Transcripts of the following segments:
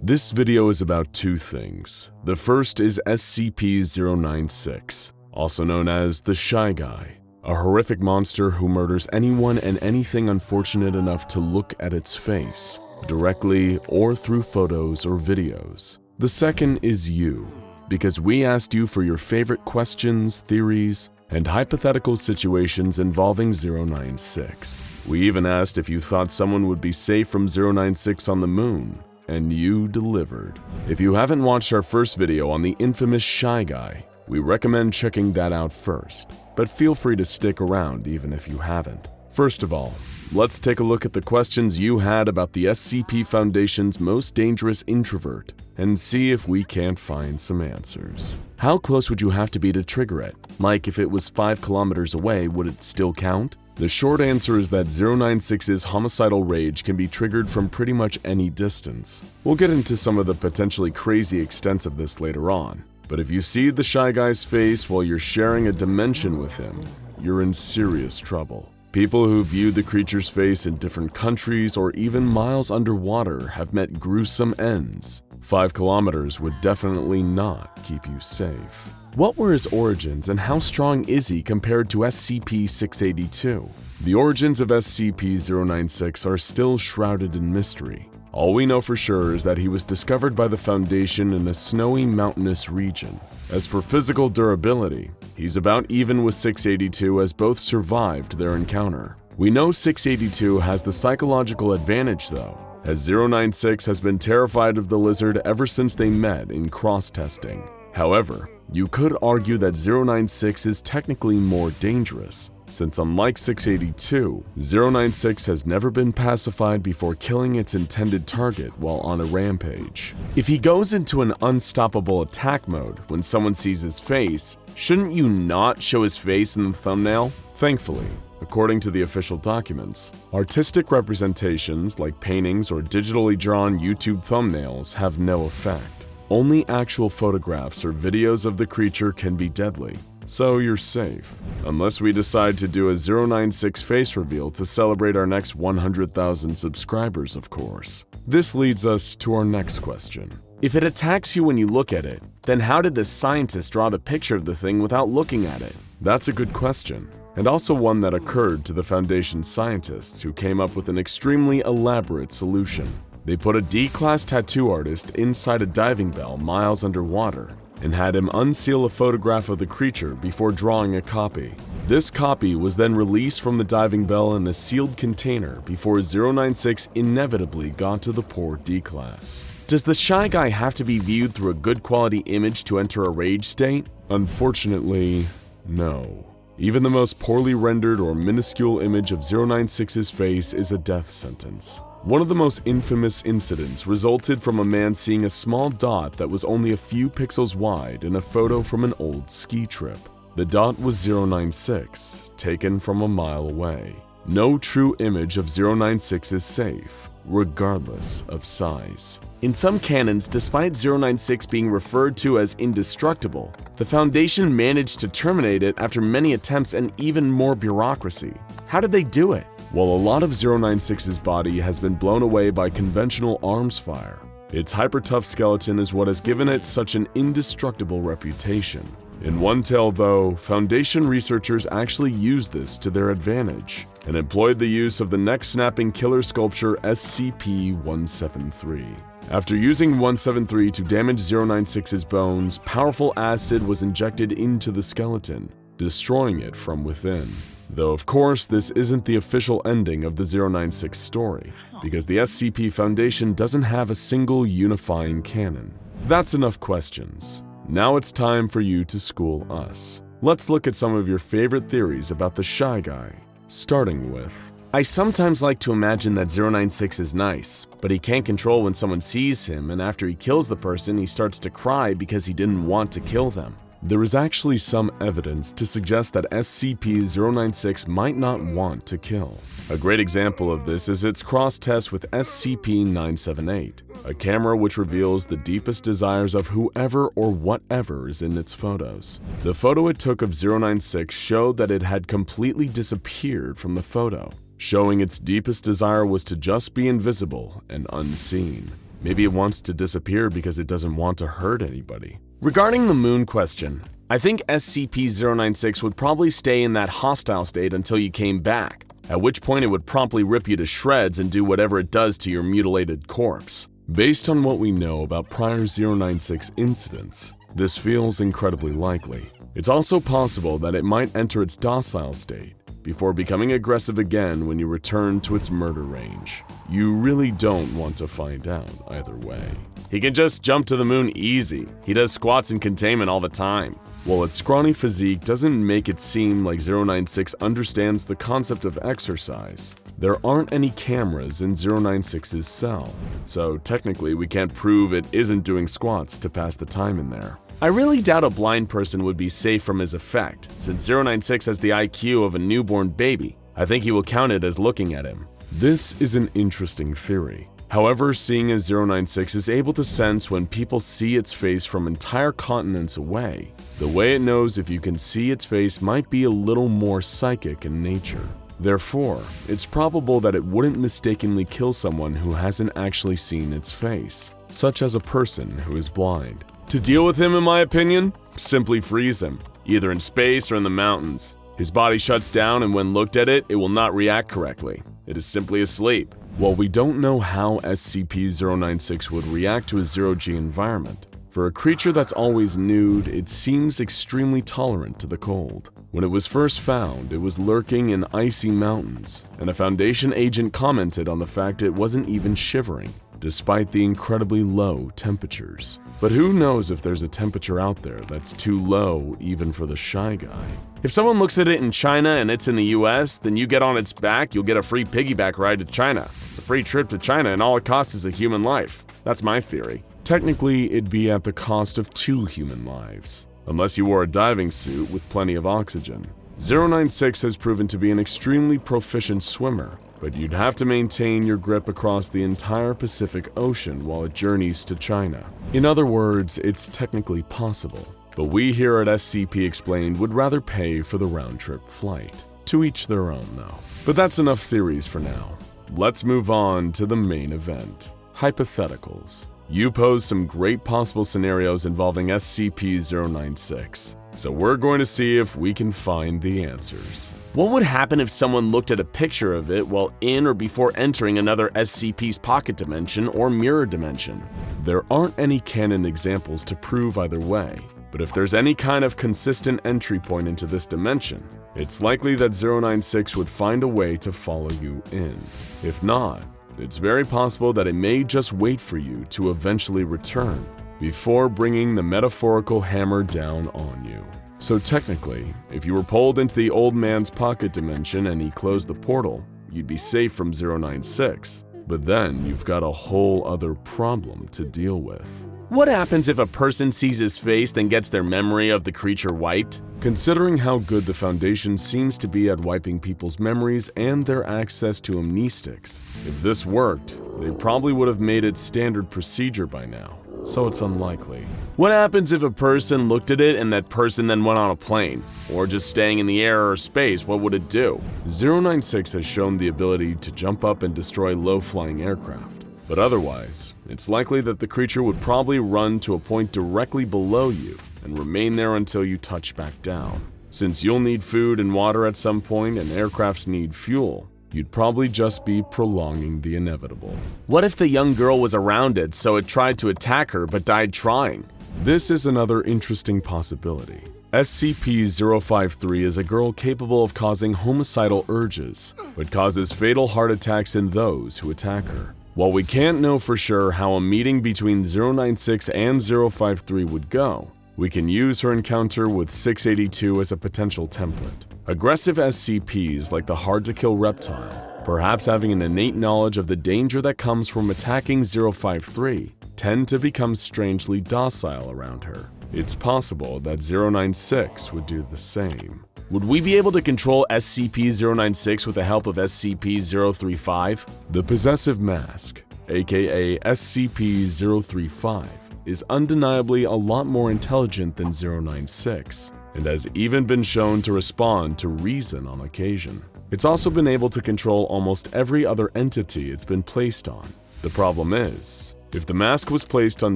This video is about two things. The first is SCP-096, also known as the Shy Guy, a horrific monster who murders anyone and anything unfortunate enough to look at its face, directly or through photos or videos. The second is you, because we asked you for your favorite questions, theories, and hypothetical situations involving 096. We even asked if you thought someone would be safe from 096 on the moon, and you delivered. If you haven't watched our first video on the infamous Shy Guy, we recommend checking that out first, but feel free to stick around even if you haven't. First of all, let's take a look at the questions you had about the SCP Foundation's most dangerous introvert and see if we can't find some answers. How close would you have to be to trigger it? Like if it was 5 kilometers away, would it still count? The short answer is that 096's homicidal rage can be triggered from pretty much any distance. We'll get into some of the potentially crazy extents of this later on, but if you see the Shy Guy's face while you're sharing a dimension with him, you're in serious trouble. People who viewed the creature's face in different countries or even miles underwater have met gruesome ends. 5 kilometers would definitely not keep you safe. What were his origins and how strong is he compared to SCP-682? The origins of SCP-096 are still shrouded in mystery. All we know for sure is that he was discovered by the Foundation in a snowy mountainous region. As for physical durability, he's about even with 682 as both survived their encounter. We know 682 has the psychological advantage though, as 096 has been terrified of the lizard ever since they met in cross-testing. However, you could argue that 096 is technically more dangerous, since unlike 682, 096 has never been pacified before killing its intended target while on a rampage. If he goes into an unstoppable attack mode when someone sees his face, shouldn't you not show his face in the thumbnail? Thankfully, according to the official documents, artistic representations like paintings or digitally drawn YouTube thumbnails have no effect. Only actual photographs or videos of the creature can be deadly, so you're safe. Unless we decide to do a 096 face reveal to celebrate our next 100,000 subscribers, of course. This leads us to our next question. If it attacks you when you look at it, then how did the scientist draw the picture of the thing without looking at it? That's a good question, and also one that occurred to the Foundation's scientists who came up with an extremely elaborate solution. They put a D-class tattoo artist inside a diving bell miles underwater and had him unseal a photograph of the creature before drawing a copy. This copy was then released from the diving bell in a sealed container before 096 inevitably got to the poor D-class. Does the Shy Guy have to be viewed through a good quality image to enter a rage state? Unfortunately, no. Even the most poorly rendered or minuscule image of 096's face is a death sentence. One of the most infamous incidents resulted from a man seeing a small dot that was only a few pixels wide in a photo from an old ski trip. The dot was 096, taken from a mile away. No true image of 096 is safe, regardless of size. In some canons, despite 096 being referred to as indestructible, the Foundation managed to terminate it after many attempts and even more bureaucracy. How did they do it? While a lot of 096's body has been blown away by conventional arms fire, its hyper-tough skeleton is what has given it such an indestructible reputation. In one tale though, Foundation researchers actually used this to their advantage and employed the use of the neck-snapping killer sculpture SCP-173. After using 173 to damage 096's bones, powerful acid was injected into the skeleton, destroying it from within. Though of course this isn't the official ending of the 096 story, because the SCP Foundation doesn't have a single unifying canon. That's enough questions. Now it's time for you to school us. Let's look at some of your favorite theories about the Shy Guy, starting with: I sometimes like to imagine that 096 is nice, but he can't control when someone sees him, and after he kills the person he starts to cry because he didn't want to kill them. There is actually some evidence to suggest that SCP-096 might not want to kill. A great example of this is its cross-test with SCP-978, a camera which reveals the deepest desires of whoever or whatever is in its photos. The photo it took of 096 showed that it had completely disappeared from the photo, showing its deepest desire was to just be invisible and unseen. Maybe it wants to disappear because it doesn't want to hurt anybody. Regarding the moon question, I think SCP-096 would probably stay in that hostile state until you came back, at which point it would promptly rip you to shreds and do whatever it does to your mutilated corpse. Based on what we know about prior 096 incidents, this feels incredibly likely. It's also possible that it might enter its docile state before becoming aggressive again when you return to its murder range. You really don't want to find out either way. He can just jump to the moon easy. He does squats in containment all the time. While its scrawny physique doesn't make it seem like 096 understands the concept of exercise, there aren't any cameras in 096's cell, so technically we can't prove it isn't doing squats to pass the time in there. I really doubt a blind person would be safe from his effect, since 096 has the IQ of a newborn baby. I think he will count it as looking at him. This is an interesting theory. However, seeing as 096 is able to sense when people see its face from entire continents away, the way it knows if you can see its face might be a little more psychic in nature. Therefore, it's probable that it wouldn't mistakenly kill someone who hasn't actually seen its face, such as a person who is blind. To deal with him, in my opinion, simply freeze him, either in space or in the mountains. His body shuts down, and when looked at it will not react correctly. It is simply asleep. While we don't know how SCP-096 would react to a zero-G environment, for a creature that's always nude, it seems extremely tolerant to the cold. When it was first found, it was lurking in icy mountains, and a Foundation agent commented on the fact it wasn't even shivering, despite the incredibly low temperatures. But who knows if there's a temperature out there that's too low even for the Shy Guy. If someone looks at it in China and it's in the US, then you get on its back, you'll get a free piggyback ride to China. It's a free trip to China and all it costs is a human life. That's my theory. Technically, it'd be at the cost of 2 human lives, unless you wore a diving suit with plenty of oxygen. 096 has proven to be an extremely proficient swimmer, but you'd have to maintain your grip across the entire Pacific Ocean while it journeys to China. In other words, it's technically possible, but we here at SCP Explained would rather pay for the round-trip flight. To each their own, though. But that's enough theories for now. Let's move on to the main event. Hypotheticals. You pose some great possible scenarios involving SCP-096, so we're going to see if we can find the answers. What would happen if someone looked at a picture of it while in or before entering another SCP's pocket dimension or mirror dimension? There aren't any canon examples to prove either way, but if there's any kind of consistent entry point into this dimension, it's likely that 096 would find a way to follow you in. If not, it's very possible that it may just wait for you to eventually return before bringing the metaphorical hammer down on you. So technically, if you were pulled into the old man's pocket dimension and he closed the portal, you'd be safe from 096. But then you've got a whole other problem to deal with. What happens if a person sees his face then gets their memory of the creature wiped? Considering how good the Foundation seems to be at wiping people's memories and their access to amnestics, if this worked, they probably would have made it standard procedure by now, so it's unlikely. What happens if a person looked at it and that person then went on a plane? Or just staying in the air or space, what would it do? 096 has shown the ability to jump up and destroy low-flying aircraft. But otherwise, it's likely that the creature would probably run to a point directly below you and remain there until you touch back down. Since you'll need food and water at some point and aircrafts need fuel, you'd probably just be prolonging the inevitable. What if the young girl was around it, so it tried to attack her but died trying? This is another interesting possibility. SCP-053 is a girl capable of causing homicidal urges, but causes fatal heart attacks in those who attack her. While we can't know for sure how a meeting between 096 and 053 would go, we can use her encounter with 682 as a potential template. Aggressive SCPs like the hard-to-kill reptile, perhaps having an innate knowledge of the danger that comes from attacking 053, tend to become strangely docile around her. It's possible that 096 would do the same. Would we be able to control SCP-096 with the help of SCP-035? The Possessive Mask, aka SCP-035, is undeniably a lot more intelligent than 096, and has even been shown to respond to reason on occasion. It's also been able to control almost every other entity it's been placed on. The problem is, If the mask was placed on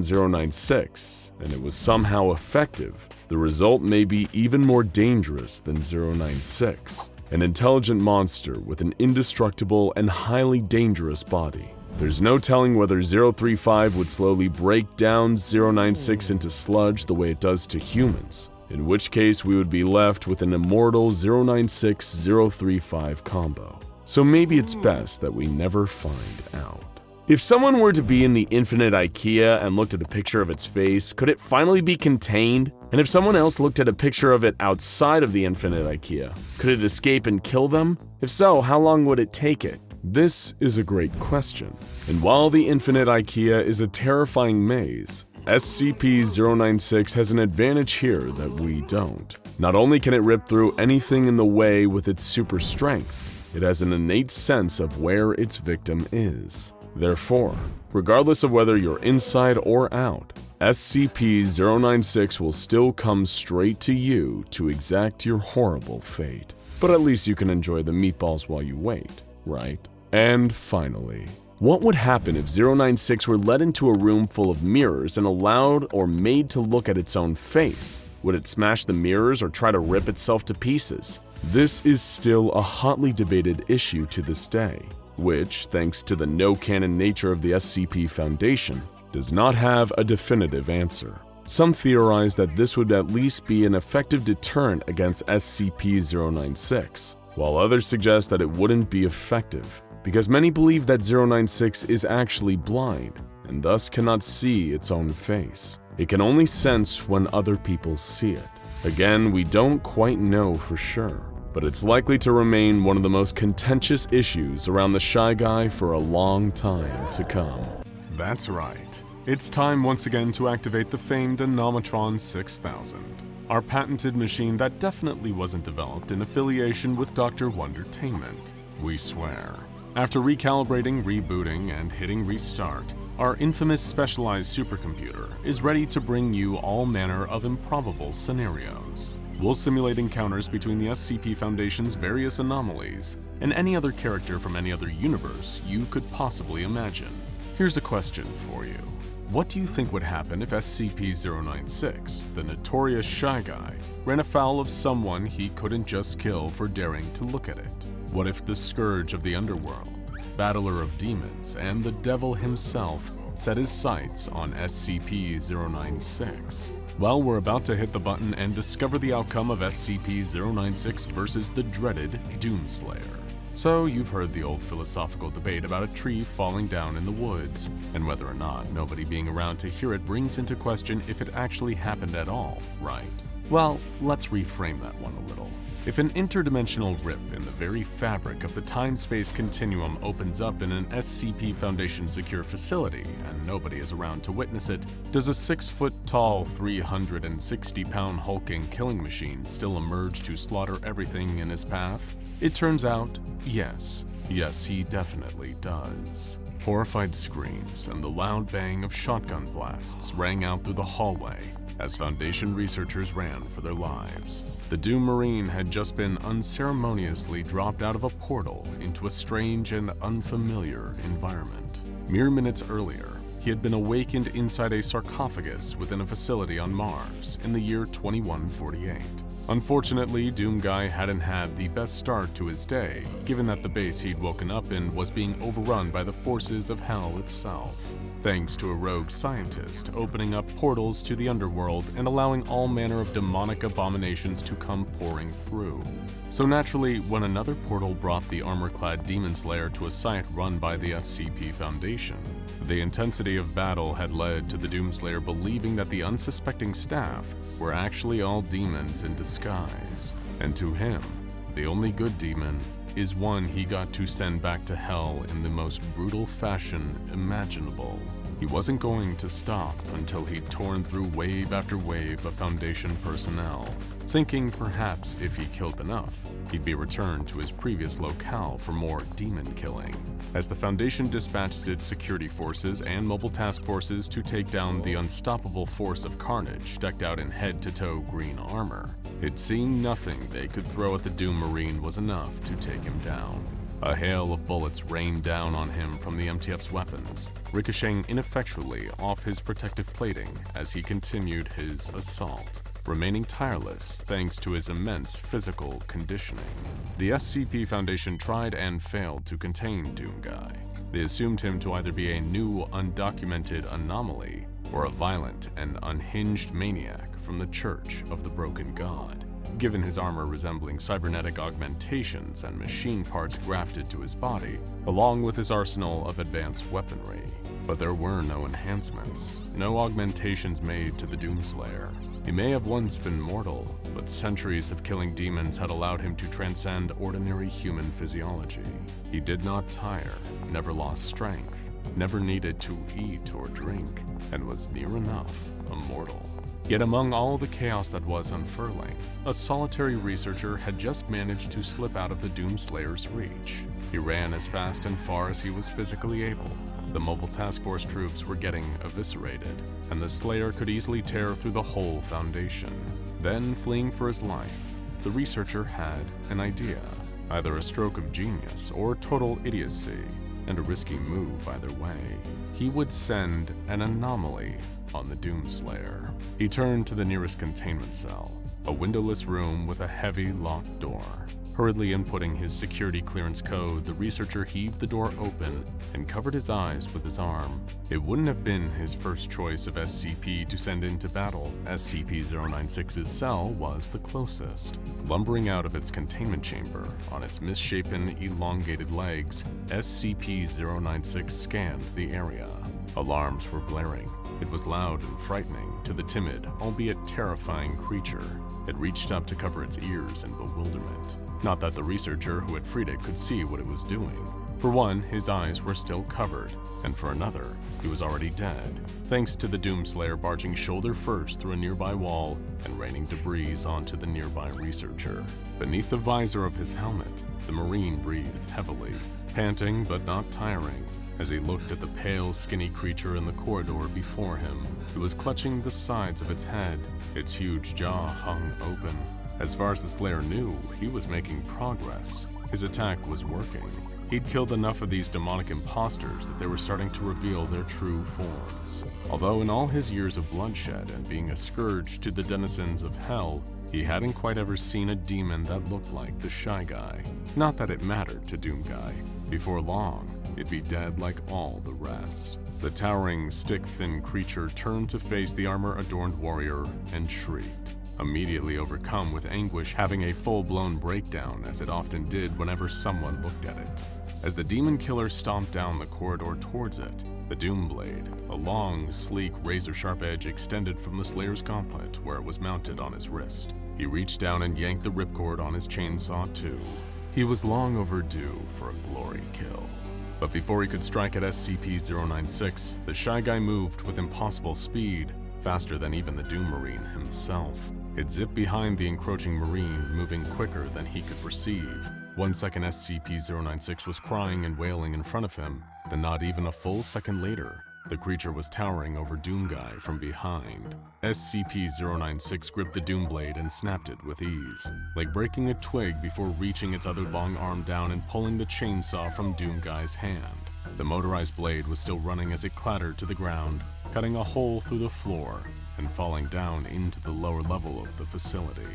096 and it was somehow effective, the result may be even more dangerous than 096, an intelligent monster with an indestructible and highly dangerous body. There's no telling whether 035 would slowly break down 096 into sludge the way it does to humans, in which case we would be left with an immortal 096-035 combo. So maybe it's best that we never find out. If someone were to be in the infinite IKEA and looked at a picture of its face, could it finally be contained? And if someone else looked at a picture of it outside of the infinite IKEA, could it escape and kill them? If so, how long would it take it? This is a great question. And while the infinite IKEA is a terrifying maze, SCP-096 has an advantage here that we don't. Not only can it rip through anything in the way with its super strength, it has an innate sense of where its victim is. Therefore, regardless of whether you're inside or out, SCP-096 will still come straight to you to exact your horrible fate. But at least you can enjoy the meatballs while you wait, right? And finally, what would happen if 096 were led into a room full of mirrors and allowed or made to look at its own face? Would it smash the mirrors or try to rip itself to pieces? This is still a hotly debated issue to this day, which, thanks to the no-canon nature of the SCP Foundation, does not have a definitive answer. Some theorize that this would at least be an effective deterrent against SCP-096, while others suggest that it wouldn't be effective, because many believe that 096 is actually blind, and thus cannot see its own face. It can only sense when other people see it. Again, we don't quite know for sure, but it's likely to remain one of the most contentious issues around the Shy Guy for a long time to come. That's right. It's time once again to activate the famed Anomatron 6000, our patented machine that definitely wasn't developed in affiliation with Dr. Wondertainment. We swear. After recalibrating, rebooting, and hitting restart, our infamous specialized supercomputer is ready to bring you all manner of improbable scenarios. We'll simulate encounters between the SCP Foundation's various anomalies and any other character from any other universe you could possibly imagine. Here's a question for you. What do you think would happen if SCP-096, the notorious Shy Guy, ran afoul of someone he couldn't just kill for daring to look at it? What if the Scourge of the Underworld, Battler of Demons, and the Devil himself set his sights on SCP-096? Well, we're about to hit the button and discover the outcome of SCP-096 versus the dreaded Doomslayer. So, you've heard the old philosophical debate about a tree falling down in the woods, and whether or not nobody being around to hear it brings into question if it actually happened at all, right? Well, let's reframe that one a little. If an interdimensional rip in the very fabric of the time-space continuum opens up in an SCP Foundation secure facility and nobody is around to witness it, does a 6-foot-tall, 360-pound hulking killing machine still emerge to slaughter everything in his path? It turns out, yes, he definitely does. Horrified screams and the loud bang of shotgun blasts rang out through the hallway as Foundation researchers ran for their lives. The Doom Marine had just been unceremoniously dropped out of a portal into a strange and unfamiliar environment. Mere minutes earlier, he had been awakened inside a sarcophagus within a facility on Mars in the year 2148. Unfortunately, Doom Guy hadn't had the best start to his day, given that the base he'd woken up in was being overrun by the forces of hell itself, thanks to a rogue scientist opening up portals to the underworld and allowing all manner of demonic abominations to come pouring through. So naturally, when another portal brought the armor-clad Demon Slayer to a site run by the SCP Foundation, the intensity of battle had led to the Doomslayer believing that the unsuspecting staff were actually all demons in disguise. And to him, the only good demon is one he got to send back to hell in the most brutal fashion imaginable. He wasn't going to stop until he'd torn through wave after wave of Foundation personnel, thinking perhaps if he killed enough, he'd be returned to his previous locale for more demon killing. As the Foundation dispatched its security forces and mobile task forces to take down the unstoppable force of carnage decked out in head-to-toe green armor, it seemed nothing they could throw at the Doom Marine was enough to take him down. A hail of bullets rained down on him from the MTF's weapons, ricocheting ineffectually off his protective plating as he continued his assault, remaining tireless thanks to his immense physical conditioning. The SCP Foundation tried and failed to contain Doomguy. They assumed him to either be a new, undocumented anomaly or a violent and unhinged maniac from the Church of the Broken God, given his armor resembling cybernetic augmentations and machine parts grafted to his body, along with his arsenal of advanced weaponry. But there were no enhancements, no augmentations made to the Doomslayer. He may have once been mortal, but centuries of killing demons had allowed him to transcend ordinary human physiology. He did not tire, never lost strength, never needed to eat or drink, and was near enough immortal. Yet among all the chaos that was unfurling, a solitary researcher had just managed to slip out of the Doomslayer's reach. He ran as fast and far as he was physically able. The mobile task force troops were getting eviscerated, and the Slayer could easily tear through the whole Foundation. Then, fleeing for his life, the researcher had an idea, either a stroke of genius or total idiocy, and a risky move either way. He would send an anomaly on the Doomslayer. He turned to the nearest containment cell, a windowless room with a heavy locked door. Hurriedly inputting his security clearance code, the researcher heaved the door open and covered his eyes with his arm. It wouldn't have been his first choice of SCP to send into battle. SCP-096's cell was the closest. Lumbering out of its containment chamber on its misshapen, elongated legs, SCP-096 scanned the area. Alarms were blaring. It was loud and frightening to the timid, albeit terrifying creature. It reached up to cover its ears in bewilderment. Not that the researcher who had freed it could see what it was doing. For one, his eyes were still covered, and for another, he was already dead, thanks to the Doomslayer barging shoulder first through a nearby wall and raining debris onto the nearby researcher. Beneath the visor of his helmet, the Marine breathed heavily, panting but not tiring, as he looked at the pale, skinny creature in the corridor before him. It was clutching the sides of its head, its huge jaw hung open. As far as the Slayer knew, he was making progress. His attack was working. He'd killed enough of these demonic imposters that they were starting to reveal their true forms. Although in all his years of bloodshed and being a scourge to the denizens of hell, he hadn't quite ever seen a demon that looked like the Shy Guy. Not that it mattered to Doomguy. Before long, it'd be dead like all the rest. The towering, stick-thin creature turned to face the armor-adorned warrior and shrieked, immediately overcome with anguish, having a full-blown breakdown as it often did whenever someone looked at it. As the demon killer stomped down the corridor towards it, the Doomblade, a long, sleek, razor-sharp edge extended from the Slayer's gauntlet where it was mounted on his wrist. He reached down and yanked the ripcord on his chainsaw too. He was long overdue for a glory kill. But before he could strike at SCP-096, the Shy Guy moved with impossible speed, faster than even the Doom Marine himself. It zipped behind the encroaching Marine, moving quicker than he could perceive. 1 second SCP-096 was crying and wailing in front of him, then not even a full second later, the creature was towering over Doomguy from behind. SCP-096 gripped the Doomblade and snapped it with ease, like breaking a twig before reaching its other long arm down and pulling the chainsaw from Doomguy's hand. The motorized blade was still running as it clattered to the ground, cutting a hole through the floor and falling down into the lower level of the facility.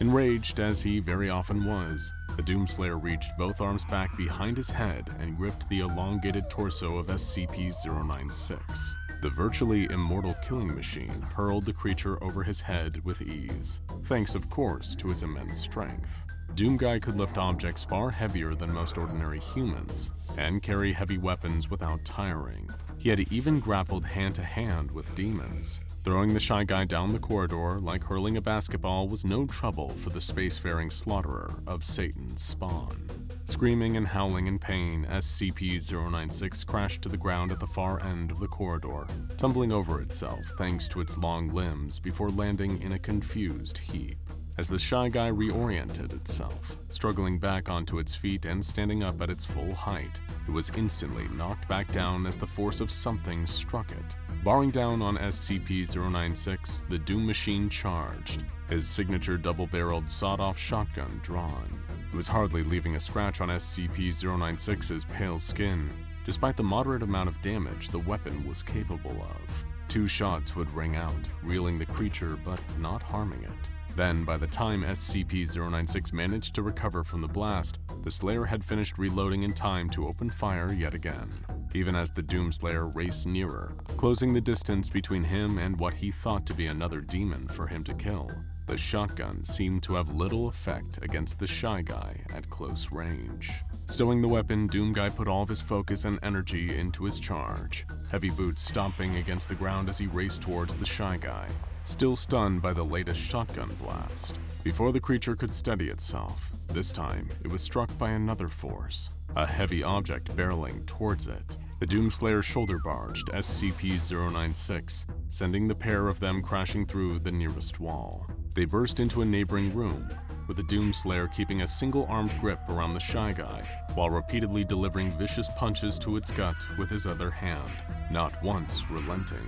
Enraged, as he very often was, the Doomslayer reached both arms back behind his head and gripped the elongated torso of SCP-096. The virtually immortal killing machine hurled the creature over his head with ease, thanks of course to his immense strength. Doomguy could lift objects far heavier than most ordinary humans, and carry heavy weapons without tiring. He had even grappled hand-to-hand with demons. Throwing the Shy Guy down the corridor like hurling a basketball was no trouble for the spacefaring slaughterer of Satan's spawn. Screaming and howling in pain, SCP-096 crashed to the ground at the far end of the corridor, tumbling over itself thanks to its long limbs before landing in a confused heap. As the Shy Guy reoriented itself, struggling back onto its feet and standing up at its full height, it was instantly knocked back down as the force of something struck it. Bearing down on SCP-096, the Doom Machine charged, his signature double-barreled sawed-off shotgun drawn. It was hardly leaving a scratch on SCP-096's pale skin, despite the moderate amount of damage the weapon was capable of. 2 shots would ring out, reeling the creature but not harming it. Then, by the time SCP-096 managed to recover from the blast, the Slayer had finished reloading in time to open fire yet again, even as the Doomslayer raced nearer, closing the distance between him and what he thought to be another demon for him to kill. The shotgun seemed to have little effect against the Shy Guy at close range. Stowing the weapon, Doom Guy put all of his focus and energy into his charge, heavy boots stomping against the ground as he raced towards the Shy Guy, still stunned by the latest shotgun blast. Before the creature could steady itself, this time it was struck by another force, a heavy object barreling towards it. The Doomslayer shoulder barged SCP-096, sending the pair of them crashing through the nearest wall. They burst into a neighboring room, with the Doomslayer keeping a single-armed grip around the Shy Guy, while repeatedly delivering vicious punches to its gut with his other hand, not once relenting.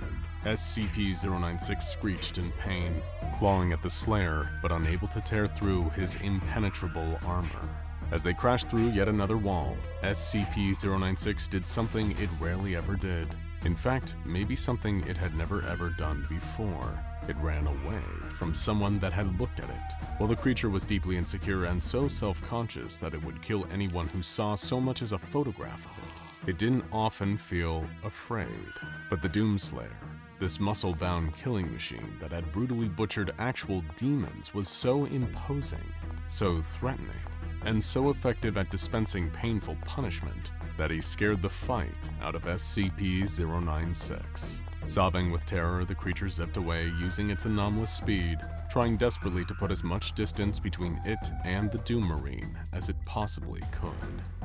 SCP-096 screeched in pain, clawing at the Slayer, but unable to tear through his impenetrable armor. As they crashed through yet another wall, SCP-096 did something it rarely ever did. In fact, maybe something it had never ever done before. It ran away from someone that had looked at it. While the creature was deeply insecure and so self-conscious that it would kill anyone who saw so much as a photograph of it didn't often feel afraid. But the Doomslayer, this muscle-bound killing machine that had brutally butchered actual demons, was so imposing, so threatening, and so effective at dispensing painful punishment that he scared the fight out of SCP-096. Sobbing with terror, the creature zipped away using its anomalous speed, trying desperately to put as much distance between it and the Doom Marine as it possibly could.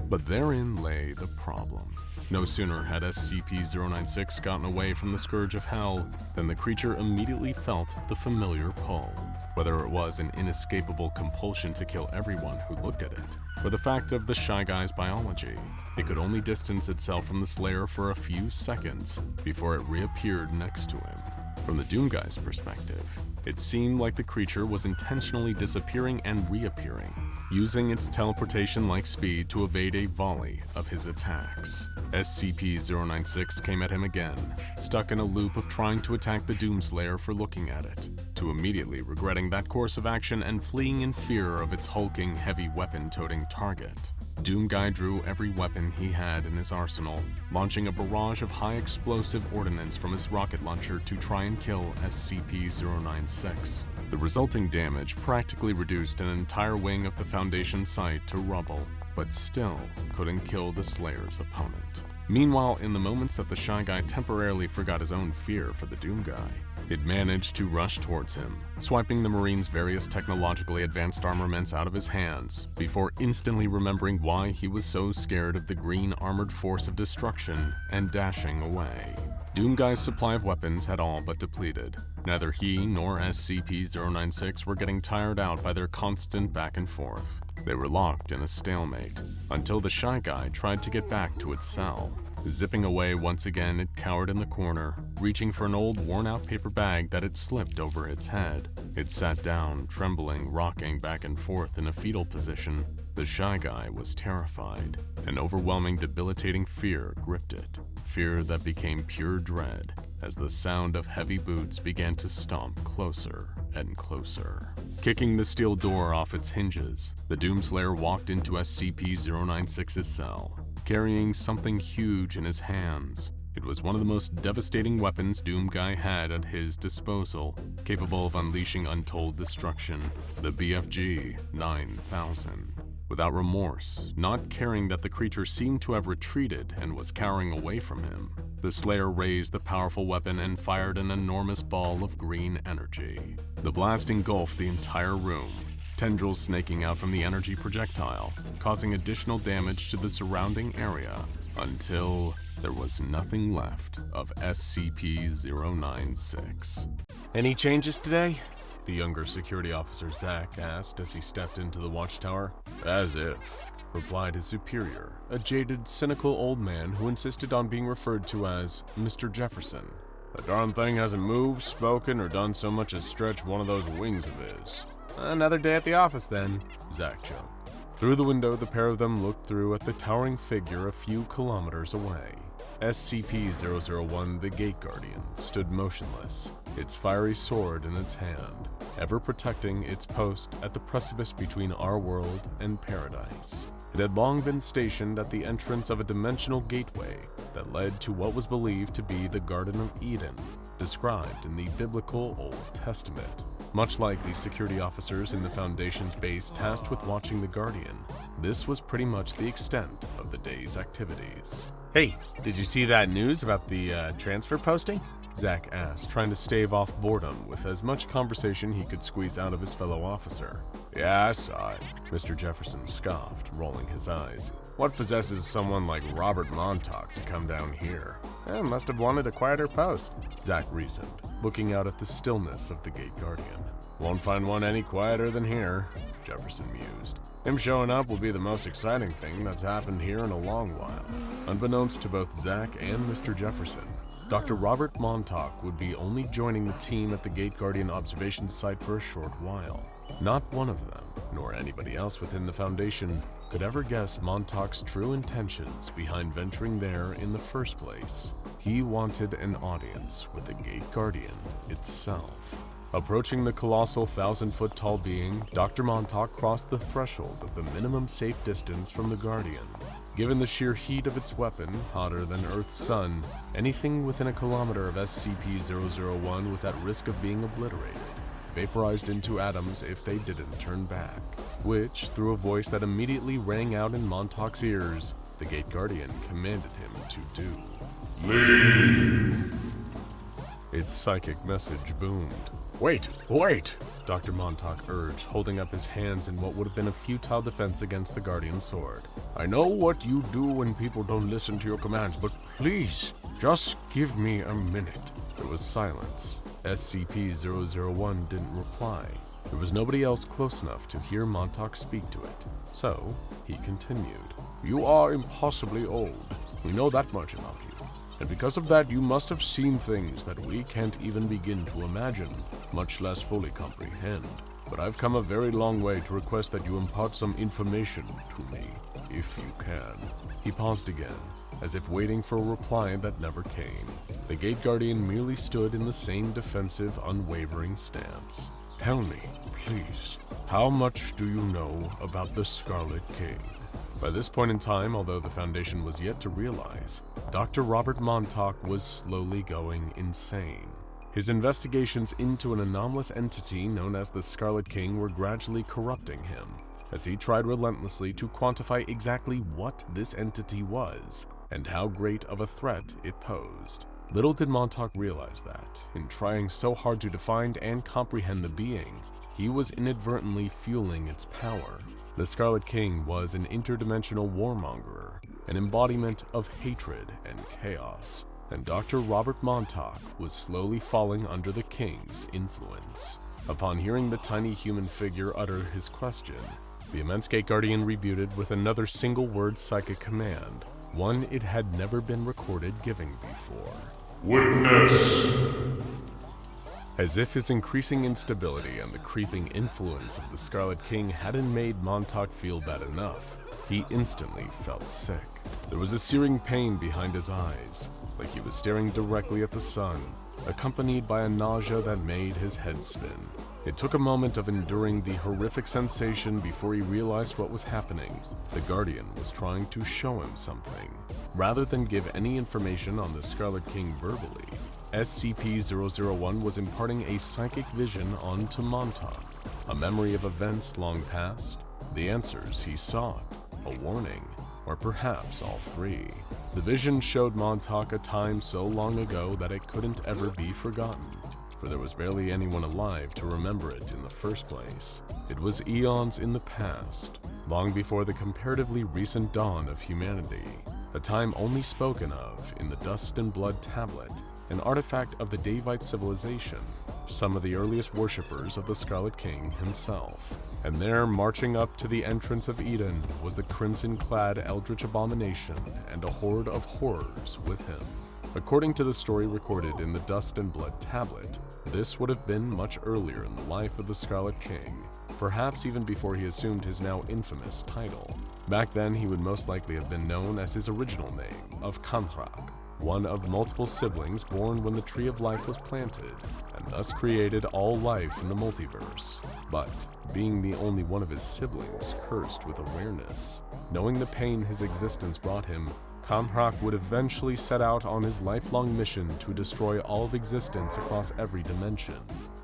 But therein lay the problem. No sooner had SCP-096 gotten away from the Scourge of Hell than the creature immediately felt the familiar pull. Whether it was an inescapable compulsion to kill everyone who looked at it, or the fact of the Shy Guy's biology, it could only distance itself from the Slayer for a few seconds before it reappeared next to him. From the Doom Guy's perspective, it seemed like the creature was intentionally disappearing and reappearing, using its teleportation-like speed to evade a volley of his attacks. SCP-096 came at him again, stuck in a loop of trying to attack the Doomslayer for looking at it, to immediately regretting that course of action and fleeing in fear of its hulking, heavy weapon-toting target. Doom Guy drew every weapon he had in his arsenal, launching a barrage of high-explosive ordnance from his rocket launcher to try and kill SCP-096. The resulting damage practically reduced an entire wing of the Foundation site to rubble, but still couldn't kill the Slayer's opponent. Meanwhile, in the moments that the Shy Guy temporarily forgot his own fear for the Doom Guy, it managed to rush towards him, swiping the Marine's various technologically advanced armaments out of his hands, before instantly remembering why he was so scared of the green armored force of destruction and dashing away. Doom Guy's supply of weapons had all but depleted. Neither he nor SCP-096 were getting tired out by their constant back and forth. They were locked in a stalemate, until the Shy Guy tried to get back to its cell. Zipping away once again, it cowered in the corner, reaching for an old worn-out paper bag that had slipped over its head. It sat down, trembling, rocking back and forth in a fetal position. The Shy Guy was terrified. An overwhelming, debilitating fear gripped it. Fear that became pure dread as the sound of heavy boots began to stomp closer and closer. Kicking the steel door off its hinges, the Doomslayer walked into SCP-096's cell, carrying something huge in his hands. It was one of the most devastating weapons Doom Guy had at his disposal, capable of unleashing untold destruction, the BFG 9000. Without remorse, not caring that the creature seemed to have retreated and was cowering away from him, the Slayer raised the powerful weapon and fired an enormous ball of green energy. The blast engulfed the entire room, tendrils snaking out from the energy projectile, causing additional damage to the surrounding area, until there was nothing left of SCP-096. "Any changes today?" the younger security officer Zach asked as he stepped into the watchtower. "As if," replied his superior, a jaded, cynical old man who insisted on being referred to as Mr. Jefferson. "The darn thing hasn't moved, spoken, or done so much as stretch one of those wings of his." "Another day at the office then," Zach joked. Through the window, the pair of them looked through at the towering figure a few kilometers away. SCP-001, the Gate Guardian, stood motionless, its fiery sword in its hand, ever protecting its post at the precipice between our world and paradise. It had long been stationed at the entrance of a dimensional gateway that led to what was believed to be the Garden of Eden, described in the biblical Old Testament. Much like the security officers in the Foundation's base tasked with watching the Guardian, this was pretty much the extent of the day's activities. Hey, did you see that news about the transfer posting? Zach asked, trying to stave off boredom with as much conversation he could squeeze out of his fellow officer. Yeah, I saw it. Mr. Jefferson scoffed, rolling his eyes. What possesses someone like Robert Montauk to come down here? Must have wanted a quieter post, Zach reasoned, looking out at the stillness of the Gate Guardian. Won't find one any quieter than here, Jefferson mused. Him showing up will be the most exciting thing that's happened here in a long while. Unbeknownst to both Zach and Mr. Jefferson, Dr. Robert Montauk would be only joining the team at the Gate Guardian observation site for a short while. Not one of them, nor anybody else within the Foundation, could ever guess Montauk's true intentions behind venturing there in the first place. He wanted an audience with the Gate Guardian itself. Approaching the colossal 1,000-foot-tall being, Dr. Montauk crossed the threshold of the minimum safe distance from the Guardian. Given the sheer heat of its weapon, hotter than Earth's sun, anything within a kilometer of SCP-001 was at risk of being obliterated, vaporized into atoms if they didn't turn back, which, through a voice that immediately rang out in Montauk's ears, the Gate Guardian commanded him to do. Leave! Its psychic message boomed. Wait! Dr. Montauk urged, holding up his hands in what would have been a futile defense against the Guardian's sword. I know what you do when people don't listen to your commands, but please, just give me a minute. There was silence. SCP-001 didn't reply. There was nobody else close enough to hear Montauk speak to it. So, he continued. You are impossibly old. We know that much about you. And because of that, you must have seen things that we can't even begin to imagine, much less fully comprehend. But I've come a very long way to request that you impart some information to me, if you can. He paused again, as if waiting for a reply that never came. The Gate Guardian merely stood in the same defensive, unwavering stance. Tell me, please, how much do you know about the Scarlet King? By this point in time, although the Foundation was yet to realize, Dr. Robert Montauk was slowly going insane. His investigations into an anomalous entity known as the Scarlet King were gradually corrupting him, as he tried relentlessly to quantify exactly what this entity was and how great of a threat it posed. Little did Montauk realize that, in trying so hard to define and comprehend the being, he was inadvertently fueling its power. The Scarlet King was an interdimensional warmonger, an embodiment of hatred and chaos, and Dr. Robert Montauk was slowly falling under the King's influence. Upon hearing the tiny human figure utter his question, the immense Gate Guardian rebutted with another single-word psychic command, one it had never been recorded giving before. Witness! As if his increasing instability and the creeping influence of the Scarlet King hadn't made Montauk feel bad enough, he instantly felt sick. There was a searing pain behind his eyes, like he was staring directly at the sun, accompanied by a nausea that made his head spin. It took a moment of enduring the horrific sensation before he realized what was happening. The Guardian was trying to show him something. Rather than give any information on the Scarlet King verbally, SCP-001 was imparting a psychic vision onto Montauk, a memory of events long past, the answers he sought, a warning, or perhaps all three. The vision showed Montauk a time so long ago that it couldn't ever be forgotten, for there was barely anyone alive to remember it in the first place. It was eons in the past, long before the comparatively recent dawn of humanity, a time only spoken of in the Dust and Blood Tablet, an artifact of the Davite civilization, some of the earliest worshippers of the Scarlet King himself. And there, marching up to the entrance of Eden, was the crimson-clad eldritch abomination and a horde of horrors with him. According to the story recorded in the Dust and Blood Tablet, this would have been much earlier in the life of the Scarlet King, perhaps even before he assumed his now infamous title. Back then, he would most likely have been known as his original name of Kanrak, one of multiple siblings born when the Tree of Life was planted, and thus created all life in the multiverse. But, being the only one of his siblings cursed with awareness, knowing the pain his existence brought him, Kanrak would eventually set out on his lifelong mission to destroy all of existence across every dimension.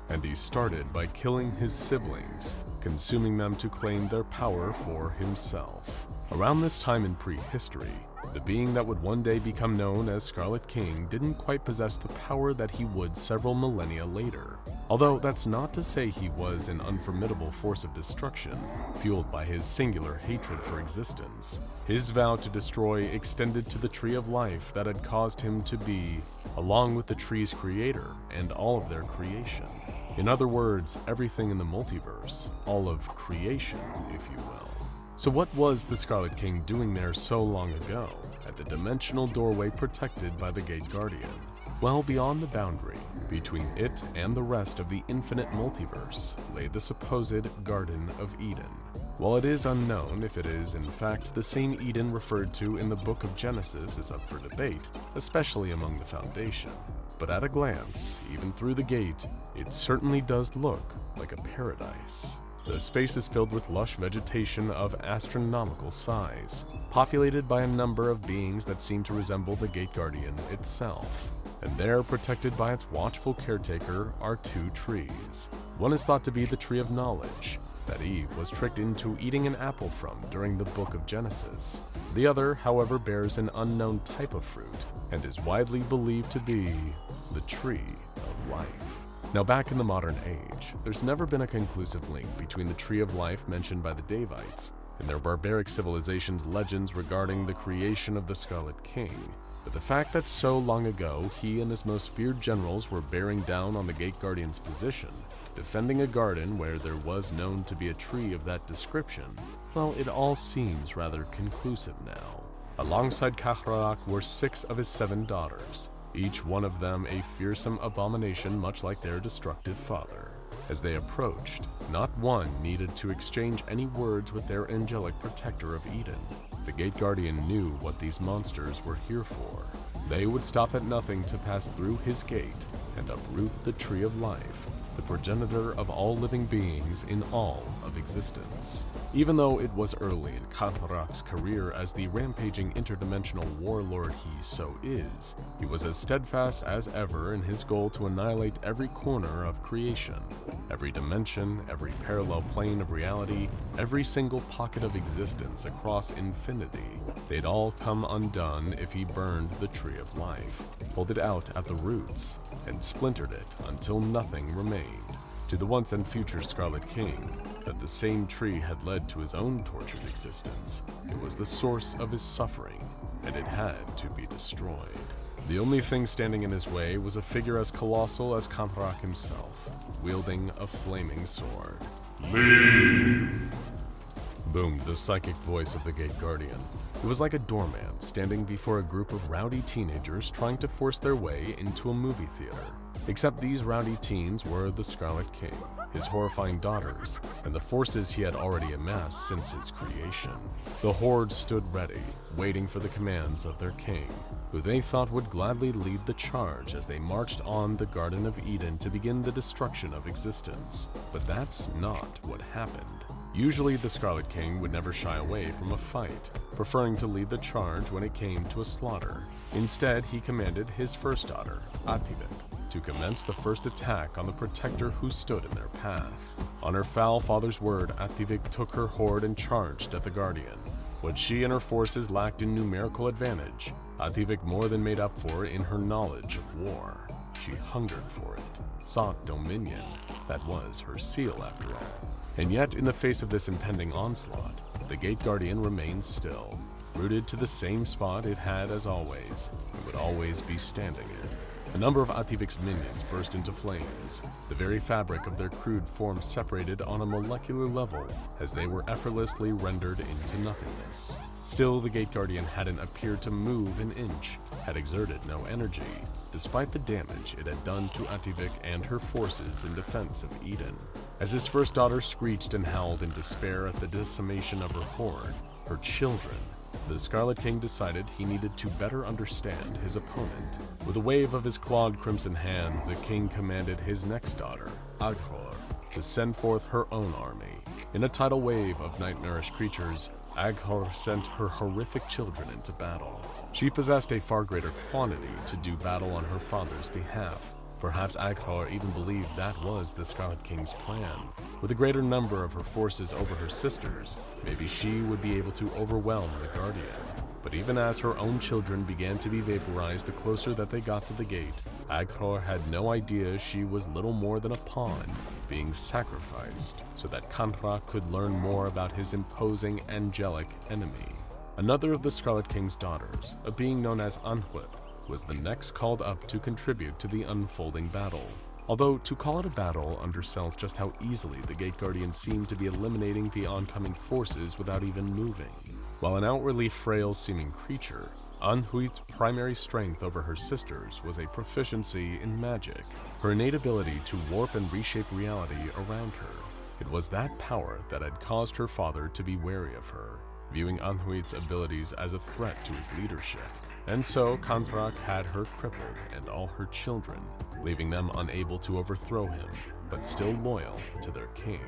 And he started by killing his siblings, consuming them to claim their power for himself. Around this time in prehistory, the being that would one day become known as Scarlet King didn't quite possess the power that he would several millennia later. Although that's not to say he was an unformidable force of destruction, fueled by his singular hatred for existence. His vow to destroy extended to the Tree of Life that had caused him to be, along with the tree's creator and all of their creation. In other words, everything in the multiverse, all of creation, if you will. So what was the Scarlet King doing there so long ago, at the dimensional doorway protected by the Gate Guardian? Well, beyond the boundary, between it and the rest of the infinite multiverse, lay the supposed Garden of Eden. While it is unknown if it is in fact the same Eden referred to in the Book of Genesis is up for debate, especially among the Foundation. But at a glance, even through the gate, it certainly does look like a paradise. The space is filled with lush vegetation of astronomical size, populated by a number of beings that seem to resemble the Gate Guardian itself. And there, protected by its watchful caretaker, are two trees. One is thought to be the Tree of Knowledge, that Eve was tricked into eating an apple from during the Book of Genesis. The other, however, bears an unknown type of fruit, and is widely believed to be the Tree of Life. Now, back in the modern age, there's never been a conclusive link between the Tree of Life mentioned by the Davites and their barbaric civilization's legends regarding the creation of the Scarlet King. But the fact that so long ago he and his most feared generals were bearing down on the Gate Guardian's position, defending a garden where there was known to be a tree of that description, well, it all seems rather conclusive now. Alongside Kanrak were 6 of his 7 daughters, each one of them a fearsome abomination much like their destructive father. As they approached, not one needed to exchange any words with their angelic protector of Eden. The Gate Guardian knew what these monsters were here for. They would stop at nothing to pass through his gate and uproot the Tree of Life, the progenitor of all living beings in all of existence. Even though it was early in Kanrak's career as the rampaging interdimensional warlord he so is, he was as steadfast as ever in his goal to annihilate every corner of creation, every dimension, every parallel plane of reality, every single pocket of existence across infinity. They'd all come undone if he burned the Tree of Life, pulled it out at the roots, and splintered it until nothing remained. To the once and future Scarlet King, that the same tree had led to his own tortured existence. It was the source of his suffering, and it had to be destroyed. The only thing standing in his way was a figure as colossal as Kanrak himself, wielding a flaming sword. Leave! Boomed the psychic voice of the Gate Guardian. It was like a doorman standing before a group of rowdy teenagers trying to force their way into a movie theater. Except these rowdy teens were the Scarlet King, his horrifying daughters, and the forces he had already amassed since his creation. The Horde stood ready, waiting for the commands of their king, who they thought would gladly lead the charge as they marched on the Garden of Eden to begin the destruction of existence. But that's not what happened. Usually, the Scarlet King would never shy away from a fight, preferring to lead the charge when it came to a slaughter. Instead, he commanded his first daughter, Oddity, to commence the first attack on the protector who stood in their path. On her foul father's word, Oddity took her horde and charged at the Guardian. What she and her forces lacked in numerical advantage, Oddity more than made up for in her knowledge of war. She hungered for it, sought dominion. That was her seal, after all. And yet, in the face of this impending onslaught, the Gate Guardian remained still, rooted to the same spot it had as always, and would always be standing in. A number of Ativic's minions burst into flames, the very fabric of their crude form separated on a molecular level as they were effortlessly rendered into nothingness. Still, the Gate Guardian hadn't appeared to move an inch, had exerted no energy, despite the damage it had done to Ativik and her forces in defense of Eden. As his first daughter screeched and howled in despair at the decimation of her horde, her children, the Scarlet King decided he needed to better understand his opponent. With a wave of his clawed crimson hand, the king commanded his next daughter, Aghor, to send forth her own army. In a tidal wave of nightmarish creatures, Aghor sent her horrific children into battle. She possessed a far greater quantity to do battle on her father's behalf. Perhaps Aghor even believed that was the Scarlet King's plan. With a greater number of her forces over her sisters, maybe she would be able to overwhelm the Guardian. But even as her own children began to be vaporized the closer that they got to the gate, Aghor had no idea she was little more than a pawn being sacrificed so that Kanra could learn more about his imposing angelic enemy. Another of the Scarlet King's daughters, a being known as Anhwit, was the next called up to contribute to the unfolding battle. Although to call it a battle undersells just how easily the Gate Guardian seemed to be eliminating the oncoming forces without even moving. While an outwardly frail-seeming creature, Anhuit's primary strength over her sisters was a proficiency in magic, her innate ability to warp and reshape reality around her. It was that power that had caused her father to be wary of her, viewing Anhuit's abilities as a threat to his leadership. And so Kantrak had her crippled and all her children, leaving them unable to overthrow him, but still loyal to their king.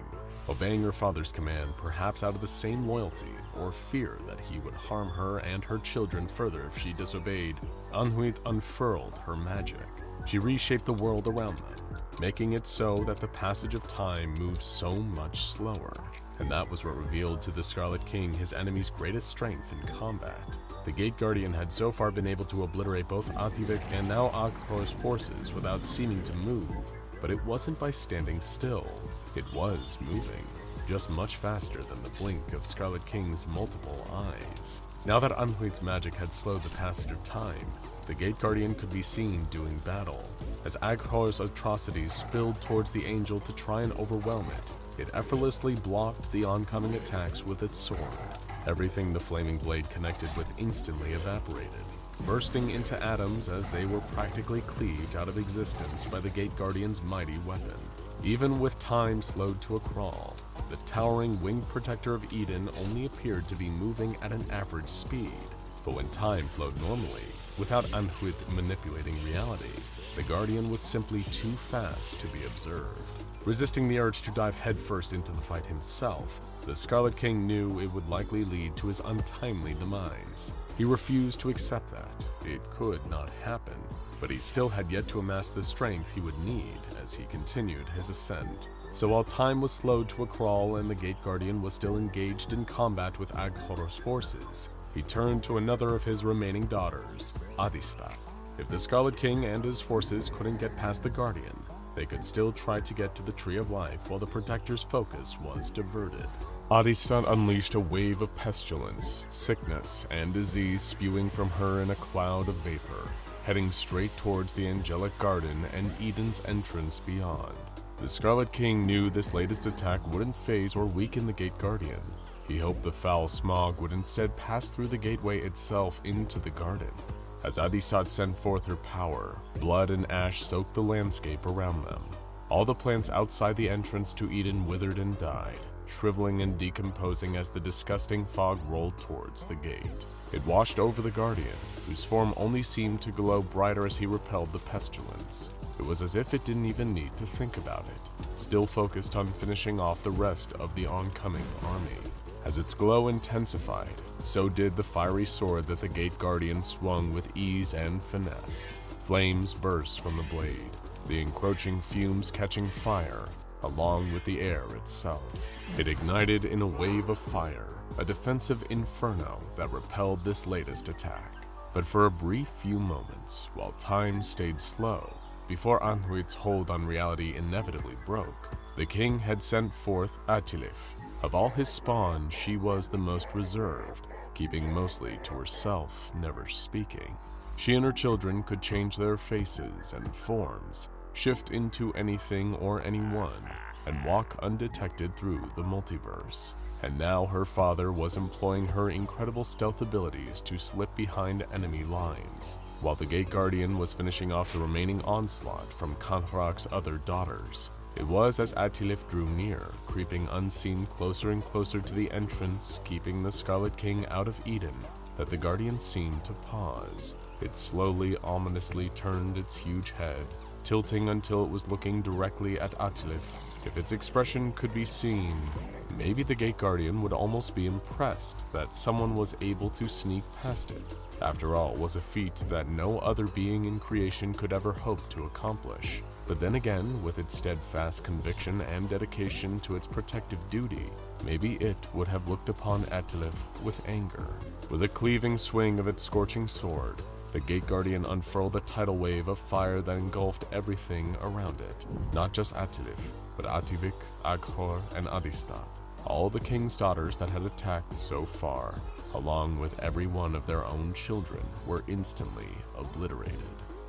Obeying her father's command, perhaps out of the same loyalty or fear that he would harm her and her children further if she disobeyed, Anhuit unfurled her magic. She reshaped the world around them, making it so that the passage of time moved so much slower. And that was what revealed to the Scarlet King his enemy's greatest strength in combat. The Gate Guardian had so far been able to obliterate both Ativik and now Aghor's forces without seeming to move, but it wasn't by standing still. It was moving, just much faster than the blink of Scarlet King's multiple eyes. Now that Anhuit's magic had slowed the passage of time, the Gate Guardian could be seen doing battle. As Aghor's atrocities spilled towards the angel to try and overwhelm it, it effortlessly blocked the oncoming attacks with its sword. Everything the flaming blade connected with instantly evaporated, bursting into atoms as they were practically cleaved out of existence by the Gate Guardian's mighty weapon. Even with time slowed to a crawl, the towering winged protector of Eden only appeared to be moving at an average speed. But when time flowed normally, without Anhuit manipulating reality, the Guardian was simply too fast to be observed. Resisting the urge to dive headfirst into the fight himself, the Scarlet King knew it would likely lead to his untimely demise. He refused to accept that. It could not happen, but he still had yet to amass the strength he would need as he continued his ascent. So while time was slowed to a crawl and the Gate Guardian was still engaged in combat with Aghor's forces, he turned to another of his remaining daughters, Adista. If the Scarlet King and his forces couldn't get past the Guardian, they could still try to get to the Tree of Life while the Protector's focus was diverted. Adistat unleashed a wave of pestilence, sickness, and disease spewing from her in a cloud of vapor, heading straight towards the Angelic Garden and Eden's entrance beyond. The Scarlet King knew this latest attack wouldn't phase or weaken the Gate Guardian. He hoped the foul smog would instead pass through the gateway itself into the garden. As Adistat sent forth her power, blood and ash soaked the landscape around them. All the plants outside the entrance to Eden withered and died, shriveling and decomposing as the disgusting fog rolled towards the gate. It washed over the Guardian, whose form only seemed to glow brighter as he repelled the pestilence. It was as if it didn't even need to think about it, still focused on finishing off the rest of the oncoming army. As its glow intensified, so did the fiery sword that the Gate Guardian swung with ease and finesse. Flames burst from the blade, the encroaching fumes catching fire, along with the air itself. It ignited in a wave of fire, a defensive inferno that repelled this latest attack. But for a brief few moments, while time stayed slow, before Anhuit's hold on reality inevitably broke, the king had sent forth Atilif. Of all his spawn, she was the most reserved, keeping mostly to herself, never speaking. She and her children could change their faces and forms, shift into anything or anyone, and walk undetected through the multiverse. And now her father was employing her incredible stealth abilities to slip behind enemy lines, while the Gate Guardian was finishing off the remaining onslaught from Kanhrak's other daughters. It was as Atilif drew near, creeping unseen closer and closer to the entrance, keeping the Scarlet King out of Eden, that the Guardian seemed to pause. It slowly, ominously turned its huge head, tilting until it was looking directly at Atilif. If its expression could be seen, maybe the Gate Guardian would almost be impressed that someone was able to sneak past it. After all, it was a feat that no other being in creation could ever hope to accomplish. But then again, with its steadfast conviction and dedication to its protective duty, maybe it would have looked upon Atilif with anger. With a cleaving swing of its scorching sword, the Gate Guardian unfurled a tidal wave of fire that engulfed everything around it. Not just Atilif, but Ativik, Aghor, and Adistat. All the king's daughters that had attacked so far, along with every one of their own children, were instantly obliterated.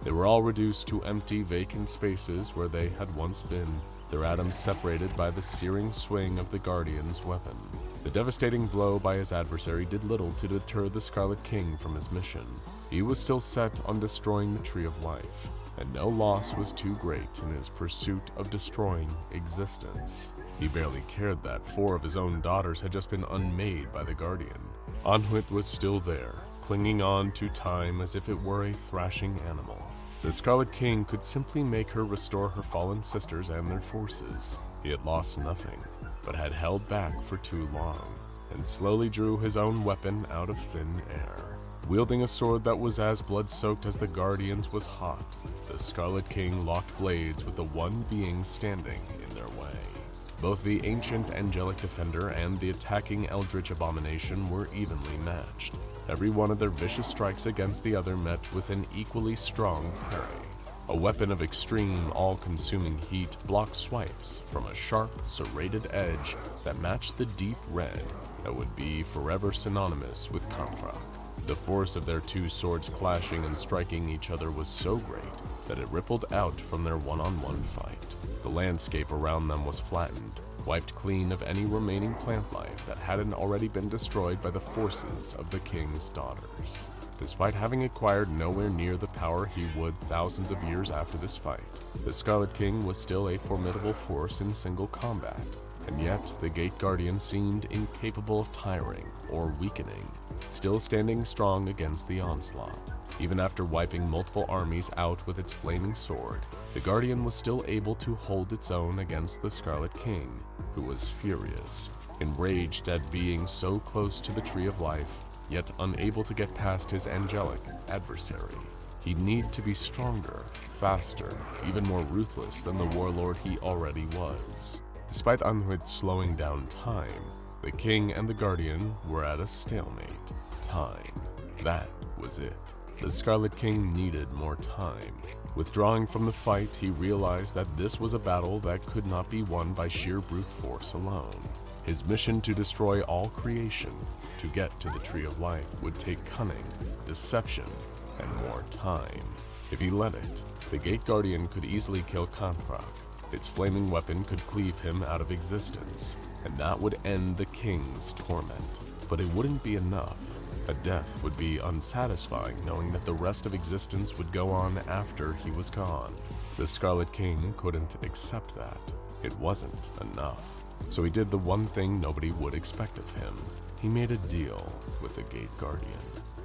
They were all reduced to empty, vacant spaces where they had once been, their atoms separated by the searing swing of the Guardian's weapon. The devastating blow by his adversary did little to deter the Scarlet King from his mission. He was still set on destroying the Tree of Life, and no loss was too great in his pursuit of destroying existence. He barely cared that 4 of his own daughters had just been unmade by the Guardian. Anhuit was still there, clinging on to time as if it were a thrashing animal. The Scarlet King could simply make her restore her fallen sisters and their forces. He had lost nothing, but had held back for too long, and slowly drew his own weapon out of thin air. Wielding a sword that was as blood-soaked as the Guardian's was hot, the Scarlet King locked blades with the one being standing in their way. Both the ancient angelic defender and the attacking eldritch abomination were evenly matched. Every one of their vicious strikes against the other met with an equally strong parry. A weapon of extreme, all-consuming heat blocked swipes from a sharp, serrated edge that matched the deep red that would be forever synonymous with Kanhrak. The force of their 2 swords clashing and striking each other was so great that it rippled out from their one-on-one fight. The landscape around them was flattened, wiped clean of any remaining plant life that hadn't already been destroyed by the forces of the king's daughters. Despite having acquired nowhere near the power he would thousands of years after this fight, the Scarlet King was still a formidable force in single combat, and yet the Gate Guardian seemed incapable of tiring or weakening, still standing strong against the onslaught. Even after wiping multiple armies out with its flaming sword, the Guardian was still able to hold its own against the Scarlet King, who was furious, enraged at being so close to the Tree of Life, yet unable to get past his angelic adversary. He'd need to be stronger, faster, even more ruthless than the warlord he already was. Despite Anhuit slowing down time, the king and the Guardian were at a stalemate. Time. That was it. The Scarlet King needed more time. Withdrawing from the fight, he realized that this was a battle that could not be won by sheer brute force alone. His mission to destroy all creation, to get to the Tree of Life, would take cunning, deception, and more time. If he let it, the Gate Guardian could easily kill Kanhrak. Its flaming weapon could cleave him out of existence, and that would end the king's torment. But it wouldn't be enough. A death would be unsatisfying, knowing that the rest of existence would go on after he was gone. The Scarlet King couldn't accept that. It wasn't enough. So he did the one thing nobody would expect of him. He made a deal with the Gate Guardian.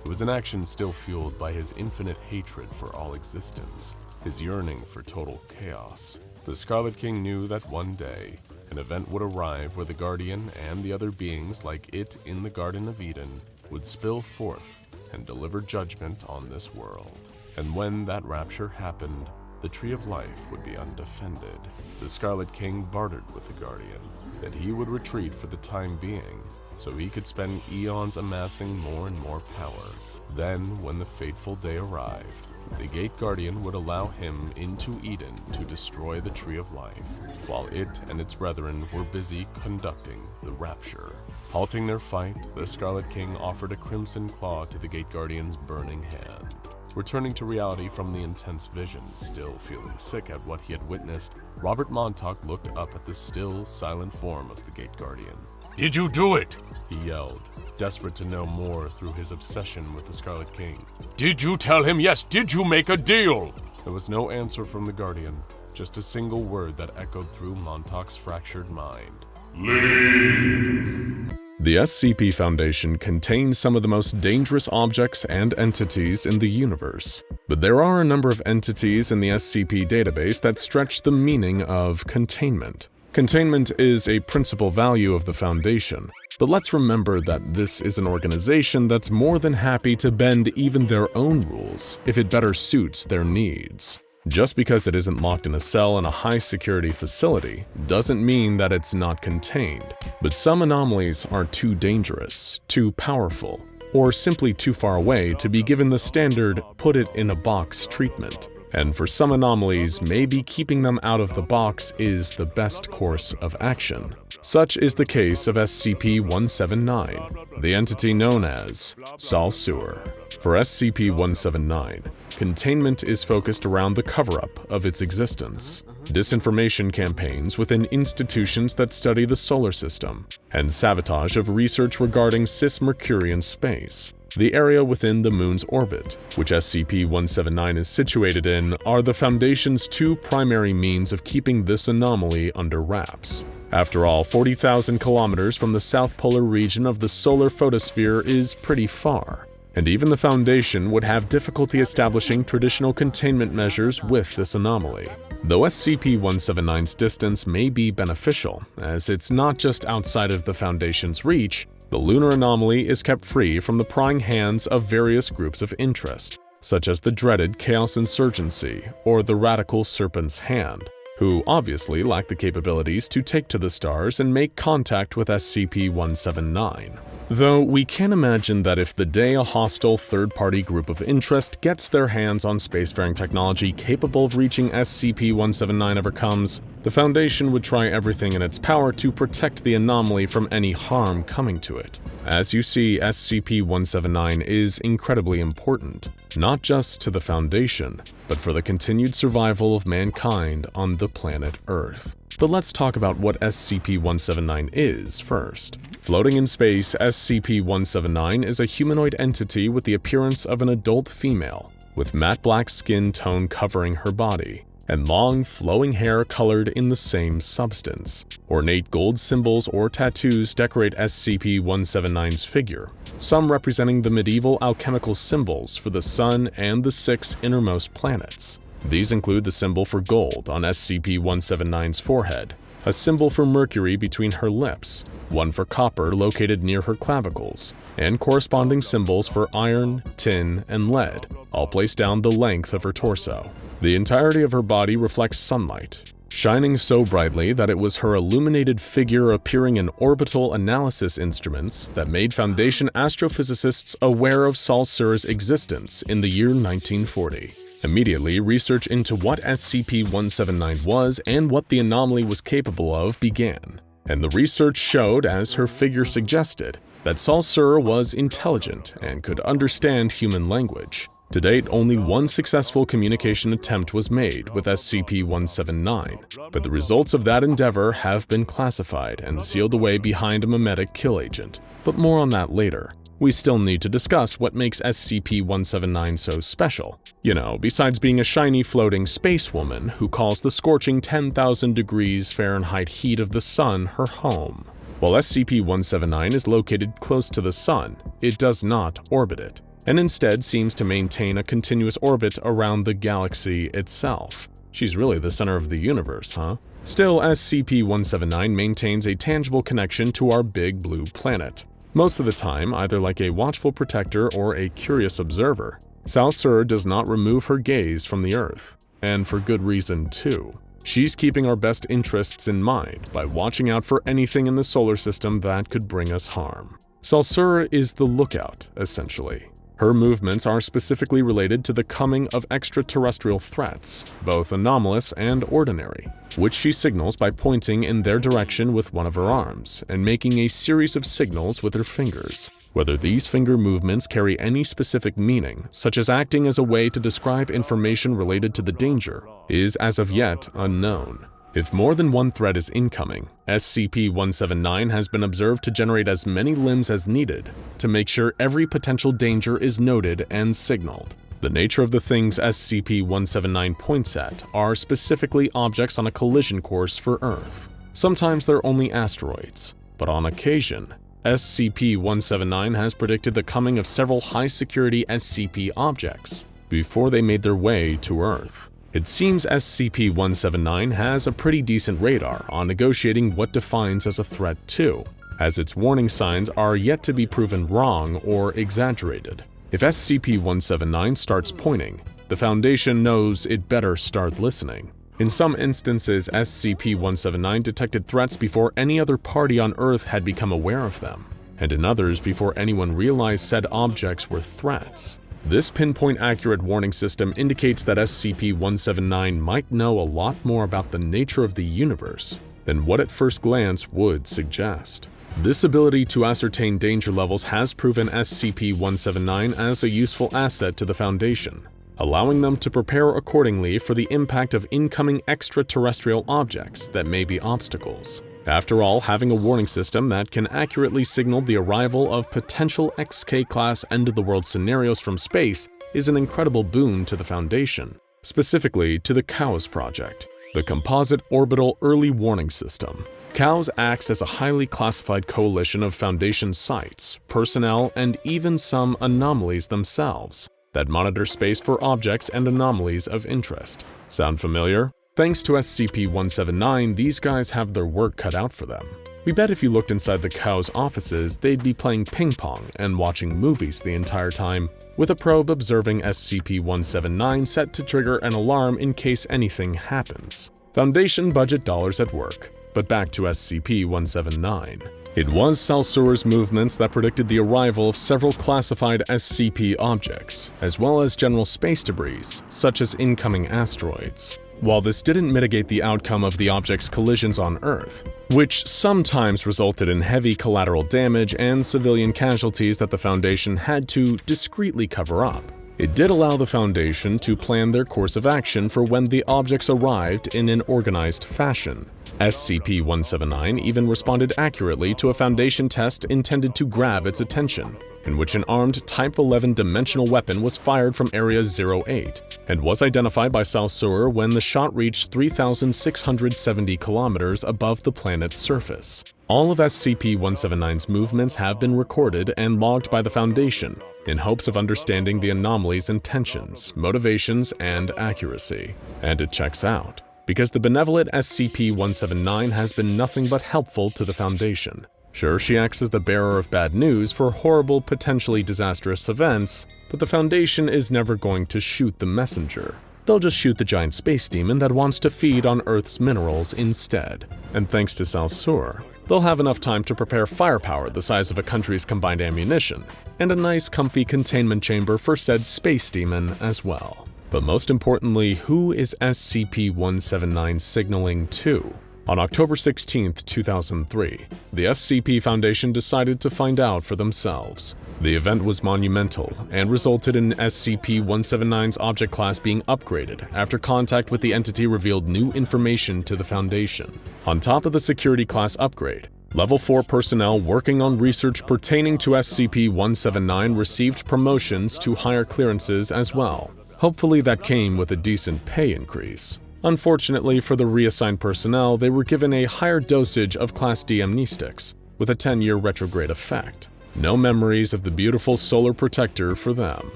It was an action still fueled by his infinite hatred for all existence, his yearning for total chaos. The Scarlet King knew that one day, an event would arrive where the Guardian and the other beings like it in the Garden of Eden would spill forth and deliver judgment on this world. And when that rapture happened, the Tree of Life would be undefended. The Scarlet King bartered with the Guardian that he would retreat for the time being, so he could spend eons amassing more and more power. Then, when the fateful day arrived, the Gate Guardian would allow him into Eden to destroy the Tree of Life, while it and its brethren were busy conducting the rapture. Halting their fight, the Scarlet King offered a crimson claw to the Gate Guardian's burning hand. Returning to reality from the intense vision, still feeling sick at what he had witnessed, Robert Montauk looked up at the still, silent form of the Gate Guardian. "Did you do it?" he yelled, desperate to know more through his obsession with the Scarlet King. "Did you tell him yes? Did you make a deal?" There was no answer from the Guardian, just a single word that echoed through Montauk's fractured mind. "Leave." The SCP Foundation contains some of the most dangerous objects and entities in the universe, but there are a number of entities in the SCP database that stretch the meaning of containment. Containment is a principal value of the Foundation, but let's remember that this is an organization that's more than happy to bend even their own rules if it better suits their needs. Just because it isn't locked in a cell in a high-security facility doesn't mean that it's not contained, but some anomalies are too dangerous, too powerful, or simply too far away to be given the standard put-it-in-a-box treatment. And for some anomalies, maybe keeping them out of the box is the best course of action. Such is the case of SCP-179, the entity known as Sauelsuesor. For SCP-179, containment is focused around the cover-up of its existence, disinformation campaigns within institutions that study the solar system, and sabotage of research regarding cis-Mercurian space. The area within the Moon's orbit, which SCP-179 is situated in, are the Foundation's two primary means of keeping this anomaly under wraps. After all, 40,000 kilometers from the south polar region of the solar photosphere is pretty far, and even the Foundation would have difficulty establishing traditional containment measures with this anomaly. Though SCP-179's distance may be beneficial, as it's not just outside of the Foundation's reach, the lunar anomaly is kept free from the prying hands of various groups of interest, such as the dreaded Chaos Insurgency or the Radical Serpent's Hand, who obviously lack the capabilities to take to the stars and make contact with SCP-179. Though we can imagine that if the day a hostile third-party group of interest gets their hands on spacefaring technology capable of reaching SCP-179 ever comes, the Foundation would try everything in its power to protect the anomaly from any harm coming to it. As you see, SCP-179 is incredibly important, not just to the Foundation, but for the continued survival of mankind on the planet Earth. But let's talk about what SCP-179 is first. Floating in space, SCP-179 is a humanoid entity with the appearance of an adult female, with matte black skin tone covering her body, and long, flowing hair colored in the same substance. Ornate gold symbols or tattoos decorate SCP-179's figure, some representing the medieval alchemical symbols for the Sun and the 6 innermost planets. These include the symbol for gold on SCP-179's forehead, a symbol for Mercury between her lips, one for copper located near her clavicles, and corresponding symbols for iron, tin, and lead, all placed down the length of her torso. The entirety of her body reflects sunlight, shining so brightly that it was her illuminated figure appearing in orbital analysis instruments that made Foundation astrophysicists aware of Sauelsusor's existence in the year 1940. Immediately, research into what SCP-179 was and what the anomaly was capable of began, and the research showed, as her figure suggested, that Sauelsuesor was intelligent and could understand human language. To date, only one successful communication attempt was made with SCP-179, but the results of that endeavor have been classified and sealed away behind a memetic kill agent, but more on that later. We still need to discuss what makes SCP-179 so special. You know, besides being a shiny floating space woman who calls the scorching 10,000 degrees Fahrenheit heat of the sun her home. While SCP-179 is located close to the sun, it does not orbit it, and instead seems to maintain a continuous orbit around the galaxy itself. She's really the center of the universe, huh? Still, SCP-179 maintains a tangible connection to our big blue planet. Most of the time, either like a watchful protector or a curious observer, Sauelsuesor does not remove her gaze from the Earth, and for good reason too. She's keeping our best interests in mind by watching out for anything in the solar system that could bring us harm. Sauelsuesor is the lookout, essentially. Her movements are specifically related to the coming of extraterrestrial threats, both anomalous and ordinary, which she signals by pointing in their direction with one of her arms and making a series of signals with her fingers. Whether these finger movements carry any specific meaning, such as acting as a way to describe information related to the danger, is as of yet unknown. If more than one threat is incoming, SCP-179 has been observed to generate as many limbs as needed to make sure every potential danger is noted and signaled. The nature of the things SCP-179 points at are specifically objects on a collision course for Earth. Sometimes they're only asteroids, but on occasion, SCP-179 has predicted the coming of several high-security SCP objects before they made their way to Earth. It seems SCP-179 has a pretty decent radar on negotiating what defines as a threat too, as its warning signs are yet to be proven wrong or exaggerated. If SCP-179 starts pointing, the Foundation knows it better start listening. In some instances, SCP-179 detected threats before any other party on Earth had become aware of them, and in others before anyone realized said objects were threats. This pinpoint-accurate warning system indicates that SCP-179 might know a lot more about the nature of the universe than what at first glance would suggest. This ability to ascertain danger levels has proven SCP-179 as a useful asset to the Foundation, allowing them to prepare accordingly for the impact of incoming extraterrestrial objects that may be obstacles. After all, having a warning system that can accurately signal the arrival of potential XK-class end-of-the-world scenarios from space is an incredible boon to the Foundation, specifically to the COWS project, the Composite Orbital Early Warning System. COWS acts as a highly classified coalition of Foundation sites, personnel, and even some anomalies themselves that monitor space for objects and anomalies of interest. Sound familiar? Thanks to SCP-179, these guys have their work cut out for them. We bet if you looked inside the COWS offices, they'd be playing ping pong and watching movies the entire time, with a probe observing SCP-179 set to trigger an alarm in case anything happens. Foundation budget dollars at work, but back to SCP-179. It was Sauelsuesor movements that predicted the arrival of several classified SCP objects, as well as general space debris, such as incoming asteroids. While this didn't mitigate the outcome of the object's collisions on Earth, which sometimes resulted in heavy collateral damage and civilian casualties that the Foundation had to discreetly cover up, it did allow the Foundation to plan their course of action for when the objects arrived in an organized fashion. SCP-179 even responded accurately to a Foundation test intended to grab its attention, in which an armed Type 11 dimensional weapon was fired from Area 08, and was identified by Sauelsuesor when the shot reached 3,670 kilometers above the planet's surface. All of SCP-179's movements have been recorded and logged by the Foundation, in hopes of understanding the anomaly's intentions, motivations, and accuracy. And it checks out, because the benevolent SCP-179 has been nothing but helpful to the Foundation. Sure, she acts as the bearer of bad news for horrible, potentially disastrous events, but the Foundation is never going to shoot the messenger. They'll just shoot the giant space demon that wants to feed on Earth's minerals instead. And thanks to Sauelsuesor, they'll have enough time to prepare firepower the size of a country's combined ammunition, and a nice comfy containment chamber for said space demon as well. But most importantly, who is SCP-179 signaling to? On October 16, 2003, the SCP Foundation decided to find out for themselves. The event was monumental and resulted in SCP-179's object class being upgraded after contact with the entity revealed new information to the Foundation. On top of the security class upgrade, Level 4 personnel working on research pertaining to SCP-179 received promotions to higher clearances as well. Hopefully that came with a decent pay increase. Unfortunately for the reassigned personnel, they were given a higher dosage of Class D amnestics, with a 10-year retrograde effect. No memories of the beautiful solar protector for them.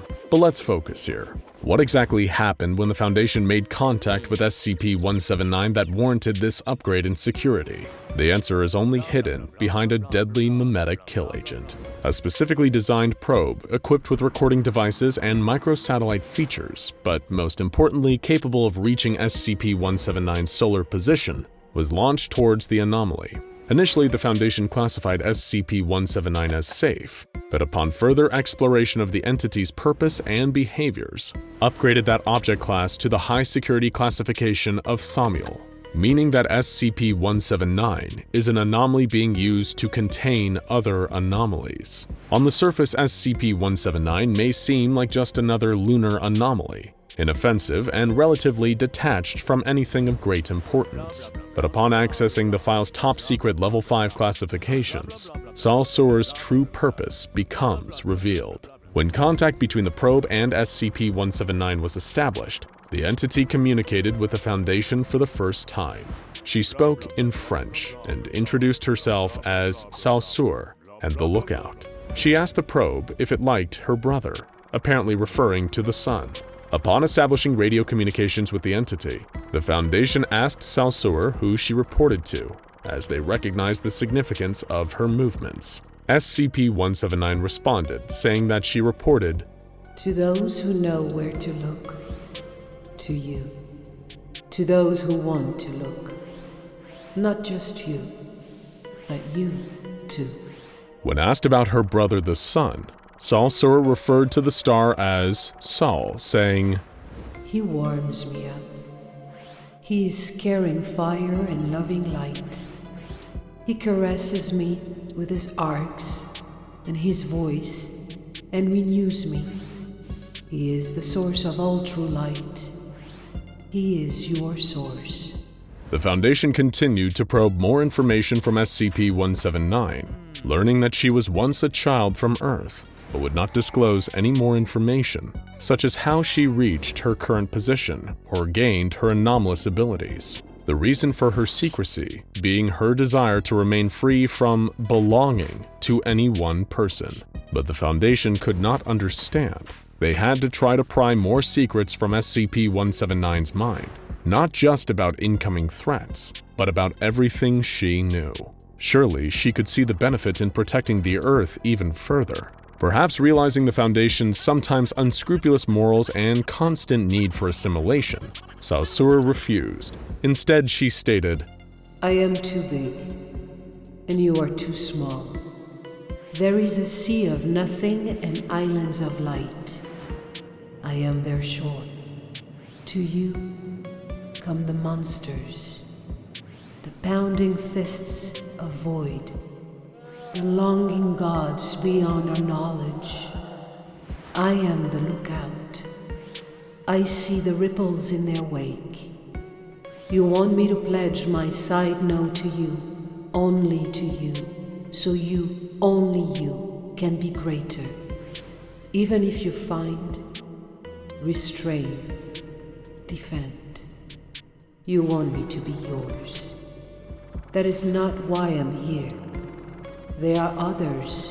But let's focus here. What exactly happened when the Foundation made contact with SCP-179 that warranted this upgrade in security? The answer is only hidden behind a deadly mimetic kill agent. A specifically designed probe equipped with recording devices and microsatellite features, but most importantly capable of reaching SCP-179's solar position, was launched towards the anomaly. Initially, the Foundation classified SCP-179 as safe, but upon further exploration of the entity's purpose and behaviors, upgraded that object class to the high security classification of Thaumiel. meaning that SCP-179 is an anomaly being used to contain other anomalies. On the surface, SCP-179 may seem like just another lunar anomaly, inoffensive and relatively detached from anything of great importance. But upon accessing the file's top-secret Level 5 classifications, Sauelsuesor's true purpose becomes revealed. When contact between the probe and SCP-179 was established, the entity communicated with the Foundation for the first time. She spoke in French and introduced herself as Sauelsuesor and the Lookout. She asked the probe if it liked her brother, apparently referring to the sun. Upon establishing radio communications with the entity, the Foundation asked Sauelsuesor who she reported to, as they recognized the significance of her movements. SCP-179 responded, saying that she reported, "To those who know where to look, to you. To those who want to look. Not just you, but you too." When asked about her brother the sun, Sauelsuesor referred to the star as Saul, saying, "He warms me up. He is carrying fire and loving light. He caresses me with his arcs and his voice and renews me. He is the source of all true light. He is your source." The Foundation continued to probe more information from SCP-179, learning that she was once a child from Earth, but would not disclose any more information, such as how she reached her current position or gained her anomalous abilities. The reason for her secrecy being her desire to remain free from belonging to any one person. But the Foundation could not understand. They had to try to pry more secrets from SCP-179's mind, not just about incoming threats, but about everything she knew. Surely she could see the benefit in protecting the Earth even further. Perhaps realizing the Foundation's sometimes unscrupulous morals and constant need for assimilation, Sauelsuesor refused. Instead, she stated, "I am too big, and you are too small. There is a sea of nothing and islands of light. I am their shore. To you come the monsters, the pounding fists of void, the longing gods beyond our knowledge. I am the lookout. I see the ripples in their wake. You want me to pledge my side no to you, only to you, so you, only you, can be greater. Even if you find, restrain, defend. You want me to be yours. That is not why I'm here. There are others.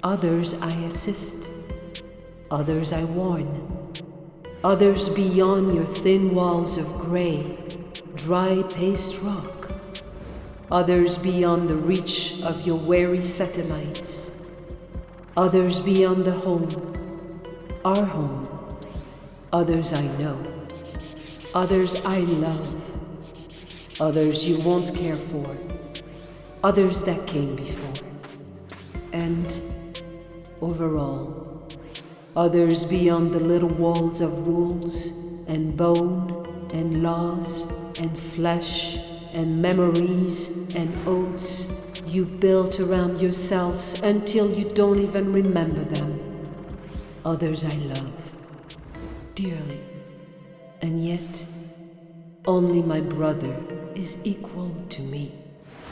Others I assist. Others I warn. Others beyond your thin walls of gray, dry paste rock. Others beyond the reach of your wary satellites. Others beyond the home, our home. Others I know. Others I love. Others you won't care for. Others that came before. And overall, others beyond the little walls of rules and bone and laws and flesh and memories and oaths you built around yourselves until you don't even remember them. Others I love dearly, and yet only my brother is equal to me.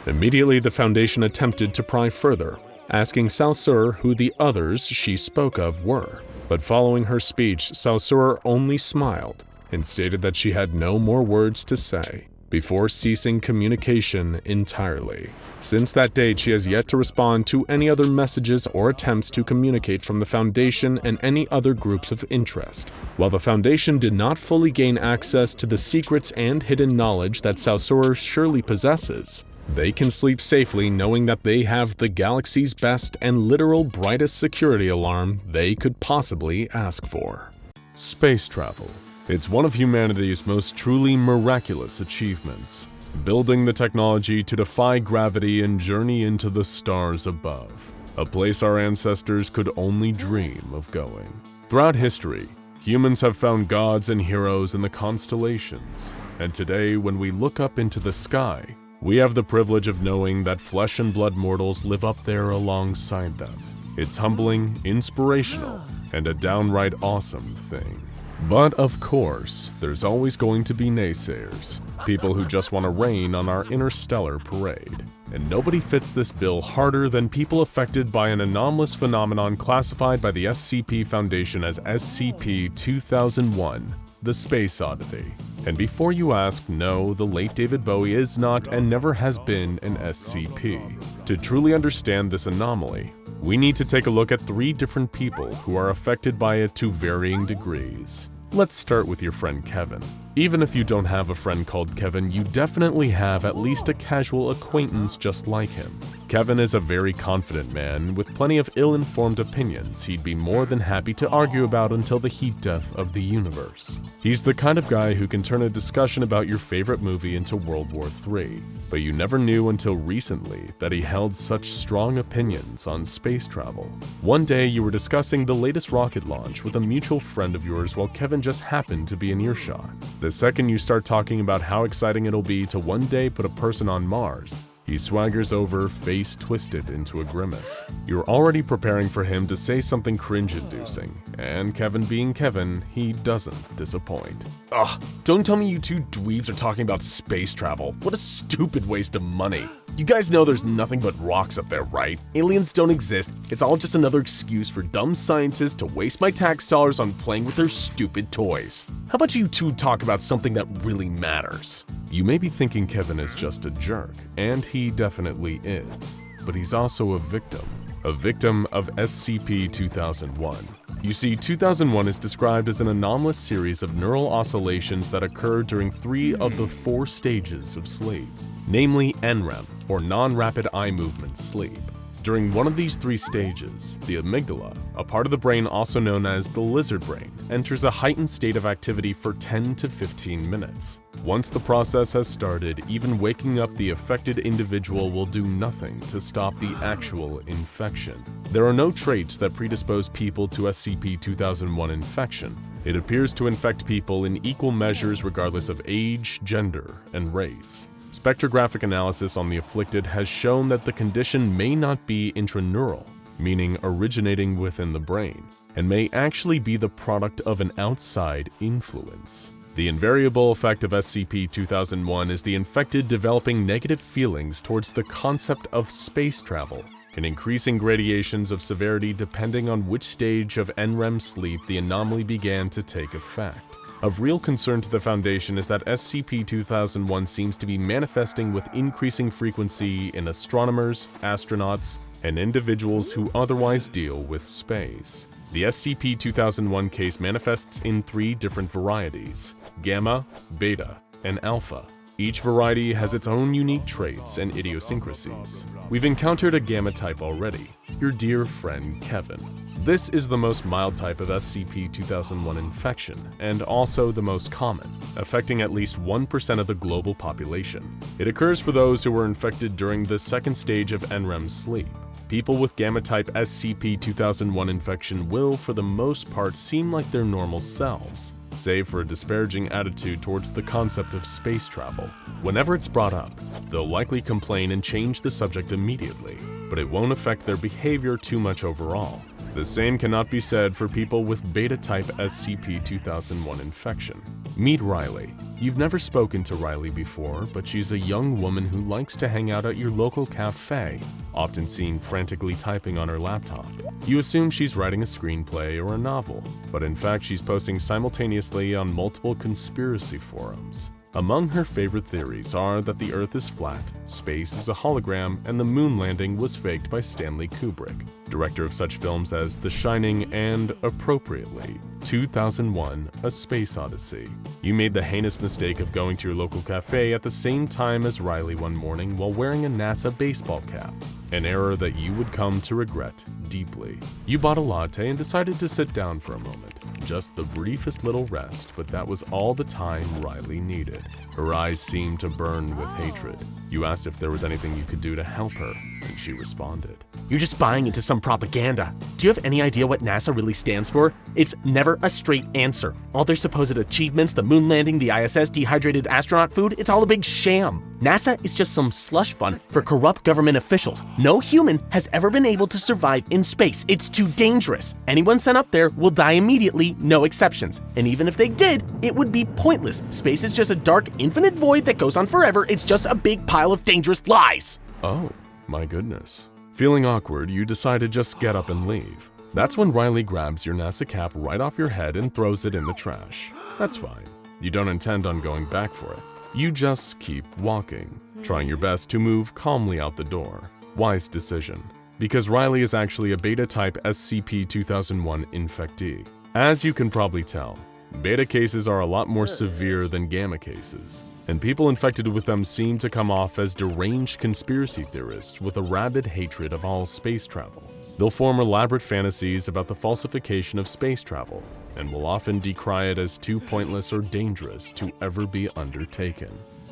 Immediately, the Foundation attempted to pry further, asking Sauelsuesor who the others she spoke of were. But following her speech, Sauelsuesor only smiled and stated that she had no more words to say, before ceasing communication entirely. Since that date, she has yet to respond to any other messages or attempts to communicate from the Foundation and any other groups of interest. While the Foundation did not fully gain access to the secrets and hidden knowledge that Sauelsuesor surely possesses, they can sleep safely knowing that they have the galaxy's best and literal brightest security alarm they could possibly ask for. Space travel. It's one of humanity's most truly miraculous achievements, building the technology to defy gravity and journey into the stars above, a place our ancestors could only dream of going. Throughout history, Humans have found gods and heroes in the constellations, and today when we look up into the sky, we have the privilege of knowing that flesh and blood mortals live up there alongside them. It's humbling, inspirational, and a downright awesome thing. But of course, there's always going to be naysayers, people who just want to rain on our interstellar parade. And nobody fits this bill harder than people affected by an anomalous phenomenon classified by the SCP Foundation as SCP-2001, the Space Oddity. And before you ask, no, the late David Bowie is not and never has been an SCP. To truly understand this anomaly, we need to take a look at 3 different people who are affected by it to varying degrees. Let's start with your friend Kevin. Even if you don't have a friend called Kevin, you definitely have at least a casual acquaintance just like him. Kevin is a very confident man with plenty of ill-informed opinions he'd be more than happy to argue about until the heat death of the universe. He's the kind of guy who can turn a discussion about your favorite movie into World War III, but you never knew until recently that he held such strong opinions on space travel. One day you were discussing the latest rocket launch with a mutual friend of yours while Kevin just happened to be in earshot. The second you start talking about how exciting it'll be to one day put a person on Mars, he swaggers over, face twisted into a grimace. You're already preparing for him to say something cringe-inducing, and Kevin being Kevin, he doesn't disappoint. Ugh, don't tell me you two dweebs are talking about space travel. What a stupid waste of money. You guys know there's nothing but rocks up there, right? Aliens don't exist. It's all just another excuse for dumb scientists to waste my tax dollars on playing with their stupid toys. How about you two talk about something that really matters? You may be thinking Kevin is just a jerk, and he definitely is, but he's also a victim of SCP-2001. You see, 2001 is described as an anomalous series of neural oscillations that occur during 3 of the 4 stages of sleep, namely NREM, or non-rapid eye movement sleep. During one of these 3 stages, the amygdala, a part of the brain also known as the lizard brain, enters a heightened state of activity for 10 to 15 minutes. Once the process has started, even waking up the affected individual will do nothing to stop the actual infection. There are no traits that predispose people to SCP-2001 infection. It appears to infect people in equal measures regardless of age, gender, and race. Spectrographic analysis on the afflicted has shown that the condition may not be intraneural, meaning originating within the brain, and may actually be the product of an outside influence. The invariable effect of SCP-2001 is the infected developing negative feelings towards the concept of space travel, and increasing gradations of severity depending on which stage of NREM sleep the anomaly began to take effect. Of real concern to the Foundation is that SCP-2001 seems to be manifesting with increasing frequency in astronomers, astronauts, and individuals who otherwise deal with space. The SCP-2001 case manifests in 3 different varieties: Gamma, Beta, and Alpha. Each variety has its own unique traits and idiosyncrasies. We've encountered a Gamma type already, your dear friend Kevin. This is the most mild type of SCP-2001 infection, and also the most common, affecting at least 1% of the global population. It occurs for those who were infected during the 2nd stage of NREM sleep. People with Gamma-type SCP-2001 infection will, for the most part, seem like their normal selves, save for a disparaging attitude towards the concept of space travel. Whenever it's brought up, they'll likely complain and change the subject immediately, but it won't affect their behavior too much overall. The same cannot be said for people with Beta-type SCP-2001 infection. Meet Riley. You've never spoken to Riley before, but she's a young woman who likes to hang out at your local cafe, often seen frantically typing on her laptop. You assume she's writing a screenplay or a novel, but in fact she's posting simultaneously on multiple conspiracy forums. Among her favorite theories are that the Earth is flat, space is a hologram, and the moon landing was faked by Stanley Kubrick, director of such films as The Shining and, appropriately, 2001: A Space Odyssey. You made the heinous mistake of going to your local cafe at the same time as Riley one morning while wearing a NASA baseball cap, an error that you would come to regret deeply. You bought a latte and decided to sit down for a moment. just the briefest little rest, but that was all the time Riley needed. Her eyes seemed to burn with hatred. You asked if there was anything you could do to help her, and she responded. You're just buying into some propaganda. Do you have any idea what NASA really stands for? It's never a straight answer. All their supposed achievements, the moon landing, the ISS, dehydrated astronaut food, it's all a big sham. NASA is just some slush fund for corrupt government officials. No human has ever been able to survive in space. It's too dangerous. Anyone sent up there will die immediately, no exceptions. And even if they did, it would be pointless. Space is just a dark, infinite void that goes on forever. It's just a big pile of dangerous lies. Oh, my goodness. Feeling awkward, you decide to just get up and leave. That's when Riley grabs your NASA cap right off your head and throws it in the trash. That's fine. You don't intend on going back for it. You just keep walking, trying your best to move calmly out the door. Wise decision, because Riley is actually a beta-type SCP-2001 infectee. As you can probably tell, beta cases are a lot more severe than gamma cases, and people infected with them seem to come off as deranged conspiracy theorists with a rabid hatred of all space travel. They'll form elaborate fantasies about the falsification of space travel, and will often decry it as too pointless or dangerous to ever be undertaken.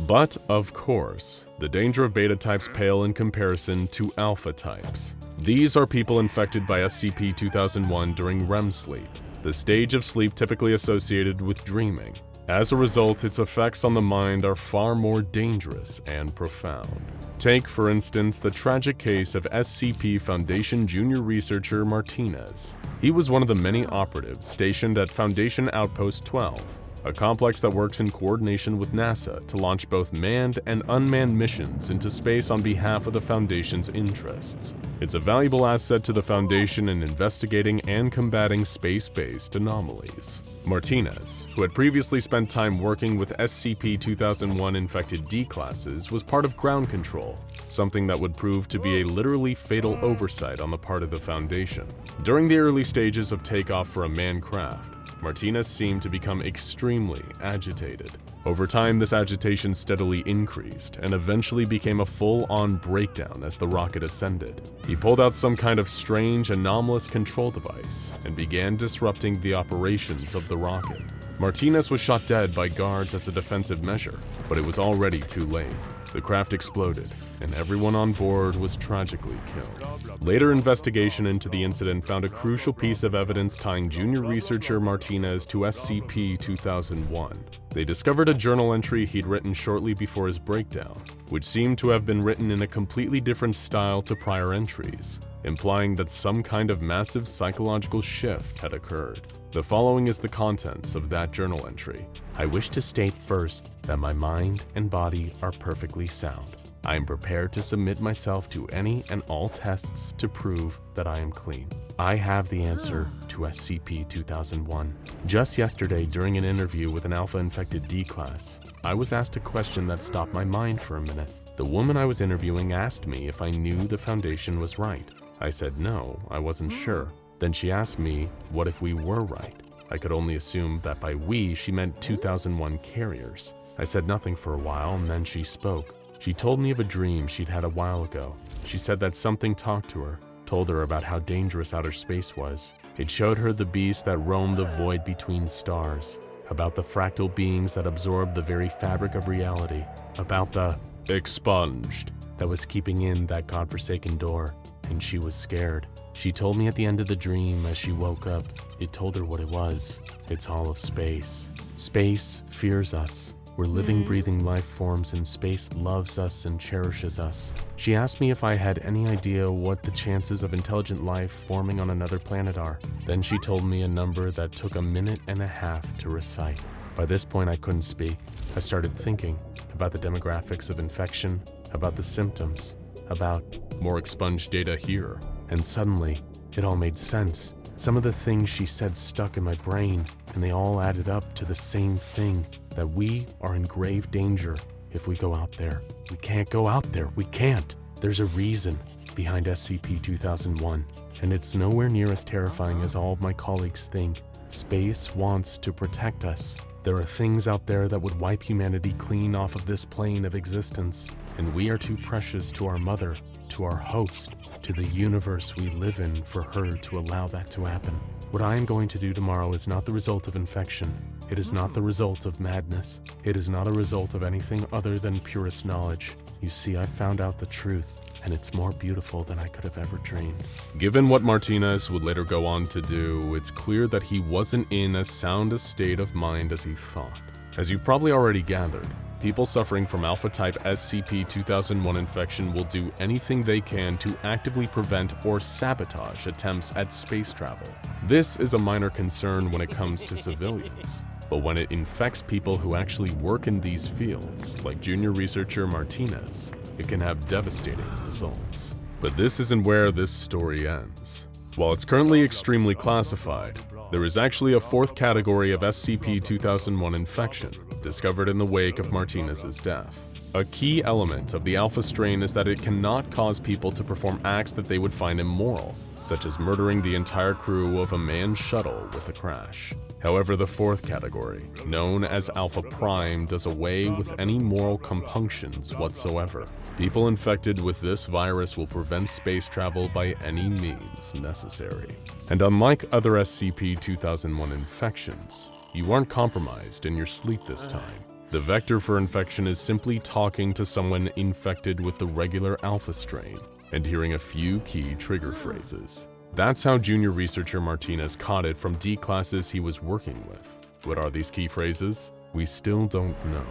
But, of course, the danger of beta types pale in comparison to alpha types. These are people infected by SCP-2001 during REM sleep, the stage of sleep typically associated with dreaming. As a result, its effects on the mind are far more dangerous and profound. Take, for instance, the tragic case of SCP Foundation junior researcher Martinez. He was one of the many operatives stationed at Foundation Outpost 12, a complex that works in coordination with NASA to launch both manned and unmanned missions into space on behalf of the Foundation's interests. It's a valuable asset to the Foundation in investigating and combating space-based anomalies. Martinez, who had previously spent time working with SCP-2001 infected D-classes, was part of ground control, something that would prove to be a literally fatal oversight on the part of the Foundation. During the early stages of takeoff for a manned craft, Martinez seemed to become extremely agitated. Over time, this agitation steadily increased and eventually became a full-on breakdown as the rocket ascended. He pulled out some kind of strange, anomalous control device and began disrupting the operations of the rocket. Martinez was shot dead by guards as a defensive measure, but it was already too late. The craft exploded, and everyone on board was tragically killed. Later investigation into the incident found a crucial piece of evidence tying junior researcher Martinez to SCP-2001. They discovered a journal entry he'd written shortly before his breakdown, which seemed to have been written in a completely different style to prior entries, implying that some kind of massive psychological shift had occurred. The following is the contents of that journal entry. I wish to state first that my mind and body are perfectly sound. I am prepared to submit myself to any and all tests to prove that I am clean. I have the answer to SCP-2001. Just yesterday, during an interview with an alpha-infected D-class, I was asked a question that stopped my mind for a minute. The woman I was interviewing asked me if I knew the Foundation was right. I said no, I wasn't sure. Then she asked me, what if we were right? I could only assume that by we, she meant 2001 carriers. I said nothing for a while, and then she spoke. She told me of a dream she'd had a while ago. She said that something talked to her, told her about how dangerous outer space was. It showed her the beasts that roamed the void between stars, about the fractal beings that absorbed the very fabric of reality, about the expunged that was keeping in that godforsaken door, and she was scared. She told me at the end of the dream as she woke up, it told her what it was. It's all of space. Space fears us. We're living, breathing life forms, and space loves us and cherishes us. She asked me if I had any idea what the chances of intelligent life forming on another planet are. Then she told me a number that took 1.5 minutes to recite. By this point, I couldn't speak. I started thinking about the demographics of infection, about the symptoms, about more expunged data here. And suddenly, it all made sense. Some of the things she said stuck in my brain, and they all added up to the same thing, that we are in grave danger if we go out there. We can't go out there. We can't. There's a reason behind SCP-2001, and it's nowhere near as terrifying as all of my colleagues think. Space wants to protect us. There are things out there that would wipe humanity clean off of this plane of existence, and we are too precious to our mother to our host, to the universe we live in, for her to allow that to happen. What I am going to do tomorrow is not the result of infection. It is not the result of madness. It is not a result of anything other than purest knowledge. You see, I found out the truth, and it's more beautiful than I could have ever dreamed. Given what Martinez would later go on to do, it's clear that he wasn't in as sound a state of mind as he thought. As you probably already gathered, people suffering from alpha-type SCP-2001 infection will do anything they can to actively prevent or sabotage attempts at space travel. This is a minor concern when it comes to civilians, but when it infects people who actually work in these fields, like junior researcher Martinez, it can have devastating results. But this isn't where this story ends. While it's currently extremely classified, there is actually a fourth category of SCP-2001 infection, discovered in the wake of Martinez's death. A key element of the alpha strain is that it cannot cause people to perform acts that they would find immoral, such as murdering the entire crew of a manned shuttle with a crash. However, the fourth category, known as Alpha Prime, does away with any moral compunctions whatsoever. People infected with this virus will prevent space travel by any means necessary. And unlike other SCP-2001 infections, you aren't compromised in your sleep this time. The vector for infection is simply talking to someone infected with the regular alpha strain and hearing a few key trigger phrases. That's how junior researcher Martinez caught it from D classes he was working with. What are these key phrases? We still don't know.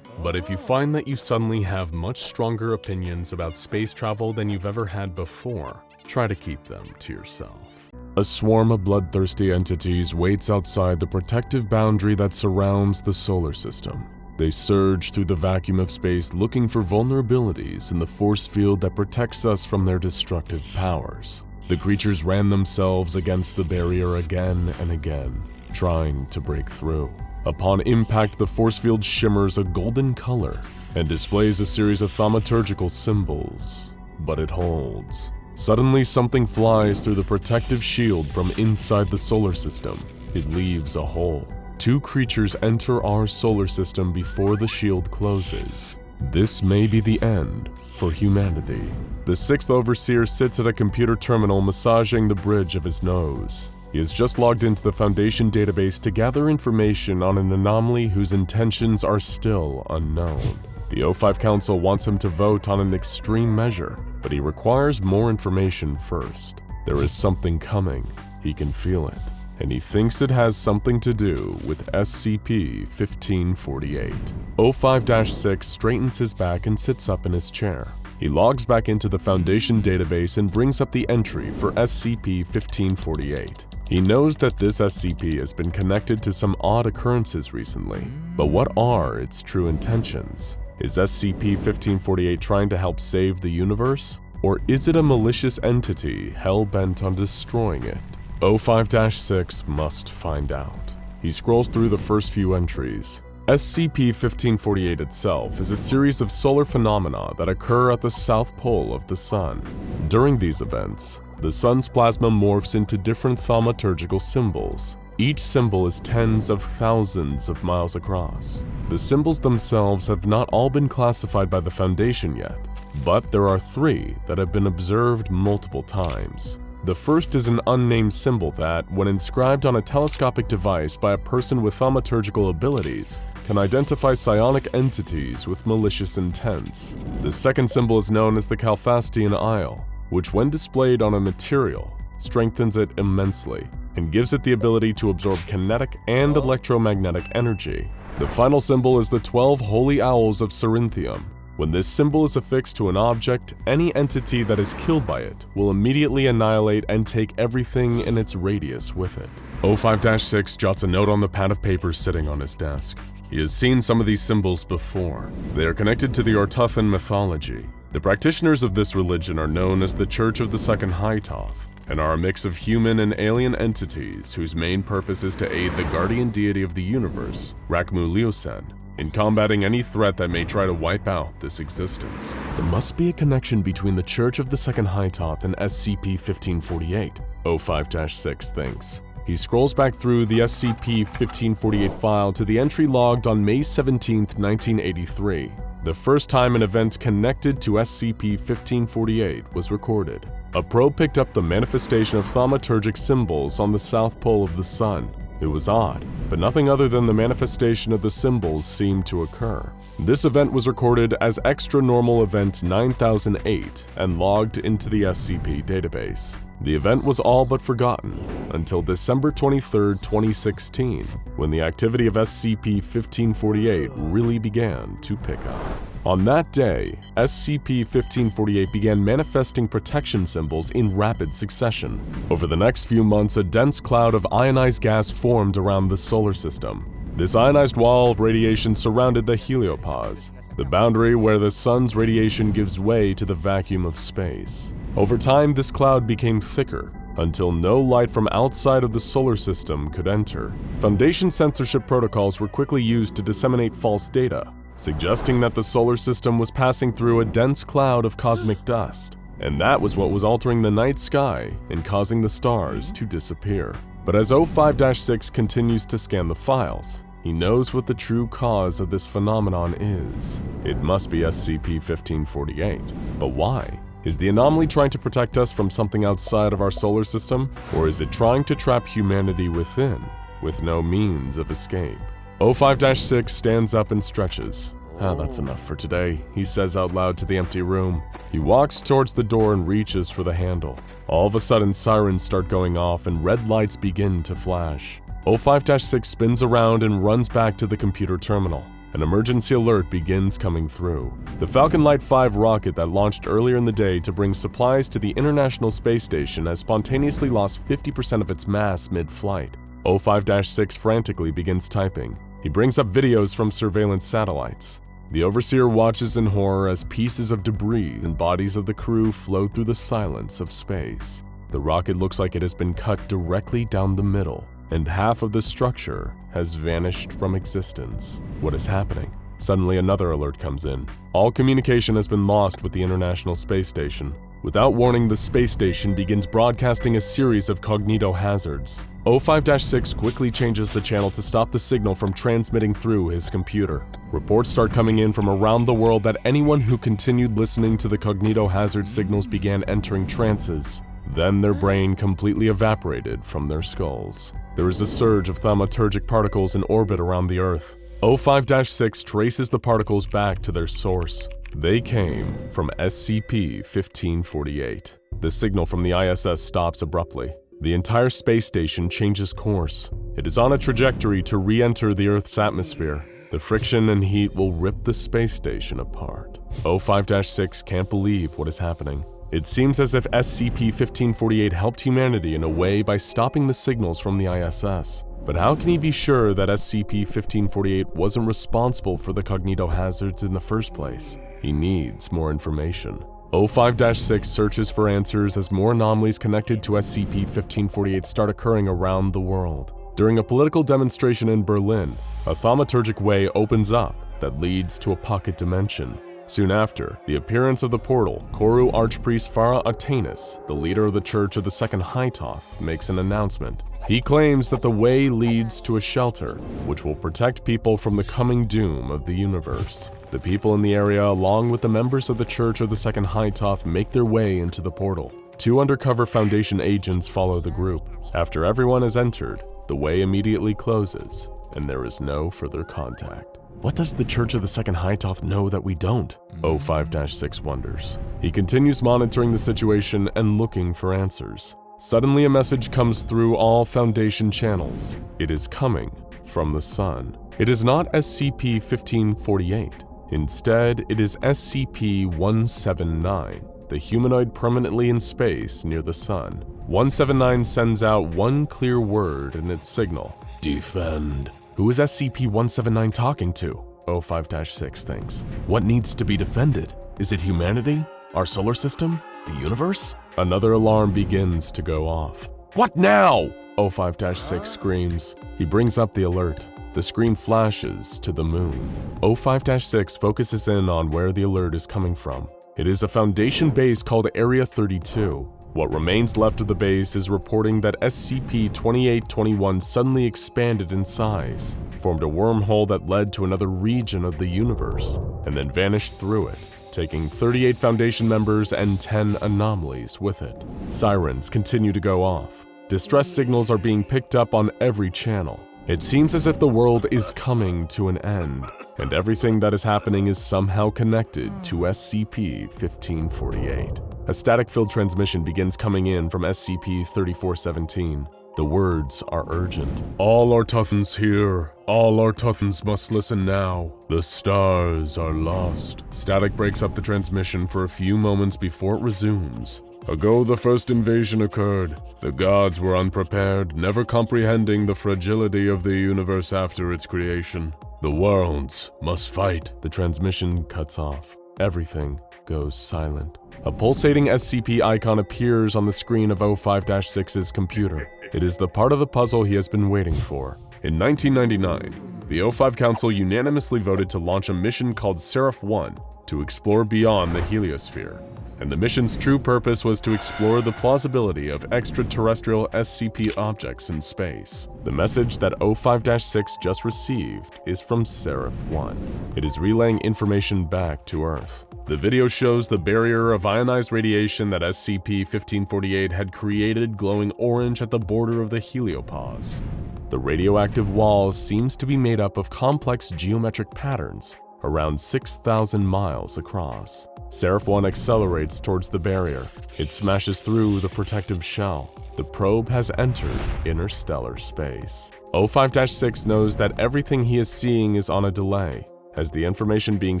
But if you find that you suddenly have much stronger opinions about space travel than you've ever had before, try to keep them to yourself. A swarm of bloodthirsty entities waits outside the protective boundary that surrounds the solar system. They surge through the vacuum of space looking for vulnerabilities in the force field that protects us from their destructive powers. The creatures ran themselves against the barrier again and again, trying to break through. Upon impact, the force field shimmers a golden color and displays a series of thaumaturgical symbols, but it holds. Suddenly, something flies through the protective shield from inside the solar system. It leaves a hole. Two creatures enter our solar system before the shield closes. This may be the end for humanity. The sixth overseer sits at a computer terminal massaging the bridge of his nose. He has just logged into the Foundation database to gather information on an anomaly whose intentions are still unknown. The O5 Council wants him to vote on an extreme measure, but he requires more information first. There is something coming. He can feel it, and he thinks it has something to do with SCP-1548. O5-6 straightens his back and sits up in his chair. He logs back into the Foundation database and brings up the entry for SCP-1548. He knows that this SCP has been connected to some odd occurrences recently, but what are its true intentions? Is SCP-1548 trying to help save the universe? Or is it a malicious entity hell-bent on destroying it? O5-6 must find out. He scrolls through the first few entries. SCP-1548 itself is a series of solar phenomena that occur at the south pole of the sun. During these events, the sun's plasma morphs into different thaumaturgical symbols. Each symbol is tens of thousands of miles across. The symbols themselves have not all been classified by the Foundation yet, but there are 3 that have been observed multiple times. The first is an unnamed symbol that, when inscribed on a telescopic device by a person with thaumaturgical abilities, can identify psionic entities with malicious intents. The second symbol is known as the Calfastian Isle, which when displayed on a material, strengthens it immensely and gives it the ability to absorb kinetic and electromagnetic energy. The final symbol is the 12 Holy Owls of Cerinthium. When this symbol is affixed to an object, any entity that is killed by it will immediately annihilate and take everything in its radius with it. O5-6 jots a note on the pad of paper sitting on his desk. He has seen some of these symbols before. They are connected to the Ortuthan mythology. The practitioners of this religion are known as the Church of the Second Hytoth, and are a mix of human and alien entities whose main purpose is to aid the guardian deity of the universe, Rakmu Liusen, in combating any threat that may try to wipe out this existence. There must be a connection between the Church of the Second Hytoth and SCP-1548, O5-6 thinks. He scrolls back through the SCP-1548 file to the entry logged on May 17, 1983. the first time an event connected to SCP-1548 was recorded. A probe picked up the manifestation of thaumaturgic symbols on the south pole of the sun. It was odd, but nothing other than the manifestation of the symbols seemed to occur. This event was recorded as Extra Normal Event 9008 and logged into the SCP database. The event was all but forgotten until December 23, 2016, when the activity of SCP-1548 really began to pick up. On that day, SCP-1548 began manifesting protection symbols in rapid succession. Over the next few months, a dense cloud of ionized gas formed around the solar system. This ionized wall of radiation surrounded the heliopause, the boundary where the sun's radiation gives way to the vacuum of space. Over time, this cloud became thicker, until no light from outside of the solar system could enter. Foundation censorship protocols were quickly used to disseminate false data, suggesting that the solar system was passing through a dense cloud of cosmic dust, and that was what was altering the night sky and causing the stars to disappear. But as O5-6 continues to scan the files, he knows what the true cause of this phenomenon is. It must be SCP-1548. But why? Is the anomaly trying to protect us from something outside of our solar system, or is it trying to trap humanity within, with no means of escape? O5-6 stands up and stretches. That's enough for today, he says out loud to the empty room. He walks towards the door and reaches for the handle. All of a sudden, sirens start going off and red lights begin to flash. O5-6 spins around and runs back to the computer terminal. An emergency alert begins coming through. The Falcon Light 5 rocket that launched earlier in the day to bring supplies to the International Space Station has spontaneously lost 50% of its mass mid-flight. O5-6 frantically begins typing. He brings up videos from surveillance satellites. The Overseer watches in horror as pieces of debris and bodies of the crew float through the silence of space. The rocket looks like it has been cut directly down the middle, and half of the structure has vanished from existence. What is happening? Suddenly another alert comes in. All communication has been lost with the International Space Station. Without warning, the space station begins broadcasting a series of cognito hazards. O5-6 quickly changes the channel to stop the signal from transmitting through his computer. Reports start coming in from around the world that anyone who continued listening to the cognito hazard signals began entering trances. Then their brain completely evaporated from their skulls. There is a surge of thaumaturgic particles in orbit around the Earth. O5-6 traces the particles back to their source. They came from SCP-1548. The signal from the ISS stops abruptly. The entire space station changes course. It is on a trajectory to re-enter the Earth's atmosphere. The friction and heat will rip the space station apart. O5-6 can't believe what is happening. It seems as if SCP-1548 helped humanity in a way by stopping the signals from the ISS. But how can he be sure that SCP-1548 wasn't responsible for the cognito hazards in the first place? He needs more information. O5-6 searches for answers as more anomalies connected to SCP-1548 start occurring around the world. During a political demonstration in Berlin, a thaumaturgic way opens up that leads to a pocket dimension. Soon after, the appearance of the portal, Koru Archpriest Farah Atenis, the leader of the Church of the Second Hytoth, makes an announcement. He claims that the way leads to a shelter, which will protect people from the coming doom of the universe. The people in the area, along with the members of the Church of the Second Hytoth, make their way into the portal. 2 undercover Foundation agents follow the group. After everyone has entered, the way immediately closes, and there is no further contact. What does the Church of the Second Hytoth know that we don't? O5-6 wonders. He continues monitoring the situation and looking for answers. Suddenly a message comes through all Foundation channels. It is coming from the sun. It is not SCP-1548. Instead, it is SCP-179, the humanoid permanently in space near the sun. 179 sends out one clear word in its signal: defend. Who is SCP-179 talking to? O5-6 thinks. What needs to be defended? Is it humanity? Our solar system? The universe? Another alarm begins to go off. What now? O5-6 screams. He brings up the alert. The screen flashes to the moon. O5-6 focuses in on where the alert is coming from. It is a Foundation base called Area 32. What remains left of the base is reporting that SCP-2821 suddenly expanded in size, formed a wormhole that led to another region of the universe, and then vanished through it, taking 38 Foundation members and 10 anomalies with it. Sirens continue to go off. Distress signals are being picked up on every channel. It seems as if the world is coming to an end, and everything that is happening is somehow connected to SCP-1548. A static-filled transmission begins coming in from SCP-3417. The words are urgent. All Artuthans here. All Artuthans must listen now. The stars are lost. Static breaks up the transmission for a few moments before it resumes. Ago the first invasion occurred. The gods were unprepared, never comprehending the fragility of the universe after its creation. The worlds must fight. The transmission cuts off. Everything goes silent. A pulsating SCP icon appears on the screen of O5-6's computer. It is the part of the puzzle he has been waiting for. In 1999, the O5 Council unanimously voted to launch a mission called Seraph-1 to explore beyond the heliosphere. And the mission's true purpose was to explore the plausibility of extraterrestrial SCP objects in space. The message that O5-6 just received is from Seraph-1. It is relaying information back to Earth. The video shows the barrier of ionized radiation that SCP-1548 had created glowing orange at the border of the heliopause. The radioactive wall seems to be made up of complex geometric patterns, around 6,000 miles across. Seraph-1 accelerates towards the barrier. It smashes through the protective shell. The probe has entered interstellar space. O5-6 knows that everything he is seeing is on a delay, as the information being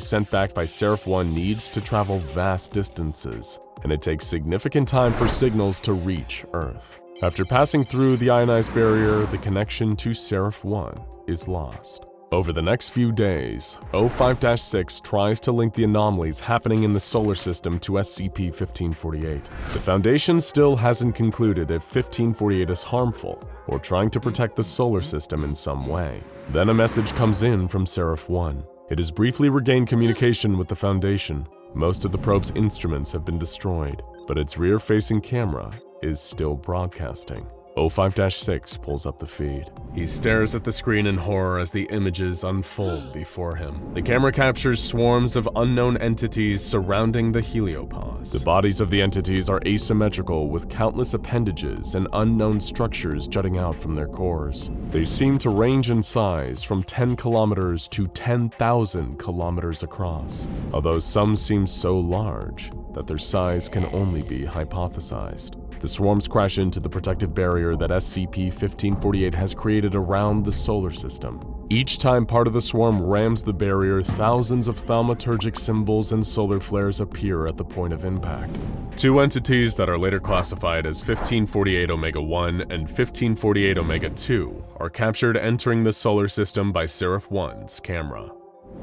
sent back by Seraph-1 needs to travel vast distances, and it takes significant time for signals to reach Earth. After passing through the ionized barrier, the connection to Seraph-1 is lost. Over the next few days, O5-6 tries to link the anomalies happening in the solar system to SCP-1548. The Foundation still hasn't concluded if 1548 is harmful or trying to protect the solar system in some way. Then a message comes in from Seraph-1. It has briefly regained communication with the Foundation. Most of the probe's instruments have been destroyed, but its rear-facing camera is still broadcasting. O5-6 pulls up the feed. He stares at the screen in horror as the images unfold before him. The camera captures swarms of unknown entities surrounding the heliopause. The bodies of the entities are asymmetrical with countless appendages and unknown structures jutting out from their cores. They seem to range in size from 10 kilometers to 10,000 kilometers across, although some seem so large that their size can only be hypothesized. The swarms crash into the protective barrier that SCP-1548 has created around the solar system. Each time part of the swarm rams the barrier, thousands of thaumaturgic symbols and solar flares appear at the point of impact. Two entities that are later classified as 1548 Omega-1 and 1548 Omega-2 are captured entering the solar system by Seraph-1's camera.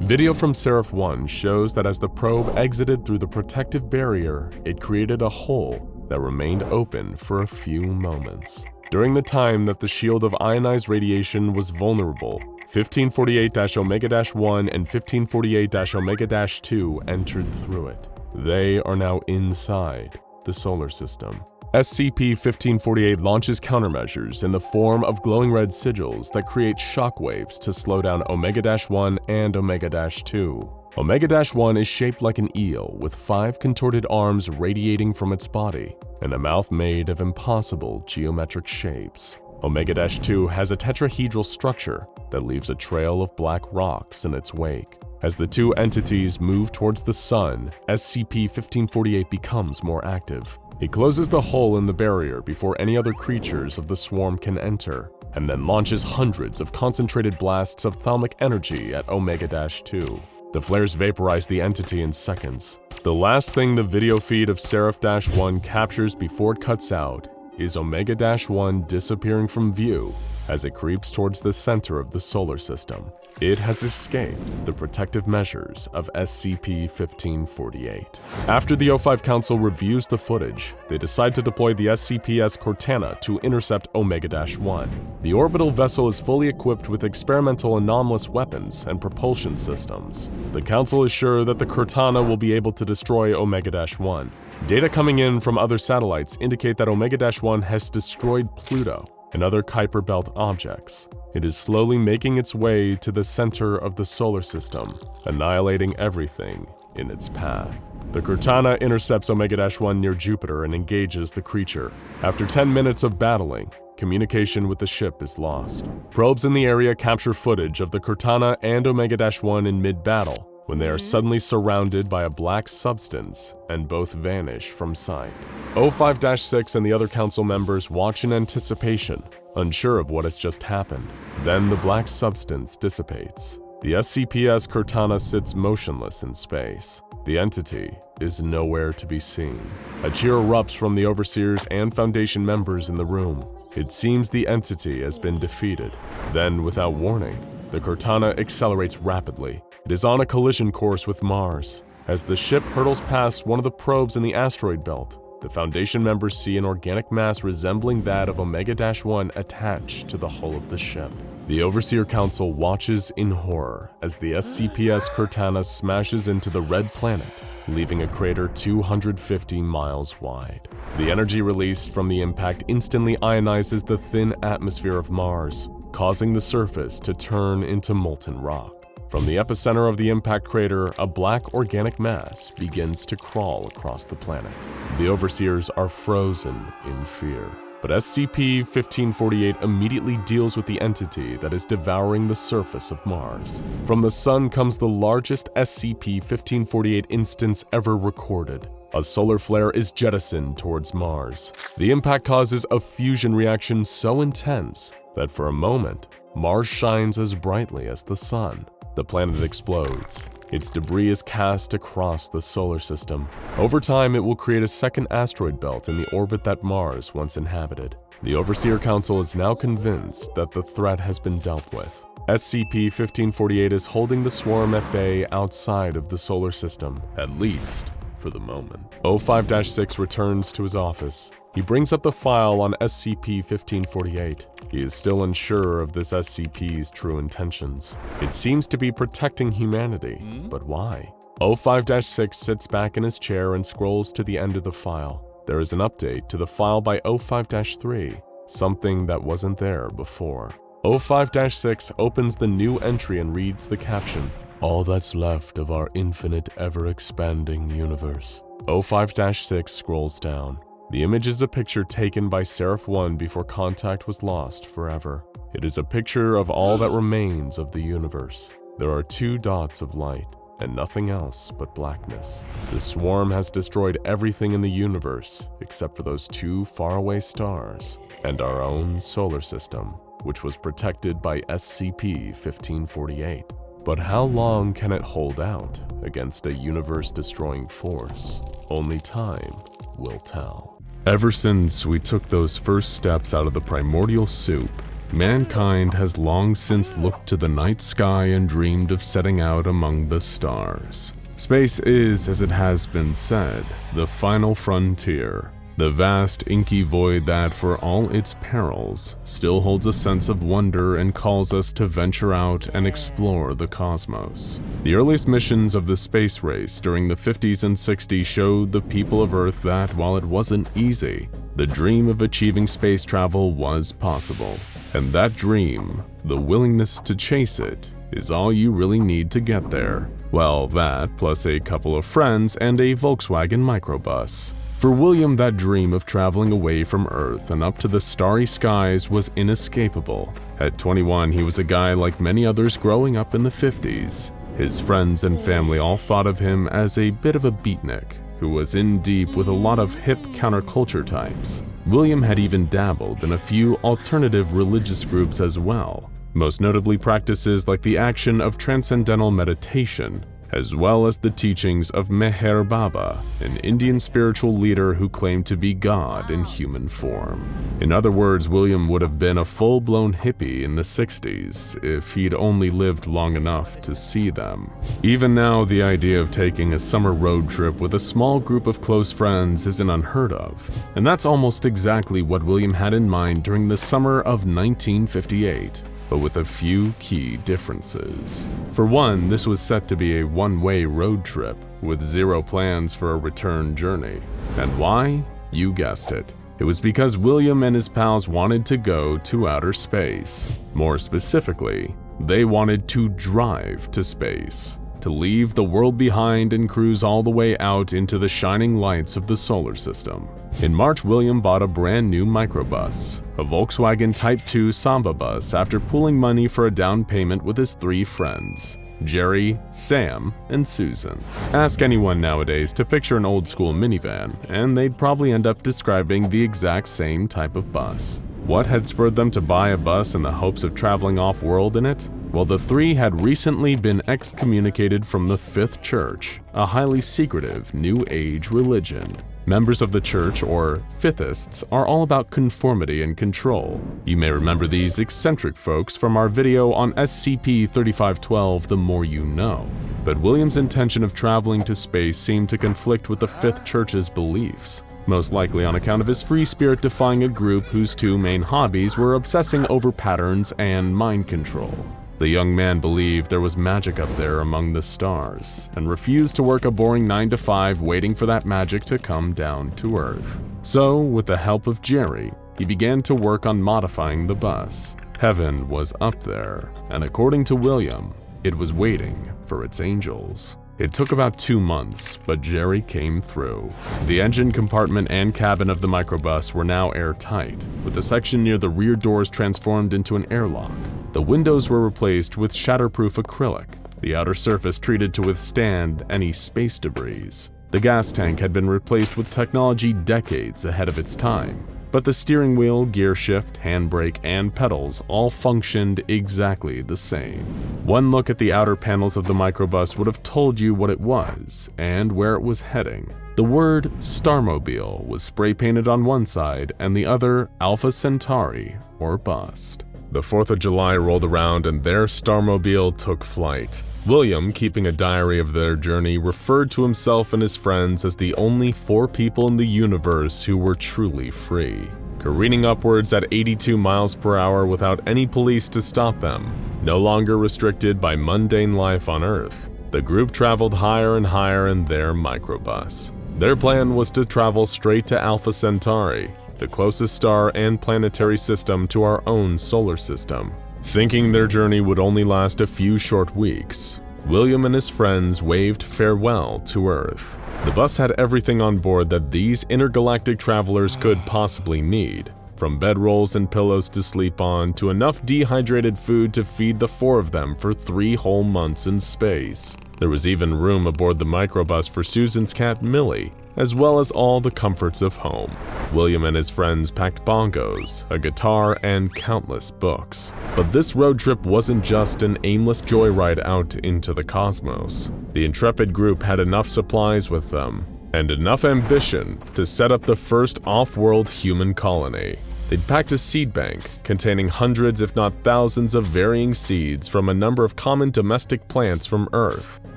Video from Seraph-1 shows that as the probe exited through the protective barrier, it created a hole that remained open for a few moments. During the time that the shield of ionized radiation was vulnerable, 1548-Omega-1 and 1548-Omega-2 entered through it. They are now inside the solar system. SCP-1548 launches countermeasures in the form of glowing red sigils that create shockwaves to slow down Omega-1 and Omega-2. Omega-1 is shaped like an eel with 5 contorted arms radiating from its body and a mouth made of impossible geometric shapes. Omega-2 has a tetrahedral structure that leaves a trail of black rocks in its wake. As the two entities move towards the sun, SCP-1548 becomes more active. It closes the hole in the barrier before any other creatures of the swarm can enter, and then launches hundreds of concentrated blasts of thalamic energy at Omega-2. The flares vaporize the entity in seconds. The last thing the video feed of Seraph-1 captures before it cuts out is Omega-1 disappearing from view as it creeps towards the center of the solar system. It has escaped the protective measures of SCP-1548. After the O5 Council reviews the footage, they decide to deploy the SCPs Cortana to intercept Omega-1. The orbital vessel is fully equipped with experimental anomalous weapons and propulsion systems. The Council is sure that the Cortana will be able to destroy Omega-1. Data coming in from other satellites indicate that Omega-1 has destroyed Pluto and other Kuiper Belt objects. It is slowly making its way to the center of the solar system, annihilating everything in its path. The Cortana intercepts Omega-1 near Jupiter and engages the creature. After 10 minutes of battling, communication with the ship is lost. Probes in the area capture footage of the Cortana and Omega-1 in mid-battle, when they are suddenly surrounded by a black substance and both vanish from sight. O5-6 and the other council members watch in anticipation, unsure of what has just happened. Then the black substance dissipates. The SCPs Cortana sits motionless in space. The entity is nowhere to be seen. A cheer erupts from the Overseers and Foundation members in the room. It seems the entity has been defeated. Then, without warning, the Cortana accelerates rapidly. It is on a collision course with Mars. As the ship hurtles past one of the probes in the asteroid belt, the Foundation members see an organic mass resembling that of Omega-1 attached to the hull of the ship. The Overseer Council watches in horror as the SCPs Cortana smashes into the red planet, leaving a crater 250 miles wide. The energy released from the impact instantly ionizes the thin atmosphere of Mars, causing the surface to turn into molten rock. From the epicenter of the impact crater, a black organic mass begins to crawl across the planet. The Overseers are frozen in fear. But SCP-1548 immediately deals with the entity that is devouring the surface of Mars. From the Sun comes the largest SCP-1548 instance ever recorded. A solar flare is jettisoned towards Mars. The impact causes a fusion reaction so intense that for a moment, Mars shines as brightly as the Sun. The planet explodes. Its debris is cast across the solar system. Over time, it will create a second asteroid belt in the orbit that Mars once inhabited. The Overseer Council is now convinced that the threat has been dealt with. SCP-1548 is holding the swarm at bay outside of the solar system, at least for the moment. O5-6 returns to his office. He brings up the file on SCP-1548. He is still unsure of this SCP's true intentions. It seems to be protecting humanity, but why? O5-6 sits back in his chair and scrolls to the end of the file. There is an update to the file by O5-3, something that wasn't there before. O5-6 opens the new entry and reads the caption, "All that's left of our infinite, ever-expanding universe." O5-6 scrolls down. The image is a picture taken by Seraph-1 before contact was lost forever. It is a picture of all that remains of the universe. There are 2 dots of light, and nothing else but blackness. The swarm has destroyed everything in the universe except for those 2 faraway stars and our own solar system, which was protected by SCP-1548. But how long can it hold out against a universe-destroying force? Only time will tell. Ever since we took those first steps out of the primordial soup, mankind has long since looked to the night sky and dreamed of setting out among the stars. Space is, as it has been said, the final frontier. The vast, inky void that, for all its perils, still holds a sense of wonder and calls us to venture out and explore the cosmos. The earliest missions of the space race during the 50s and 60s showed the people of Earth that, while it wasn't easy, the dream of achieving space travel was possible. And that dream, the willingness to chase it, is all you really need to get there. Well, that plus a couple of friends and a Volkswagen microbus. For William, that dream of traveling away from Earth and up to the starry skies was inescapable. At 21, he was a guy like many others growing up in the 50s. His friends and family all thought of him as a bit of a beatnik, who was in deep with a lot of hip counterculture types. William had even dabbled in a few alternative religious groups as well, most notably practices like the action of transcendental meditation, as well as the teachings of Meher Baba, an Indian spiritual leader who claimed to be God in human form. In other words, William would have been a full-blown hippie in the 60s if he'd only lived long enough to see them. Even now, the idea of taking a summer road trip with a small group of close friends isn't unheard of, and that's almost exactly what William had in mind during the summer of 1958. but with a few key differences. For one, this was set to be a one-way road trip with zero plans for a return journey. And why? You guessed it. It was because William and his pals wanted to go to outer space. More specifically, they wanted to drive to space, to leave the world behind and cruise all the way out into the shining lights of the solar system. In March, William bought a brand new microbus, a Volkswagen Type 2 Samba bus, after pooling money for a down payment with his 3 friends, Jerry, Sam, and Susan. Ask anyone nowadays to picture an old-school minivan, and they'd probably end up describing the exact same type of bus. What had spurred them to buy a bus in the hopes of traveling off-world in it? Well, the 3 had recently been excommunicated from the Fifth Church, a highly secretive New Age religion. Members of the church, or Fifthists, are all about conformity and control. You may remember these eccentric folks from our video on SCP-3512, The More You Know. But William's intention of traveling to space seemed to conflict with the Fifth Church's beliefs, most likely on account of his free spirit defying a group whose 2 main hobbies were obsessing over patterns and mind control. The young man believed there was magic up there among the stars, and refused to work a boring 9-to-5 waiting for that magic to come down to Earth. So, with the help of Jerry, he began to work on modifying the bus. Heaven was up there, and according to William, it was waiting for its angels. It took about 2 months, but Jerry came through. The engine compartment and cabin of the microbus were now airtight, with the section near the rear doors transformed into an airlock. The windows were replaced with shatterproof acrylic, the outer surface treated to withstand any space debris. The gas tank had been replaced with technology decades ahead of its time, but the steering wheel, gear shift, handbrake, and pedals all functioned exactly the same. One look at the outer panels of the microbus would have told you what it was and where it was heading. The word Starmobile was spray painted on one side and the other Alpha Centauri, or bust. The 4th of July rolled around and their Starmobile took flight. William, keeping a diary of their journey, referred to himself and his friends as the only 4 people in the universe who were truly free, careening upwards at 82 miles per hour without any police to stop them. No longer restricted by mundane life on Earth, the group traveled higher and higher in their microbus. Their plan was to travel straight to Alpha Centauri, the closest star and planetary system to our own solar system. Thinking their journey would only last a few short weeks, William and his friends waved farewell to Earth. The bus had everything on board that these intergalactic travelers could possibly need, from bedrolls and pillows to sleep on to enough dehydrated food to feed the 4 of them for 3 whole months in space. There was even room aboard the microbus for Susan's cat Millie, as well as all the comforts of home. William and his friends packed bongos, a guitar, and countless books. But this road trip wasn't just an aimless joyride out into the cosmos. The intrepid group had enough supplies with them, and enough ambition to set up the first off-world human colony. They'd packed a seed bank containing hundreds if not thousands of varying seeds from a number of common domestic plants from Earth.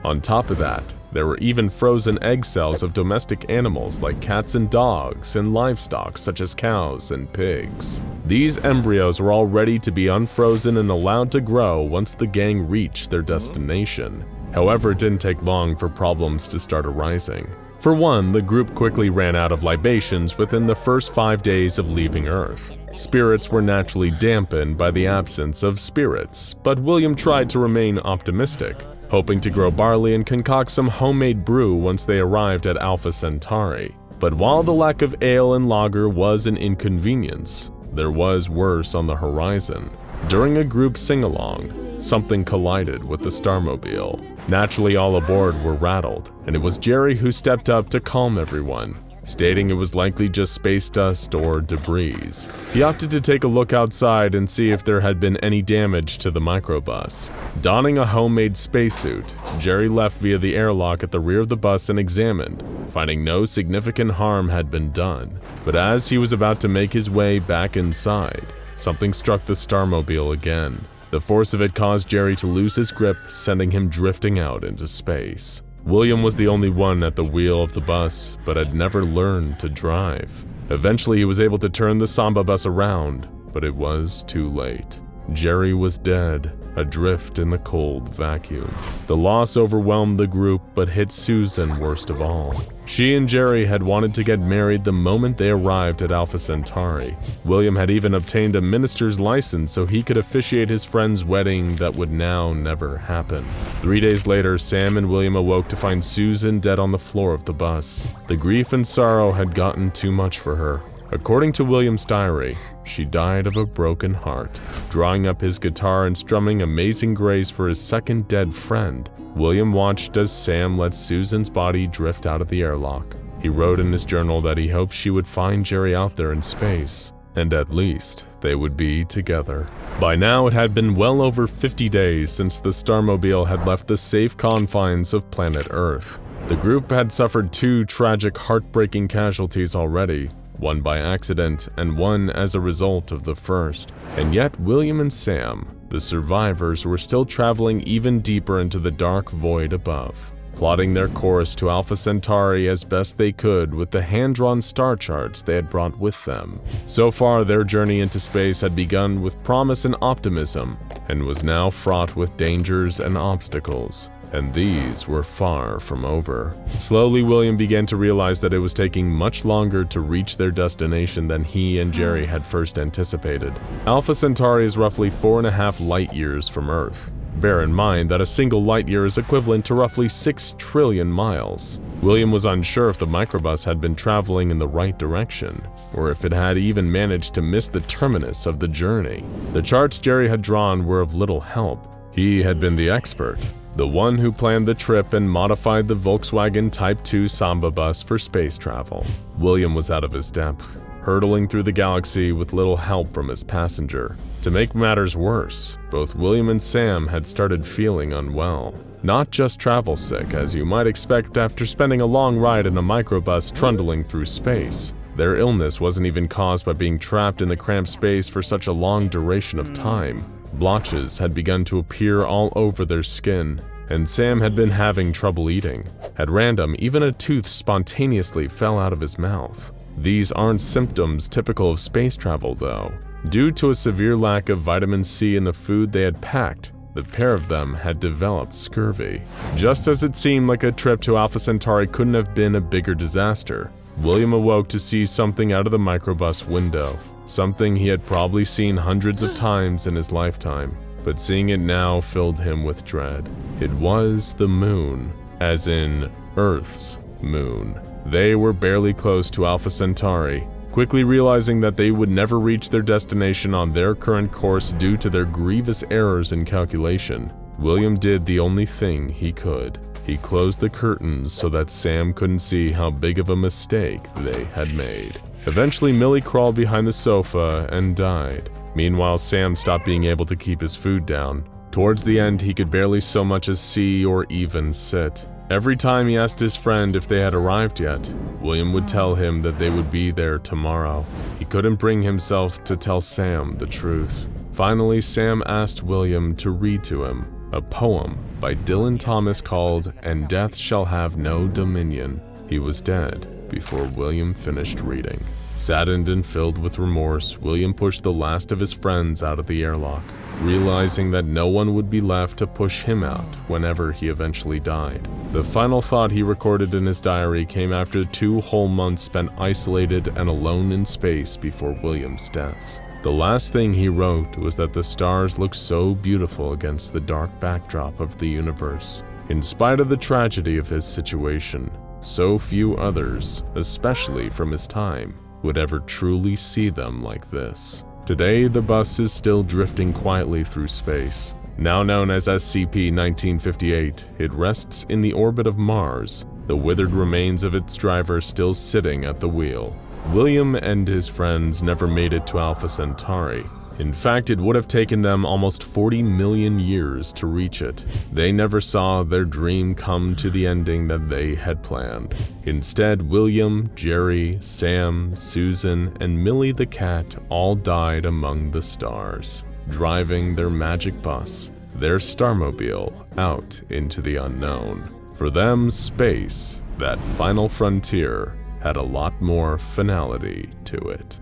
On top of that, there were even frozen egg cells of domestic animals like cats and dogs, and livestock such as cows and pigs. These embryos were all ready to be unfrozen and allowed to grow once the gang reached their destination. However, it didn't take long for problems to start arising. For one, the group quickly ran out of libations within the first 5 days of leaving Earth. Spirits were naturally dampened by the absence of spirits, but William tried to remain optimistic, hoping to grow barley and concoct some homemade brew once they arrived at Alpha Centauri. But while the lack of ale and lager was an inconvenience, there was worse on the horizon. During a group sing-along, something collided with the Starmobile. Naturally, all aboard were rattled, and it was Jerry who stepped up to calm everyone, stating it was likely just space dust or debris. He opted to take a look outside and see if there had been any damage to the microbus. Donning a homemade spacesuit, Jerry left via the airlock at the rear of the bus and examined, finding no significant harm had been done. But as he was about to make his way back inside, something struck the Starmobile again. The force of it caused Jerry to lose his grip, sending him drifting out into space. William was the only one at the wheel of the bus, but had never learned to drive. Eventually, he was able to turn the Samba bus around, but it was too late. Jerry was dead, adrift in the cold vacuum. The loss overwhelmed the group, but hit Susan worst of all. She and Jerry had wanted to get married the moment they arrived at Alpha Centauri. William had even obtained a minister's license so he could officiate his friend's wedding that would now never happen. 3 days later, Sam and William awoke to find Susan dead on the floor of the bus. The grief and sorrow had gotten too much for her. According to William's diary, she died of a broken heart. Drawing up his guitar and strumming Amazing Grace for his second dead friend, William watched as Sam let Susan's body drift out of the airlock. He wrote in his journal that he hoped she would find Jerry out there in space, and at least they would be together. By now, it had been well over 50 days since the Starmobile had left the safe confines of planet Earth. The group had suffered 2 tragic, heartbreaking casualties already, one by accident and one as a result of the first. And yet William and Sam, the survivors, were still traveling even deeper into the dark void above, plotting their course to Alpha Centauri as best they could with the hand-drawn star charts they had brought with them. So far, their journey into space had begun with promise and optimism, and was now fraught with dangers and obstacles. And these were far from over. Slowly, William began to realize that it was taking much longer to reach their destination than he and Jerry had first anticipated. Alpha Centauri is roughly 4.5 light years from Earth. Bear in mind that a single light year is equivalent to roughly 6 trillion miles. William was unsure if the microbus had been traveling in the right direction, or if it had even managed to miss the terminus of the journey. The charts Jerry had drawn were of little help. He had been the expert, the one who planned the trip and modified the Volkswagen Type 2 Samba bus for space travel. William was out of his depth, hurtling through the galaxy with little help from his passenger. To make matters worse, both William and Sam had started feeling unwell. Not just travel sick, as you might expect after spending a long ride in a microbus trundling through space. Their illness wasn't even caused by being trapped in the cramped space for such a long duration of time. Blotches had begun to appear all over their skin, and Sam had been having trouble eating. At random, even a tooth spontaneously fell out of his mouth. These aren't symptoms typical of space travel, though. Due to a severe lack of vitamin C in the food they had packed, the pair of them had developed scurvy. Just as it seemed like a trip to Alpha Centauri couldn't have been a bigger disaster, William awoke to see something out of the microbus window. Something he had probably seen hundreds of times in his lifetime, but seeing it now filled him with dread. It was the moon, as in Earth's moon. They were barely close to Alpha Centauri. Quickly realizing that they would never reach their destination on their current course due to their grievous errors in calculation, William did the only thing he could. He closed the curtains so that Sam couldn't see how big of a mistake they had made. Eventually, Millie crawled behind the sofa and died. Meanwhile, Sam stopped being able to keep his food down. Towards the end, he could barely so much as see or even sit. Every time he asked his friend if they had arrived yet, William would tell him that they would be there tomorrow. He couldn't bring himself to tell Sam the truth. Finally, Sam asked William to read to him a poem by Dylan Thomas called "And Death Shall Have No Dominion." He was dead before William finished reading. Saddened and filled with remorse, William pushed the last of his friends out of the airlock, realizing that no one would be left to push him out whenever he eventually died. The final thought he recorded in his diary came after 2 whole months spent isolated and alone in space before William's death. The last thing he wrote was that the stars looked so beautiful against the dark backdrop of the universe. In spite of the tragedy of his situation, so few others, especially from his time, would ever truly see them like this. Today, the bus is still drifting quietly through space. Now known as SCP-1958, it rests in the orbit of Mars, the withered remains of its driver still sitting at the wheel. William and his friends never made it to Alpha Centauri. In fact, it would have taken them almost 40 million years to reach it. They never saw their dream come to the ending that they had planned. Instead, William, Jerry, Sam, Susan, and Millie the cat all died among the stars, driving their magic bus, their Starmobile, out into the unknown. For them, space, that final frontier, had a lot more finality to it.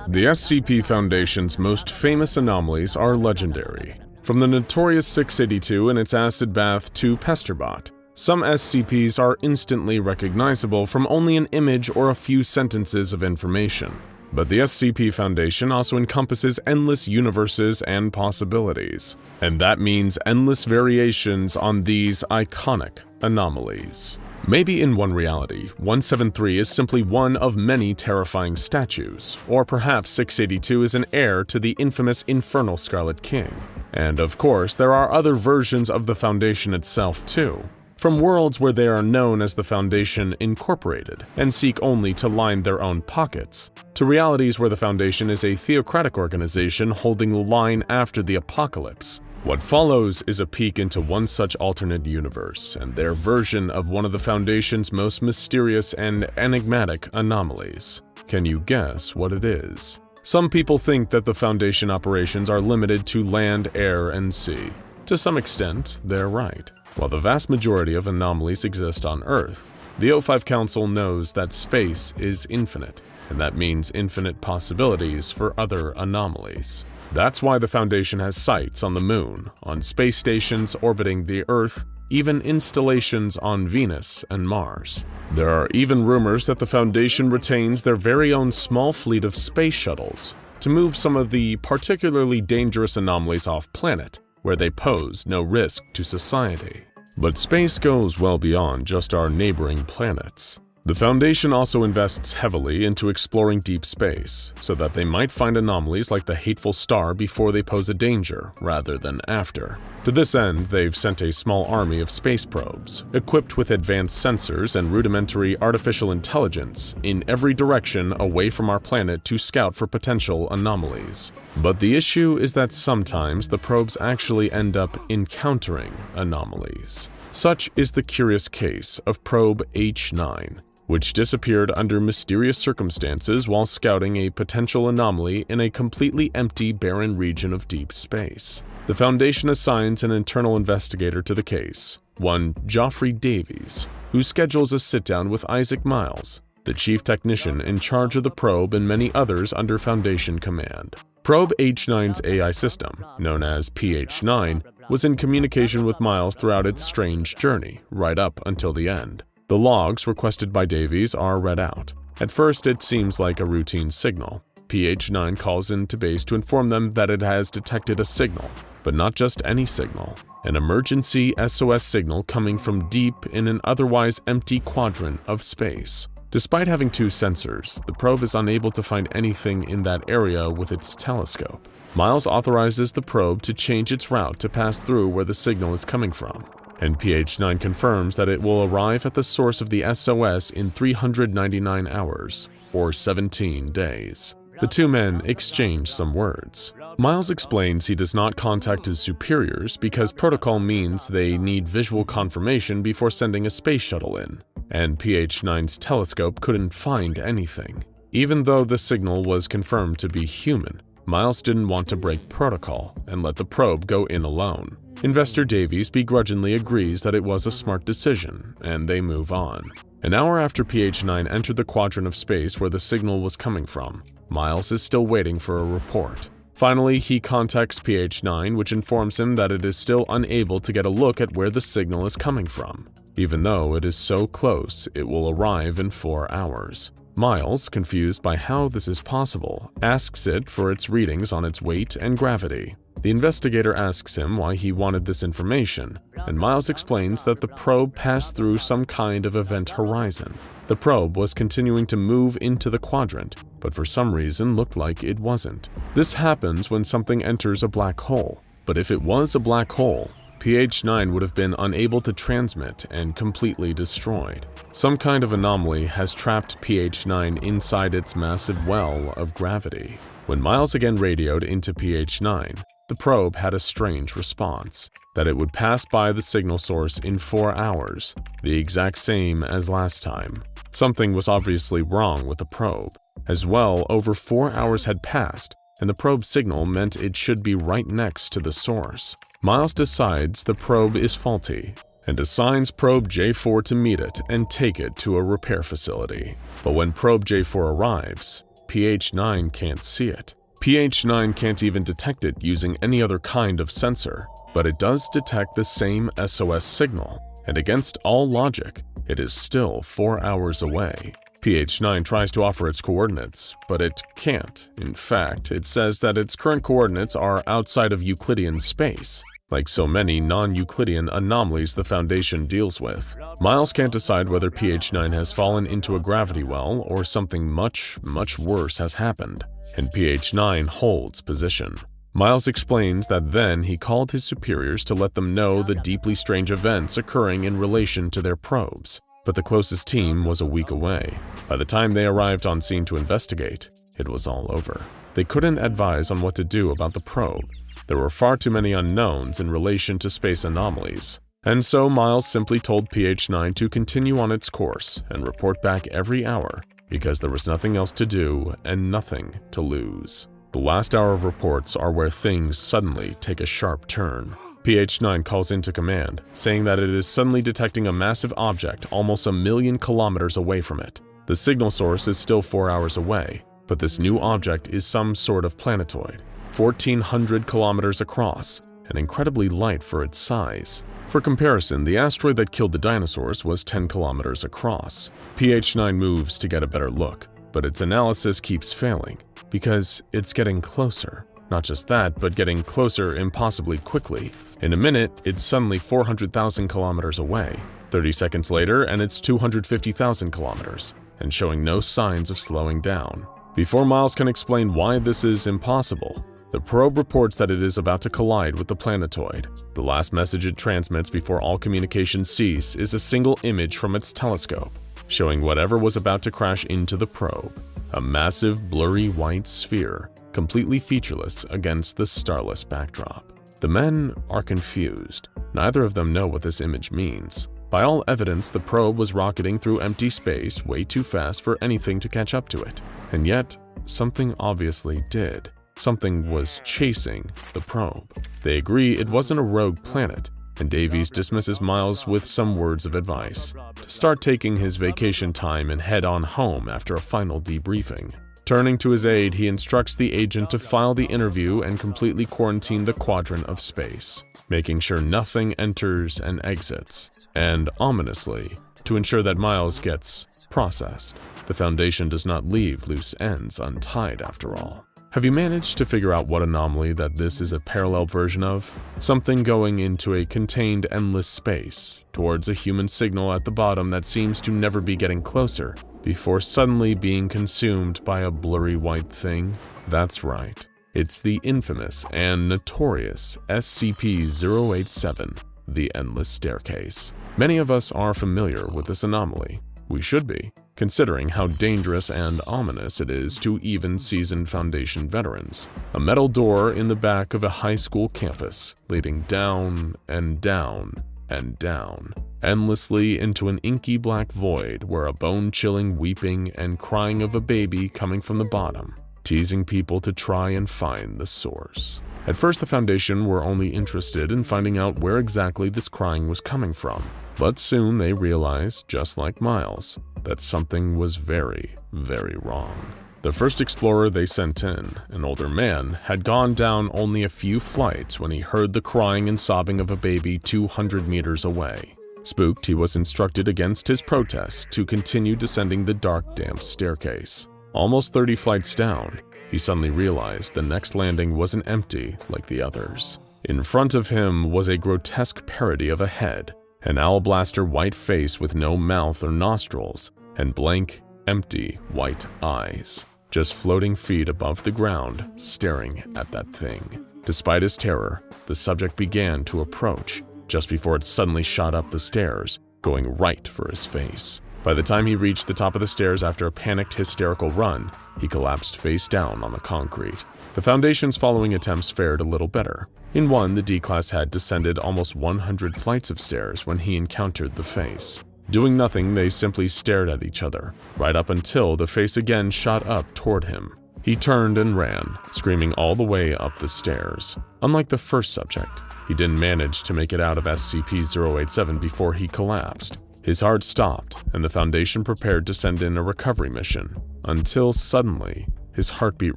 The SCP Foundation's most famous anomalies are legendary. From the notorious 682 and its acid bath to Pesterbot, some SCPs are instantly recognizable from only an image or a few sentences of information. But the SCP Foundation also encompasses endless universes and possibilities, and that means endless variations on these iconic anomalies. Maybe in one reality, 173 is simply one of many terrifying statues, or perhaps 682 is an heir to the infamous Infernal Scarlet King. And of course, there are other versions of the Foundation itself too. From worlds where they are known as the Foundation Incorporated and seek only to line their own pockets, to realities where the Foundation is a theocratic organization holding the line after the apocalypse. What follows is a peek into one such alternate universe and their version of one of the Foundation's most mysterious and enigmatic anomalies. Can you guess what it is? Some people think that the Foundation operations are limited to land, air, and sea. To some extent, they're right. While the vast majority of anomalies exist on Earth, the O5 Council knows that space is infinite, and that means infinite possibilities for other anomalies. That's why the Foundation has sites on the Moon, on space stations orbiting the Earth, even installations on Venus and Mars. There are even rumors that the Foundation retains their very own small fleet of space shuttles to move some of the particularly dangerous anomalies off-planet, where they pose no risk to society. But space goes well beyond just our neighboring planets. The Foundation also invests heavily into exploring deep space, so that they might find anomalies like the Hateful star before they pose a danger, rather than after. To this end, they've sent a small army of space probes, equipped with advanced sensors and rudimentary artificial intelligence, in every direction away from our planet to scout for potential anomalies. But the issue is that sometimes the probes actually end up encountering anomalies. Such is the curious case of Probe H9, which disappeared under mysterious circumstances while scouting a potential anomaly in a completely empty, barren region of deep space. The Foundation assigns an internal investigator to the case, one Geoffrey Davies, who schedules a sit-down with Isaac Miles, the chief technician in charge of the probe and many others under Foundation command. Probe H9's AI system, known as PH9, was in communication with Miles throughout its strange journey, right up until the end. The logs requested by Davies are read out. At first, it seems like a routine signal. PH9 calls into base to inform them that it has detected a signal, but not just any signal. An emergency SOS signal coming from deep in an otherwise empty quadrant of space. Despite having two sensors, the probe is unable to find anything in that area with its telescope. Miles authorizes the probe to change its route to pass through where the signal is coming from, and PH9 confirms that it will arrive at the source of the SOS in 399 hours, or 17 days. The two men exchange some words. Miles explains he does not contact his superiors because protocol means they need visual confirmation before sending a space shuttle in, and PH9's telescope couldn't find anything. Even though the signal was confirmed to be human, Miles didn't want to break protocol and let the probe go in alone. Investor Davies begrudgingly agrees that it was a smart decision, and they move on. An hour after PH9 entered the quadrant of space where the signal was coming from, Miles is still waiting for a report. Finally, he contacts PH9, which informs him that it is still unable to get a look at where the signal is coming from. Even though it is so close, it will arrive in 4 hours. Miles, confused by how this is possible, asks it for its readings on its weight and gravity. The investigator asks him why he wanted this information, and Miles explains that the probe passed through some kind of event horizon. The probe was continuing to move into the quadrant, but for some reason looked like it wasn't. This happens when something enters a black hole, but if it was a black hole, PH9 would have been unable to transmit and completely destroyed. Some kind of anomaly has trapped PH9 inside its massive well of gravity. When Miles again radioed into PH9, the probe had a strange response, that it would pass by the signal source in 4 hours, the exact same as last time. Something was obviously wrong with the probe. As well, over 4 hours had passed, and the probe signal meant it should be right next to the source. Miles decides the probe is faulty, and assigns probe J4 to meet it and take it to a repair facility. But when probe J4 arrives, PH9 can't see it. PH9 can't even detect it using any other kind of sensor, but it does detect the same SOS signal, and against all logic, it is still 4 hours away. PH9 tries to offer its coordinates, but it can't. In fact, it says that its current coordinates are outside of Euclidean space, like so many non-Euclidean anomalies the Foundation deals with. Miles can't decide whether PH9 has fallen into a gravity well or something much, much worse has happened, and PH9 holds position. Miles explains that then he called his superiors to let them know the deeply strange events occurring in relation to their probes, but the closest team was a week away. By the time they arrived on scene to investigate, it was all over. They couldn't advise on what to do about the probe. There were far too many unknowns in relation to space anomalies, and so Miles simply told PH9 to continue on its course and report back every hour, because there was nothing else to do and nothing to lose. The last hour of reports are where things suddenly take a sharp turn. PH9 calls into command, saying that it is suddenly detecting a massive object almost 1,000,000 kilometers away from it. The signal source is still 4 hours away, but this new object is some sort of planetoid, 1,400 kilometers across, and incredibly light for its size. For comparison, the asteroid that killed the dinosaurs was 10 kilometers across. PH9 moves to get a better look, but its analysis keeps failing, because it's getting closer. Not just that, but getting closer impossibly quickly. In a minute, it's suddenly 400,000 kilometers away. 30 seconds later, and it's 250,000 kilometers, and showing no signs of slowing down. Before Miles can explain why this is impossible, the probe reports that it is about to collide with the planetoid. The last message it transmits before all communications cease is a single image from its telescope, showing whatever was about to crash into the probe. A massive, blurry white sphere, completely featureless against the starless backdrop. The men are confused. Neither of them know what this image means. By all evidence, the probe was rocketing through empty space way too fast for anything to catch up to it. And yet, something obviously did. Something was chasing the probe. They agree it wasn't a rogue planet, and Davies dismisses Miles with some words of advice to start taking his vacation time and head on home after a final debriefing. Turning to his aide, he instructs the agent to file the interview and completely quarantine the quadrant of space, making sure nothing enters and exits, and ominously, to ensure that Miles gets processed. The Foundation does not leave loose ends untied after all. Have you managed to figure out what anomaly that this is a parallel version of? Something going into a contained endless space, towards a human signal at the bottom that seems to never be getting closer, before suddenly being consumed by a blurry white thing? That's right. It's the infamous and notorious SCP-087, the Endless Staircase. Many of us are familiar with this anomaly. We should be, considering how dangerous and ominous it is to even seasoned Foundation veterans. A metal door in the back of a high school campus, leading down and down and down, endlessly into an inky black void where a bone-chilling weeping and crying of a baby coming from the bottom, teasing people to try and find the source. At first, the Foundation were only interested in finding out where exactly this crying was coming from, but soon they realized, just like Miles, that something was very, very wrong. The first explorer they sent in, an older man, had gone down only a few flights when he heard the crying and sobbing of a baby 200 meters away. Spooked, he was instructed against his protest to continue descending the dark, damp staircase. Almost 30 flights down, he suddenly realized the next landing wasn't empty like the others. In front of him was a grotesque parody of a head, an owl-blaster white face with no mouth or nostrils, and blank, empty white eyes, just floating feet above the ground, staring at that thing. Despite his terror, the subject began to approach, just before it suddenly shot up the stairs, going right for his face. By the time he reached the top of the stairs after a panicked, hysterical run, he collapsed face down on the concrete. The Foundation's following attempts fared a little better. In one, the D-Class had descended almost 100 flights of stairs when he encountered the face. Doing nothing, they simply stared at each other, right up until the face again shot up toward him. He turned and ran, screaming all the way up the stairs. Unlike the first subject, he didn't manage to make it out of SCP-087 before he collapsed. His heart stopped, and the Foundation prepared to send in a recovery mission, until suddenly, his heartbeat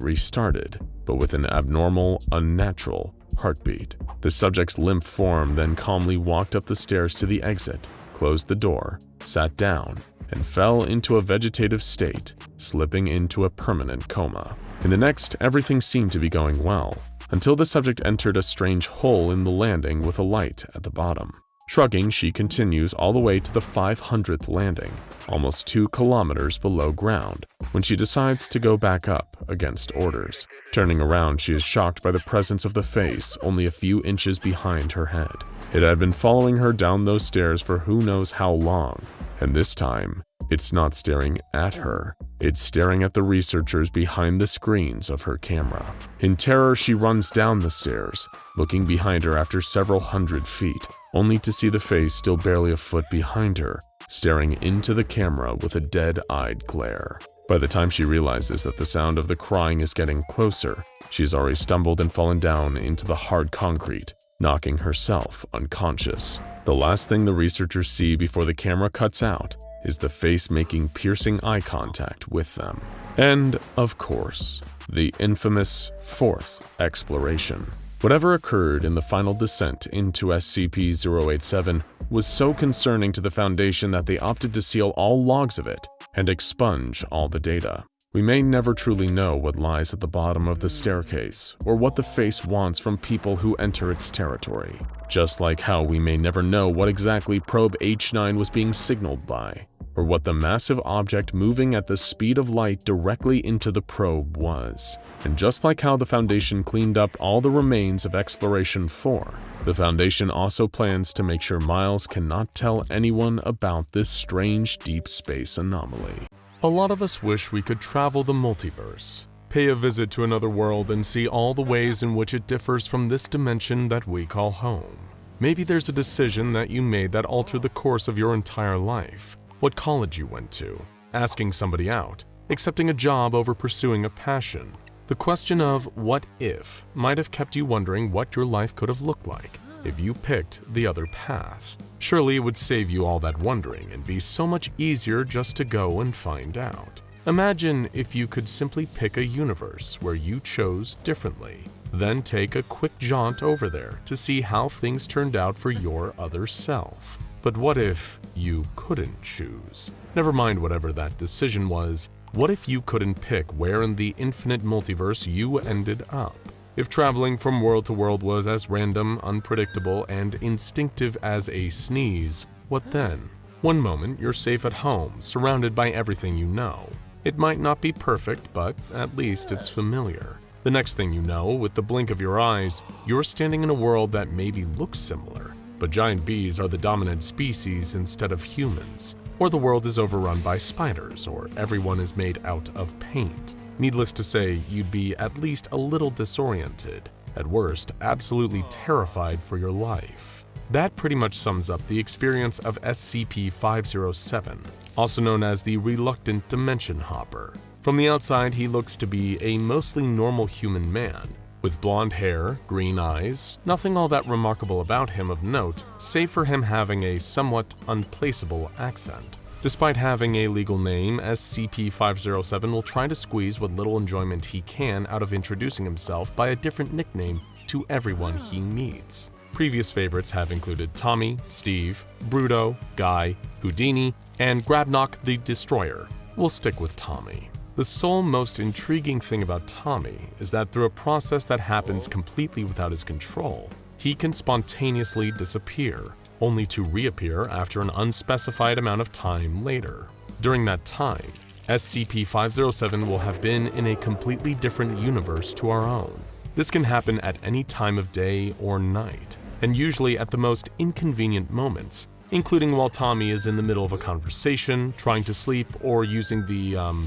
restarted, but with an abnormal, unnatural heartbeat. The subject's limp form then calmly walked up the stairs to the exit, closed the door, sat down, and fell into a vegetative state, slipping into a permanent coma. In the next, everything seemed to be going well, until the subject entered a strange hole in the landing with a light at the bottom. Shrugging, she continues all the way to the 500th landing, almost 2 kilometers below ground, when she decides to go back up against orders. Turning around, she is shocked by the presence of the face only a few inches behind her head. It had been following her down those stairs for who knows how long, and this time, it's not staring at her. It's staring at the researchers behind the screens of her camera. In terror, she runs down the stairs, looking behind her after several hundred feet, only to see the face still barely a foot behind her, staring into the camera with a dead-eyed glare. By the time she realizes that the sound of the crying is getting closer, she's already stumbled and fallen down into the hard concrete, knocking herself unconscious. The last thing the researchers see before the camera cuts out is the face making piercing eye contact with them. And, of course, the infamous 4th exploration. Whatever occurred in the final descent into SCP-087 was so concerning to the Foundation that they opted to seal all logs of it and expunge all the data. We may never truly know what lies at the bottom of the staircase, or what the face wants from people who enter its territory, just like how we may never know what exactly Probe H9 was being signaled by, or what the massive object moving at the speed of light directly into the probe was. And just like how the Foundation cleaned up all the remains of Exploration 4, the Foundation also plans to make sure Miles cannot tell anyone about this strange deep space anomaly. A lot of us wish we could travel the multiverse, pay a visit to another world and see all the ways in which it differs from this dimension that we call home. Maybe there's a decision that you made that altered the course of your entire life. What college you went to, asking somebody out, accepting a job over pursuing a passion. The question of what if might have kept you wondering what your life could have looked like if you picked the other path. Surely it would save you all that wondering and be so much easier just to go and find out. Imagine if you could simply pick a universe where you chose differently, then take a quick jaunt over there to see how things turned out for your other self. But what if you couldn't choose? Never mind whatever that decision was, what if you couldn't pick where in the infinite multiverse you ended up? If traveling from world to world was as random, unpredictable, and instinctive as a sneeze, what then? One moment you're safe at home, surrounded by everything you know. It might not be perfect, but at least it's familiar. The next thing you know, with the blink of your eyes, you're standing in a world that maybe looks similar, but giant bees are the dominant species instead of humans, or the world is overrun by spiders, or everyone is made out of paint. Needless to say, you'd be at least a little disoriented, at worst, absolutely terrified for your life. That pretty much sums up the experience of SCP-507, also known as the Reluctant Dimension Hopper. From the outside, he looks to be a mostly normal human man, with blonde hair, green eyes, nothing all that remarkable about him of note, save for him having a somewhat unplaceable accent. Despite having a legal name, SCP-507 will try to squeeze what little enjoyment he can out of introducing himself by a different nickname to everyone he meets. Previous favorites have included Tommy, Steve, Bruto, Guy, Houdini, and Grabnock the Destroyer. We'll stick with Tommy. The sole most intriguing thing about Tommy is that through a process that happens completely without his control, he can spontaneously disappear, only to reappear after an unspecified amount of time later. During that time, SCP-507 will have been in a completely different universe to our own. This can happen at any time of day or night, and usually at the most inconvenient moments, including while Tommy is in the middle of a conversation, trying to sleep, or using the,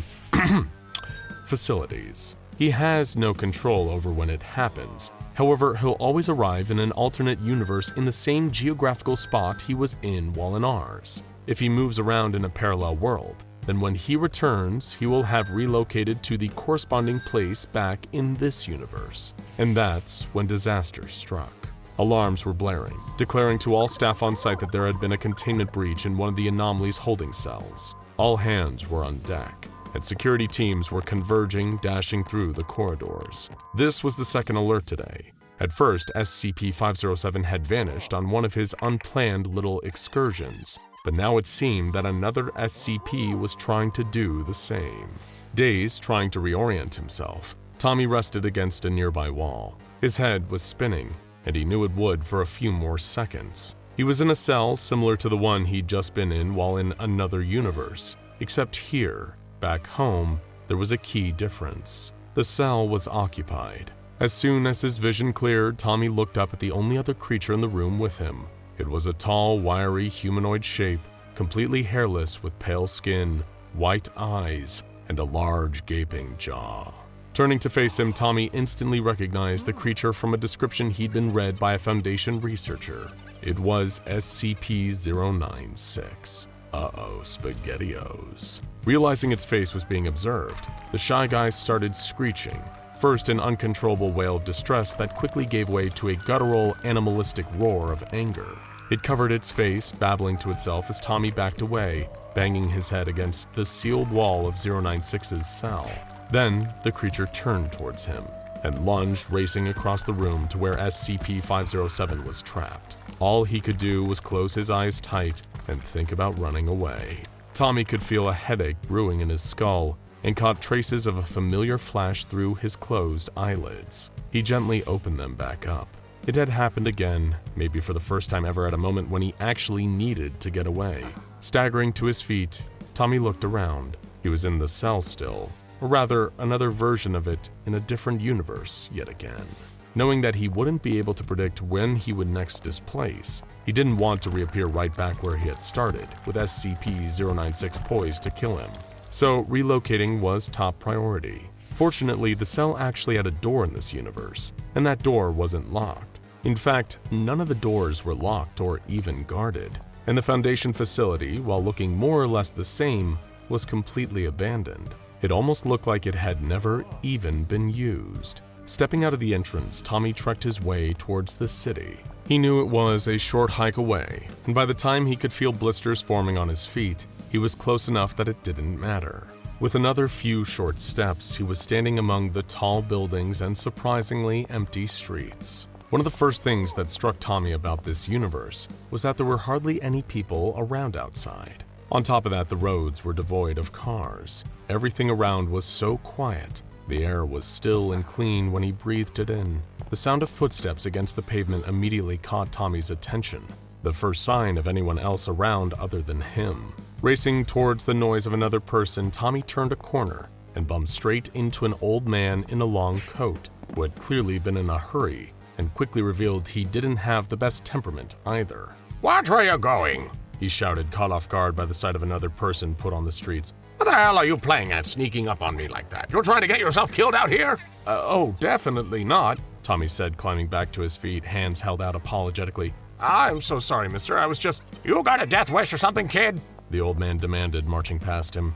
facilities. He has no control over when it happens. However, he'll always arrive in an alternate universe in the same geographical spot he was in while in ours. If he moves around in a parallel world, then when he returns, he will have relocated to the corresponding place back in this universe. And that's when disaster struck. Alarms were blaring, declaring to all staff on site that there had been a containment breach in one of the anomaly's holding cells. All hands were on deck. and security teams were converging, dashing through the corridors. This was the second alert today. At first, SCP-507 had vanished on one of his unplanned little excursions, but now it seemed that another SCP was trying to do the same. Dazed, trying to reorient himself, Tommy rested against a nearby wall. His head was spinning, and he knew it would for a few more seconds. He was in a cell similar to the one he'd just been in while in another universe, except here, back home, there was a key difference. The cell was occupied. As soon as his vision cleared, Tommy looked up at the only other creature in the room with him. It was a tall, wiry humanoid shape, completely hairless with pale skin, white eyes, and a large gaping jaw. Turning to face him, Tommy instantly recognized the creature from a description he'd been read by a Foundation researcher. It was SCP-096. Uh-oh, SpaghettiOs. Realizing its face was being observed, the Shy Guy started screeching. First, an uncontrollable wail of distress that quickly gave way to a guttural, animalistic roar of anger. It covered its face, babbling to itself as Tommy backed away, banging his head against the sealed wall of 096's cell. Then, the creature turned towards him and lunged, racing across the room to where SCP-507 was trapped. All he could do was close his eyes tight and think about running away. Tommy could feel a headache brewing in his skull and caught traces of a familiar flash through his closed eyelids. He gently opened them back up. It had happened again, maybe for the first time ever at a moment when he actually needed to get away. Staggering to his feet, Tommy looked around. He was in the cell still, or rather, another version of it in a different universe yet again. Knowing that he wouldn't be able to predict when he would next displace, he didn't want to reappear right back where he had started, with SCP-096 poised to kill him. So relocating was top priority. Fortunately, the cell actually had a door in this universe, and that door wasn't locked. In fact, none of the doors were locked or even guarded, and the Foundation facility, while looking more or less the same, was completely abandoned. It almost looked like it had never even been used. Stepping out of the entrance, Tommy trekked his way towards the city. He knew it was a short hike away, and by the time he could feel blisters forming on his feet, he was close enough that it didn't matter. With another few short steps, he was standing among the tall buildings and surprisingly empty streets. One of the first things that struck Tommy about this universe was that there were hardly any people around outside. On top of that, the roads were devoid of cars. Everything around was so quiet. The air was still and clean when he breathed it in. The sound of footsteps against the pavement immediately caught Tommy's attention, the first sign of anyone else around other than him. Racing towards the noise of another person, Tommy turned a corner and bumped straight into an old man in a long coat who had clearly been in a hurry and quickly revealed he didn't have the best temperament either. "What are you going?" he shouted, caught off guard by the sight of another person put on the streets. What the hell are you playing at, sneaking up on me like that? You're trying to get yourself killed out here? Oh, definitely not, Tommy said, climbing back to his feet, hands held out apologetically. I'm so sorry, mister. I was just... You got a death wish or something, kid? The old man demanded, marching past him.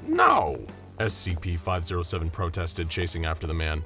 No. SCP-507 protested, chasing after the man.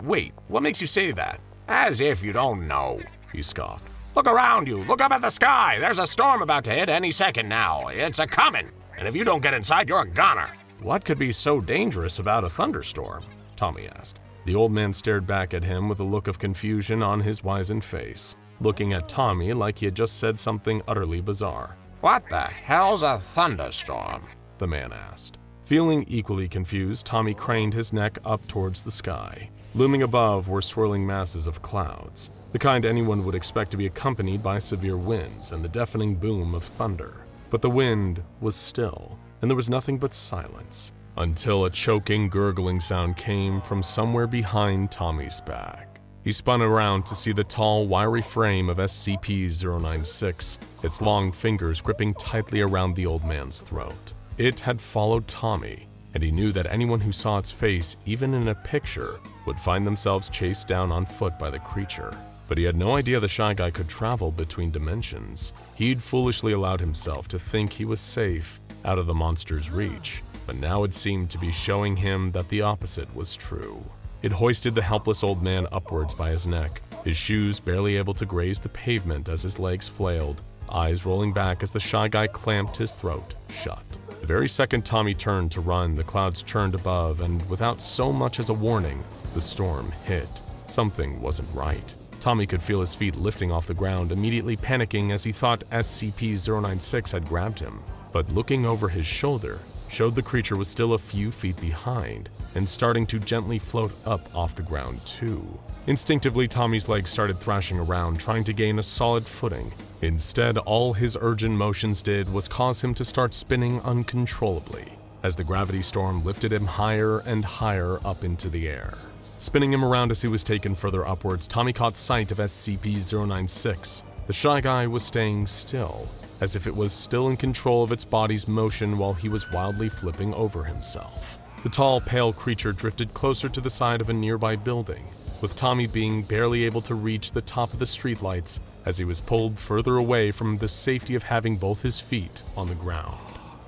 Wait, what makes you say that? As if you don't know, he scoffed. Look around you. Look up at the sky. There's a storm about to hit any second now. It's a-coming. And if you don't get inside, you're a goner. What could be so dangerous about a thunderstorm? Tommy asked. The old man stared back at him with a look of confusion on his wizened face, looking at Tommy like he had just said something utterly bizarre. What the hell's a thunderstorm? The man asked. Feeling equally confused, Tommy craned his neck up towards the sky. Looming above were swirling masses of clouds, the kind anyone would expect to be accompanied by severe winds and the deafening boom of thunder. But the wind was still, and there was nothing but silence, until a choking, gurgling sound came from somewhere behind Tommy's back. He spun around to see the tall, wiry frame of SCP-096, its long fingers gripping tightly around the old man's throat. It had followed Tommy, and he knew that anyone who saw its face, even in a picture, would find themselves chased down on foot by the creature. But he had no idea the Shy Guy could travel between dimensions. He'd foolishly allowed himself to think he was safe, out of the monster's reach, but now it seemed to be showing him that the opposite was true. It hoisted the helpless old man upwards by his neck, his shoes barely able to graze the pavement as his legs flailed, eyes rolling back as the Shy Guy clamped his throat shut. The very second Tommy turned to run, the clouds churned above, and without so much as a warning, the storm hit. Something wasn't right. Tommy could feel his feet lifting off the ground, immediately panicking as he thought SCP-096 had grabbed him. But looking over his shoulder showed the creature was still a few feet behind and starting to gently float up off the ground too. Instinctively, Tommy's legs started thrashing around, trying to gain a solid footing. Instead, all his urgent motions did was cause him to start spinning uncontrollably as the gravity storm lifted him higher and higher up into the air. Spinning him around as he was taken further upwards, Tommy caught sight of SCP-096. The Shy Guy was staying still, as if it was still in control of its body's motion while he was wildly flipping over himself. The tall, pale creature drifted closer to the side of a nearby building, with Tommy being barely able to reach the top of the streetlights as he was pulled further away from the safety of having both his feet on the ground.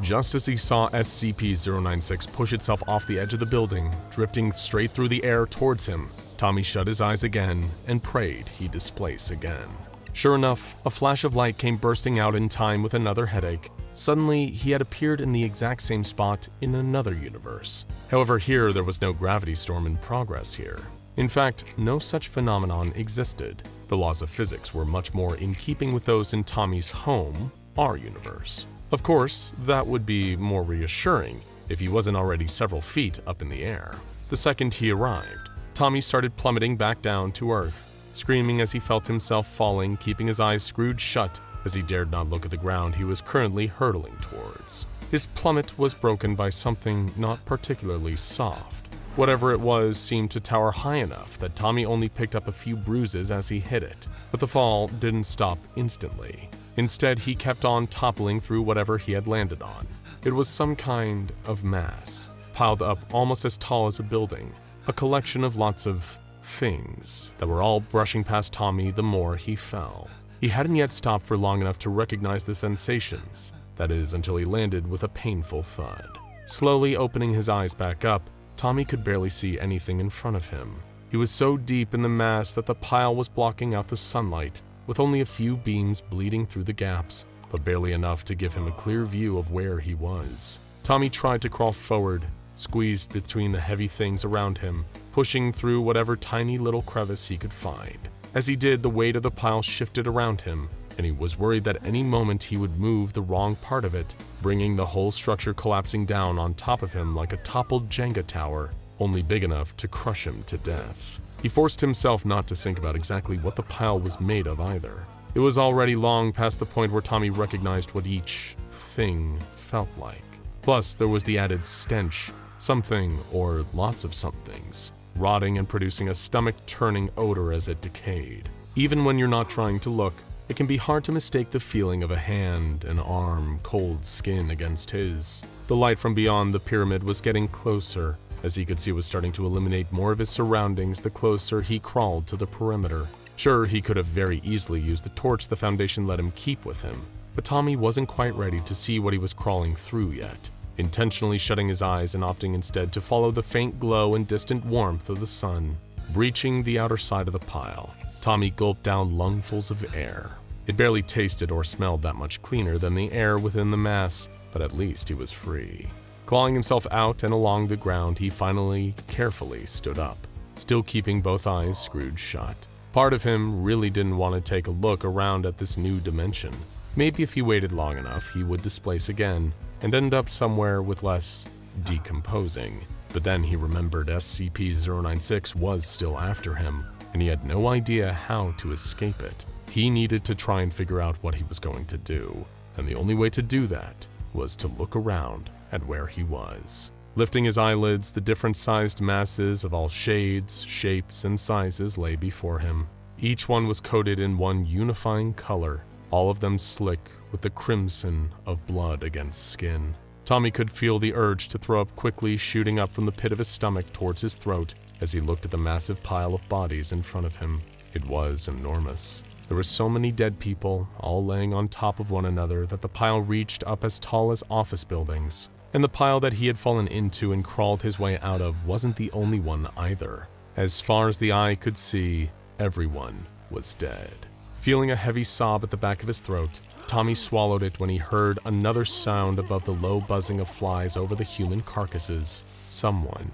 Just as he saw SCP-096 push itself off the edge of the building, drifting straight through the air towards him, Tommy shut his eyes again and prayed he displace again. Sure enough, a flash of light came bursting out in time with another headache. Suddenly, he had appeared in the exact same spot in another universe. However, here there was no gravity storm in progress here. In fact, no such phenomenon existed. The laws of physics were much more in keeping with those in Tommy's home, our universe. Of course, that would be more reassuring if he wasn't already several feet up in the air. The second he arrived, Tommy started plummeting back down to Earth, screaming as he felt himself falling, keeping his eyes screwed shut as he dared not look at the ground he was currently hurtling towards. His plummet was broken by something not particularly soft. Whatever it was seemed to tower high enough that Tommy only picked up a few bruises as he hit it, but the fall didn't stop instantly. Instead, he kept on toppling through whatever he had landed on. It was some kind of mass, piled up almost as tall as a building, a collection of lots of things that were all brushing past Tommy the more he fell. He hadn't yet stopped for long enough to recognize the sensations, that is, until he landed with a painful thud. Slowly opening his eyes back up, Tommy could barely see anything in front of him. He was so deep in the mass that the pile was blocking out the sunlight, with only a few beams bleeding through the gaps, but barely enough to give him a clear view of where he was. Tommy tried to crawl forward, squeezed between the heavy things around him, pushing through whatever tiny little crevice he could find. As he did, the weight of the pile shifted around him, and he was worried that any moment he would move the wrong part of it, bringing the whole structure collapsing down on top of him like a toppled Jenga tower, only big enough to crush him to death. He forced himself not to think about exactly what the pile was made of either. It was already long past the point where Tommy recognized what each thing felt like. Plus, there was the added stench, something or lots of somethings, rotting and producing a stomach-turning odor as it decayed. Even when you're not trying to look, it can be hard to mistake the feeling of a hand, an arm, cold skin against his. The light from beyond the pyramid was getting closer, as he could see was starting to eliminate more of his surroundings the closer he crawled to the perimeter. Sure, he could have very easily used the torch the Foundation let him keep with him, but Tommy wasn't quite ready to see what he was crawling through yet, intentionally shutting his eyes and opting instead to follow the faint glow and distant warmth of the sun. Breaching the outer side of the pile, Tommy gulped down lungfuls of air. It barely tasted or smelled that much cleaner than the air within the mass, but at least he was free. Clawing himself out and along the ground, he finally, carefully stood up, still keeping both eyes screwed shut. Part of him really didn't want to take a look around at this new dimension. Maybe if he waited long enough, he would displace again and end up somewhere with less decomposing. But then he remembered SCP-096 was still after him, and he had no idea how to escape it. He needed to try and figure out what he was going to do, and the only way to do that was to look around at where he was. Lifting his eyelids, the different-sized masses of all shades, shapes, and sizes lay before him. Each one was coated in one unifying color, all of them slick with the crimson of blood against skin. Tommy could feel the urge to throw up quickly shooting up from the pit of his stomach towards his throat as he looked at the massive pile of bodies in front of him. It was enormous. There were so many dead people, all laying on top of one another, that the pile reached up as tall as office buildings. And the pile that he had fallen into and crawled his way out of wasn't the only one either. As far as the eye could see, everyone was dead. Feeling a heavy sob at the back of his throat, Tommy swallowed it when he heard another sound above the low buzzing of flies over the human carcasses. Something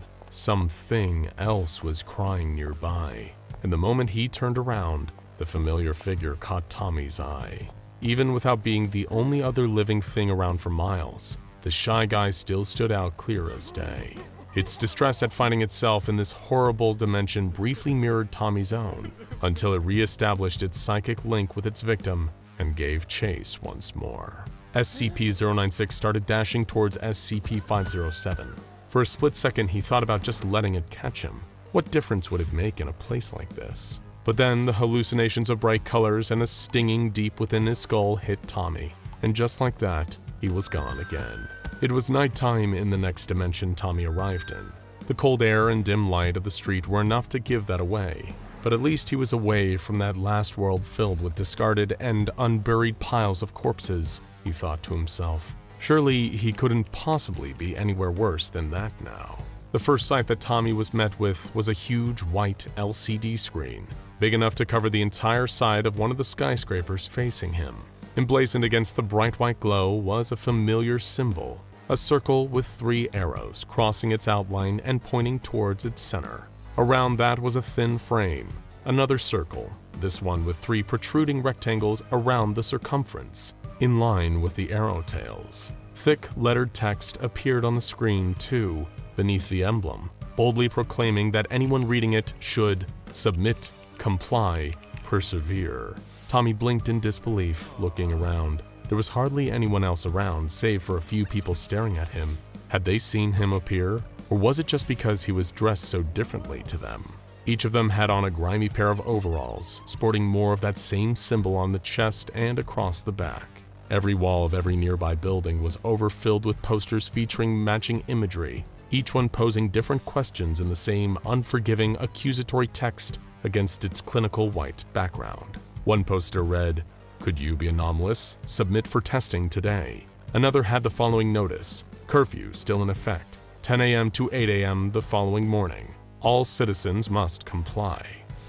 else was crying nearby. And the moment he turned around, the familiar figure caught Tommy's eye. Even without being the only other living thing around for miles, the shy guy still stood out clear as day. Its distress at finding itself in this horrible dimension briefly mirrored Tommy's own, until it re-established its psychic link with its victim and gave chase once more. SCP-096 started dashing towards SCP-507. For a split second, he thought about just letting it catch him. What difference would it make in a place like this? But then the hallucinations of bright colors and a stinging deep within his skull hit Tommy, and just like that, he was gone again. It was nighttime in the next dimension Tommy arrived in. The cold air and dim light of the street were enough to give that away, but at least he was away from that last world filled with discarded and unburied piles of corpses, he thought to himself. Surely he couldn't possibly be anywhere worse than that now. The first sight that Tommy was met with was a huge white LCD screen, big enough to cover the entire side of one of the skyscrapers facing him. Emblazoned against the bright white glow was a familiar symbol, a circle with 3 arrows crossing its outline and pointing towards its center. Around that was a thin frame, another circle, this one with 3 protruding rectangles around the circumference, in line with the arrow tails. Thick lettered text appeared on the screen too, beneath the emblem, boldly proclaiming that anyone reading it should submit, comply, persevere. Tommy blinked in disbelief, looking around. There was hardly anyone else around, save for a few people staring at him. Had they seen him appear, or was it just because he was dressed so differently to them? Each of them had on a grimy pair of overalls, sporting more of that same symbol on the chest and across the back. Every wall of every nearby building was overfilled with posters featuring matching imagery, each one posing different questions in the same unforgiving, accusatory text against its clinical white background. One poster read, "Could you be anomalous? Submit for testing today." Another had the following notice, "Curfew still in effect, 10 a.m. to 8 a.m. the following morning. All citizens must comply."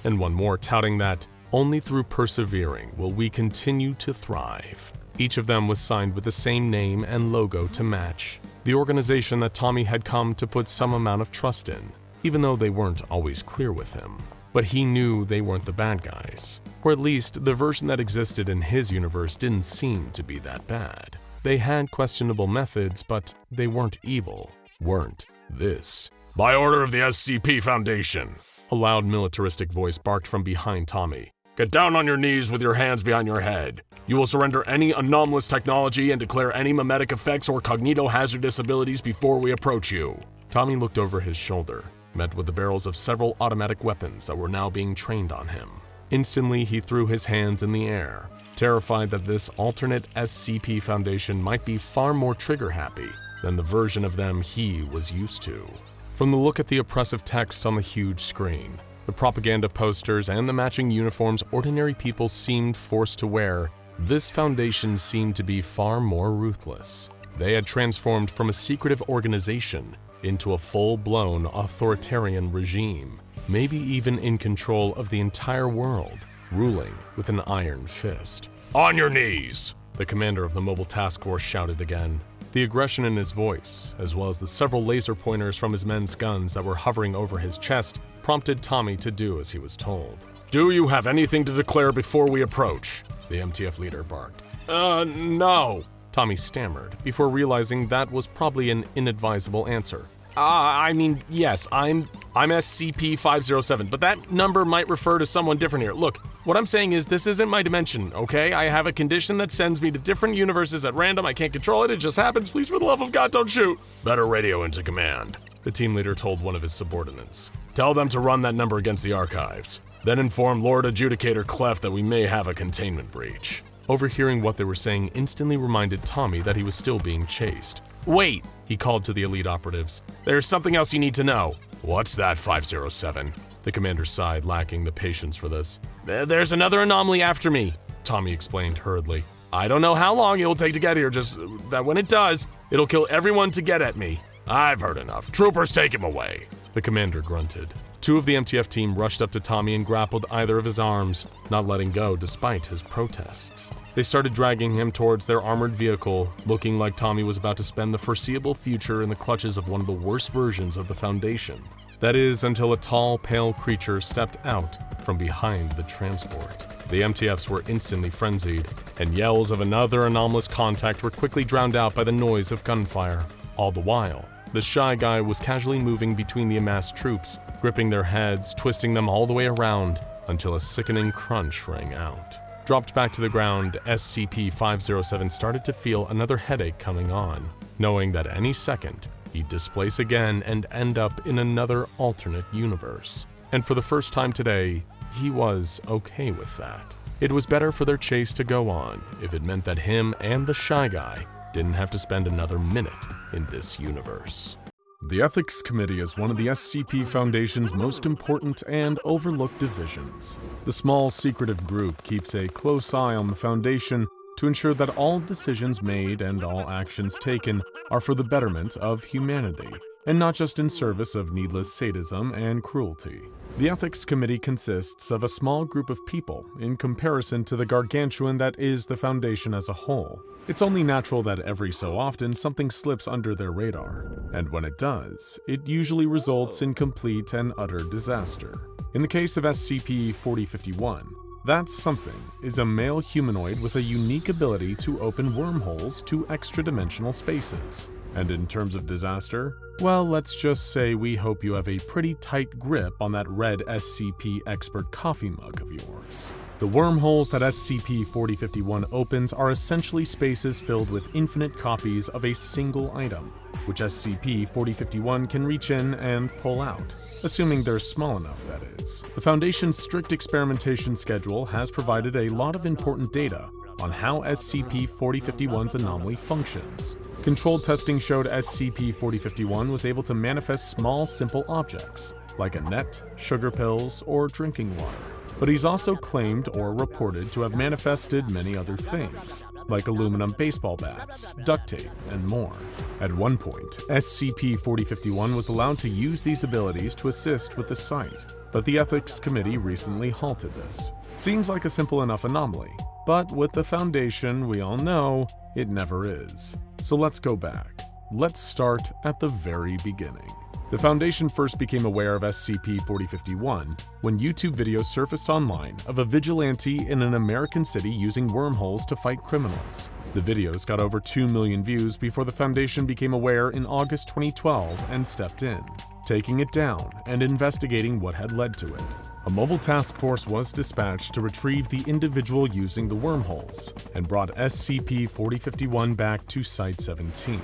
And one more touting that, "Only through persevering will we continue to thrive." Each of them was signed with the same name and logo to match, the organization that Tommy had come to put some amount of trust in, even though they weren't always clear with him. But he knew they weren't the bad guys, or at least the version that existed in his universe didn't seem to be that bad. They had questionable methods, but they weren't evil. Weren't this. By order of the SCP Foundation, A loud militaristic voice barked from behind Tommy. Get down on your knees with your hands behind your head. You will surrender any anomalous technology and declare any mimetic effects or cognitohazardous abilities before we approach you. Tommy looked over his shoulder, met with the barrels of several automatic weapons that were now being trained on him. Instantly, he threw his hands in the air, terrified that this alternate SCP Foundation might be far more trigger-happy than the version of them he was used to. From the look at the oppressive text on the huge screen, the propaganda posters, and the matching uniforms ordinary people seemed forced to wear, this Foundation seemed to be far more ruthless. They had transformed from a secretive organization into a full-blown authoritarian regime, maybe even in control of the entire world, ruling with an iron fist. On your knees! The commander of the mobile task force shouted again. The aggression in his voice, as well as the several laser pointers from his men's guns that were hovering over his chest, prompted Tommy to do as he was told. Do you have anything to declare before we approach? The MTF leader barked. No. Tommy stammered, before realizing that was probably an inadvisable answer. Yes, I'm SCP-507, but that number might refer to someone different here. Look, what I'm saying is this isn't my dimension, okay? I have a condition that sends me to different universes at random. I can't control it. It just happens. Please, for the love of God, don't shoot. Better radio into command, the team leader told one of his subordinates. Tell them to run that number against the archives. Then inform Lord Adjudicator Clef that we may have a containment breach. Overhearing what they were saying instantly reminded Tommy that he was still being chased. Wait, he called to the elite operatives. There's something else you need to know. What's that, 507? The commander sighed, lacking the patience for this. There's another anomaly after me, Tommy explained hurriedly. I don't know how long it'll take to get here, just that when it does, it'll kill everyone to get at me. I've heard enough. Troopers, take him away. The commander grunted. Two of the MTF team rushed up to Tommy and grappled either of his arms, not letting go despite his protests. They started dragging him towards their armored vehicle, looking like Tommy was about to spend the foreseeable future in the clutches of one of the worst versions of the Foundation. That is, until a tall, pale creature stepped out from behind the transport. The MTFs were instantly frenzied, and yells of another anomalous contact were quickly drowned out by the noise of gunfire. All the while, the shy guy was casually moving between the amassed troops, gripping their heads, twisting them all the way around, until a sickening crunch rang out. Dropped back to the ground, SCP-507 started to feel another headache coming on, knowing that any second, he'd displace again and end up in another alternate universe. And for the first time today, he was okay with that. It was better for their chase to go on if it meant that him and the shy guy didn't have to spend another minute in this universe. The Ethics Committee is one of the SCP Foundation's most important and overlooked divisions. The small, secretive group keeps a close eye on the Foundation to ensure that all decisions made and all actions taken are for the betterment of humanity, and not just in service of needless sadism and cruelty. The Ethics Committee consists of a small group of people in comparison to the gargantuan that is the Foundation as a whole. It's only natural that every so often something slips under their radar, and when it does, it usually results in complete and utter disaster. In the case of SCP-4051, that something is a male humanoid with a unique ability to open wormholes to extra-dimensional spaces. And in terms of disaster, well, let's just say we hope you have a pretty tight grip on that red SCP expert coffee mug of yours. The wormholes that SCP-4051 opens are essentially spaces filled with infinite copies of a single item, which SCP-4051 can reach in and pull out, assuming they're small enough, that is. The Foundation's strict experimentation schedule has provided a lot of important data on how SCP-4051's anomaly functions. Controlled testing showed SCP-4051 was able to manifest small, simple objects, like a net, sugar pills, or drinking water. But he's also claimed or reported to have manifested many other things, like aluminum baseball bats, duct tape, and more. At one point, SCP-4051 was allowed to use these abilities to assist with the site, but the Ethics Committee recently halted this. Seems like a simple enough anomaly, but with the Foundation, we all know it never is. So let's go back. Let's start at the very beginning. The Foundation first became aware of SCP-4051 when YouTube videos surfaced online of a vigilante in an American city using wormholes to fight criminals. The videos got over 2 million views before the Foundation became aware in August 2012 and stepped in, taking it down and investigating what had led to it. A mobile task force was dispatched to retrieve the individual using the wormholes and brought SCP-4051 back to Site-17.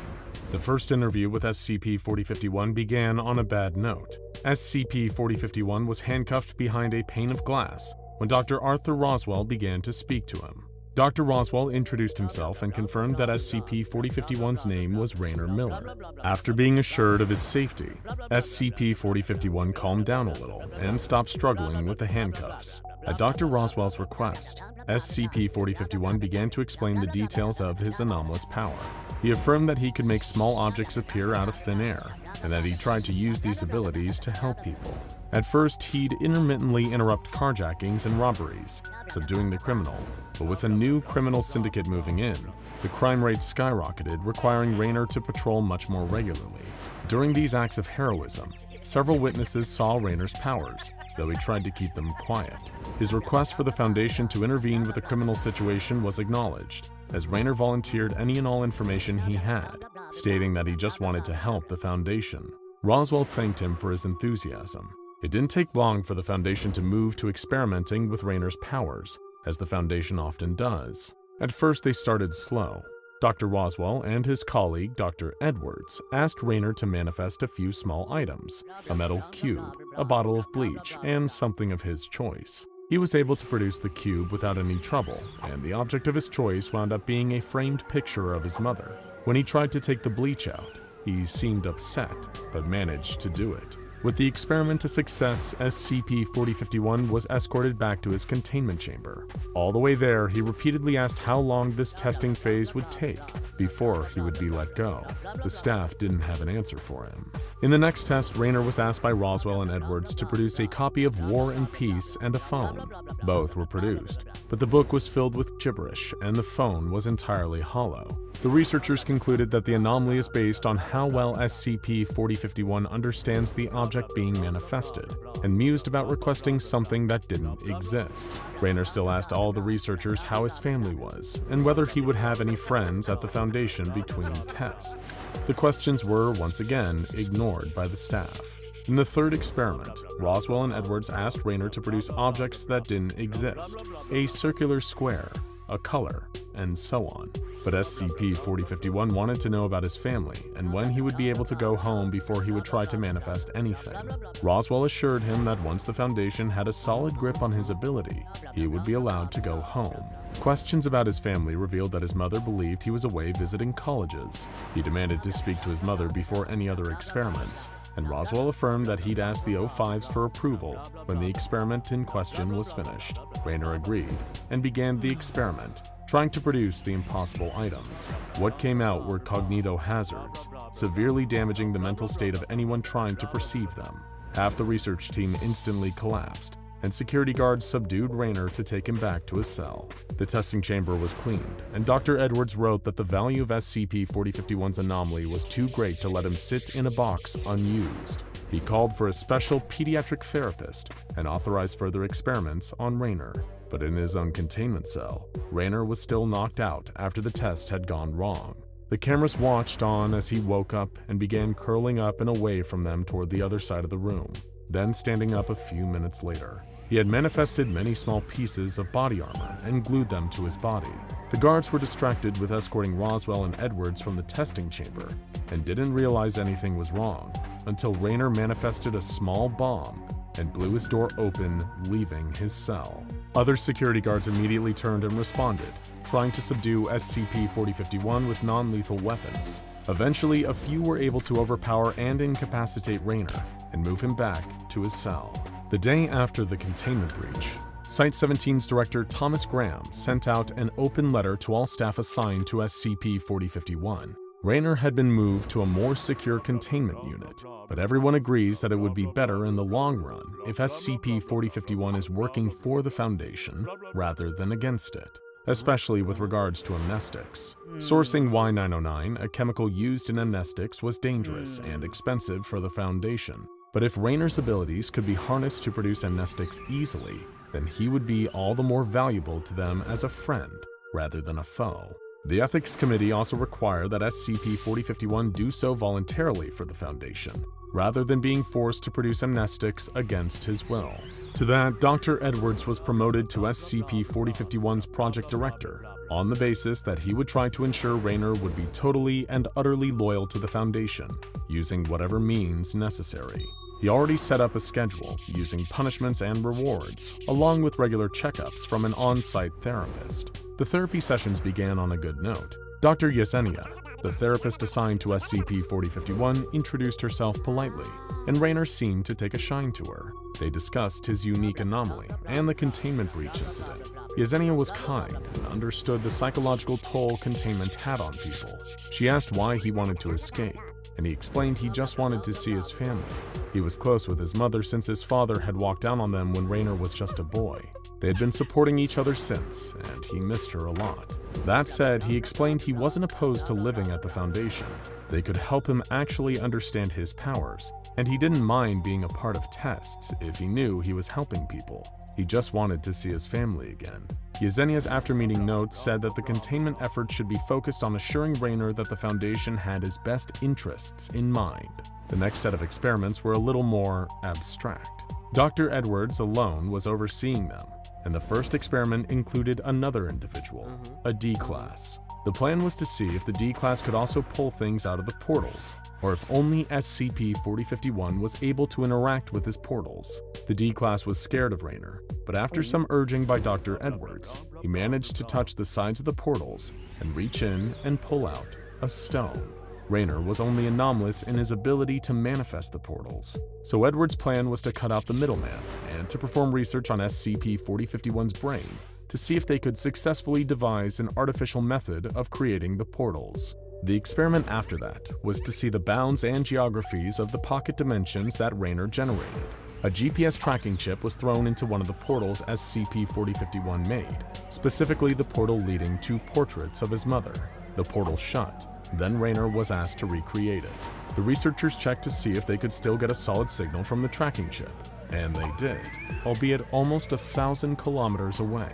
The first interview with SCP-4051 began on a bad note. SCP-4051 was handcuffed behind a pane of glass when Dr. Arthur Roswell began to speak to him. Dr. Roswell introduced himself and confirmed that SCP-4051's name was Rainer Miller. After being assured of his safety, SCP-4051 calmed down a little and stopped struggling with the handcuffs. At Dr. Roswell's request, SCP-4051 began to explain the details of his anomalous power. He affirmed that he could make small objects appear out of thin air, and that he tried to use these abilities to help people. At first, he'd intermittently interrupt carjackings and robberies, subduing the criminal, but with a new criminal syndicate moving in, the crime rate skyrocketed, requiring Rainer to patrol much more regularly. During these acts of heroism, several witnesses saw Rainer's powers, though he tried to keep them quiet. His request for the Foundation to intervene with the criminal situation was acknowledged, as Rainer volunteered any and all information he had, stating that he just wanted to help the Foundation. Roswell thanked him for his enthusiasm. It didn't take long for the Foundation to move to experimenting with Rainer's powers, as the Foundation often does. At first they started slow. Dr. Roswell and his colleague, Dr. Edwards, asked Rainer to manifest a few small items, a metal cube, a bottle of bleach, and something of his choice. He was able to produce the cube without any trouble, and the object of his choice wound up being a framed picture of his mother. When he tried to take the bleach out, he seemed upset, but managed to do it. With the experiment a success, SCP-4051 was escorted back to his containment chamber. All the way there, he repeatedly asked how long this testing phase would take before he would be let go. The staff didn't have an answer for him. In the next test, Raynor was asked by Roswell and Edwards to produce a copy of War and Peace and a phone. Both were produced, but the book was filled with gibberish and the phone was entirely hollow. The researchers concluded that the anomaly is based on how well SCP-4051 understands the object being manifested, and mused about requesting something that didn't exist. Raynor still asked all the researchers how his family was, and whether he would have any friends at the Foundation between tests. The questions were, once again, ignored by the staff. In the third experiment, Roswell and Edwards asked Raynor to produce objects that didn't exist, a circular square, a color, and so on. But SCP-4051 wanted to know about his family and when he would be able to go home before he would try to manifest anything. Roswell assured him that once the Foundation had a solid grip on his ability, he would be allowed to go home. Questions about his family revealed that his mother believed he was away visiting colleges. He demanded to speak to his mother before any other experiments, and Roswell affirmed that he'd asked the O5s for approval when the experiment in question was finished. Raynor agreed and began the experiment, trying to produce the impossible items. What came out were cognitohazards, severely damaging the mental state of anyone trying to perceive them. Half the research team instantly collapsed, and security guards subdued Raynor to take him back to his cell. The testing chamber was cleaned, and Dr. Edwards wrote that the value of SCP-4051's anomaly was too great to let him sit in a box unused. He called for a special pediatric therapist and authorized further experiments on Raynor. But in his own containment cell, Raynor was still knocked out after the test had gone wrong. The cameras watched on as he woke up and began curling up and away from them toward the other side of the room, then standing up a few minutes later. He had manifested many small pieces of body armor and glued them to his body. The guards were distracted with escorting Roswell and Edwards from the testing chamber and didn't realize anything was wrong until Raynor manifested a small bomb and blew his door open, leaving his cell. Other security guards immediately turned and responded, trying to subdue SCP-4051 with non-lethal weapons. Eventually, a few were able to overpower and incapacitate Raynor and move him back to his cell. The day after the containment breach, Site-17's director Thomas Graham sent out an open letter to all staff assigned to SCP-4051. Raynor had been moved to a more secure containment unit, but everyone agrees that it would be better in the long run if SCP-4051 is working for the Foundation rather than against it, especially with regards to amnestics. Sourcing Y909, a chemical used in amnestics, was dangerous and expensive for the Foundation. But if Raynor's abilities could be harnessed to produce amnestics easily, then he would be all the more valuable to them as a friend rather than a foe. The Ethics Committee also required that SCP-4051 do so voluntarily for the Foundation, rather than being forced to produce amnestics against his will. To that, Dr. Edwards was promoted to SCP-4051's project director, on the basis that he would try to ensure Raynor would be totally and utterly loyal to the Foundation, using whatever means necessary. He already set up a schedule, using punishments and rewards, along with regular checkups from an on-site therapist. The therapy sessions began on a good note. Dr. Yesenia, the therapist assigned to SCP-4051, introduced herself politely, and Raynor seemed to take a shine to her. They discussed his unique anomaly and the containment breach incident. Yesenia was kind and understood the psychological toll containment had on people. She asked why he wanted to escape, and he explained he just wanted to see his family. He was close with his mother since his father had walked down on them when Raynor was just a boy. They had been supporting each other since, and he missed her a lot. That said, he explained he wasn't opposed to living at the Foundation. They could help him actually understand his powers, and he didn't mind being a part of tests if he knew he was helping people. He just wanted to see his family again. Yesenia's after-meeting notes said that the containment effort should be focused on assuring Raynor that the Foundation had his best interests in mind. The next set of experiments were a little more abstract. Dr. Edwards alone was overseeing them, and the first experiment included another individual, a D-Class. The plan was to see if the D-Class could also pull things out of the portals, or if only SCP-4051 was able to interact with his portals. The D-Class was scared of Raynor, but after some urging by Dr. Edwards, he managed to touch the sides of the portals and reach in and pull out a stone. Raynor was only anomalous in his ability to manifest the portals. So Edward's plan was to cut out the middleman and to perform research on SCP-4051's brain to see if they could successfully devise an artificial method of creating the portals. The experiment after that was to see the bounds and geographies of the pocket dimensions that Raynor generated. A GPS tracking chip was thrown into one of the portals SCP-4051 made, specifically the portal leading to portraits of his mother. The portal shut. Then Raynor was asked to recreate it. The researchers checked to see if they could still get a solid signal from the tracking chip, and they did, albeit almost 1,000 kilometers away.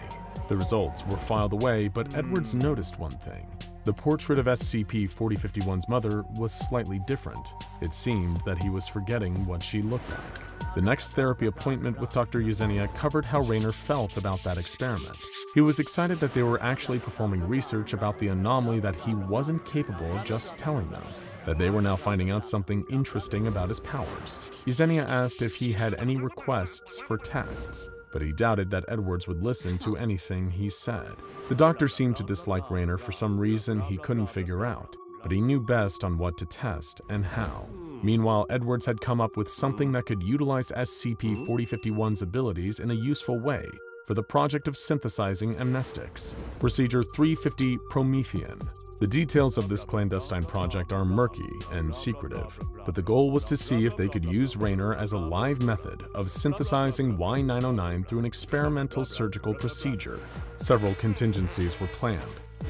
The results were filed away, but Edwards noticed one thing. The portrait of SCP-4051's mother was slightly different. It seemed that he was forgetting what she looked like. The next therapy appointment with Dr. Yesenia covered how Raynor felt about that experiment. He was excited that they were actually performing research about the anomaly that he wasn't capable of just telling them, that they were now finding out something interesting about his powers. Yesenia asked if he had any requests for tests, but he doubted that Edwards would listen to anything he said. The doctor seemed to dislike Raynor for some reason he couldn't figure out, but he knew best on what to test and how. Meanwhile, Edwards had come up with something that could utilize SCP-4051's abilities in a useful way for the project of synthesizing amnestics. Procedure 350 Promethean. The details of this clandestine project are murky and secretive, but the goal was to see if they could use Raynor as a live method of synthesizing Y-909 through an experimental surgical procedure. Several contingencies were planned.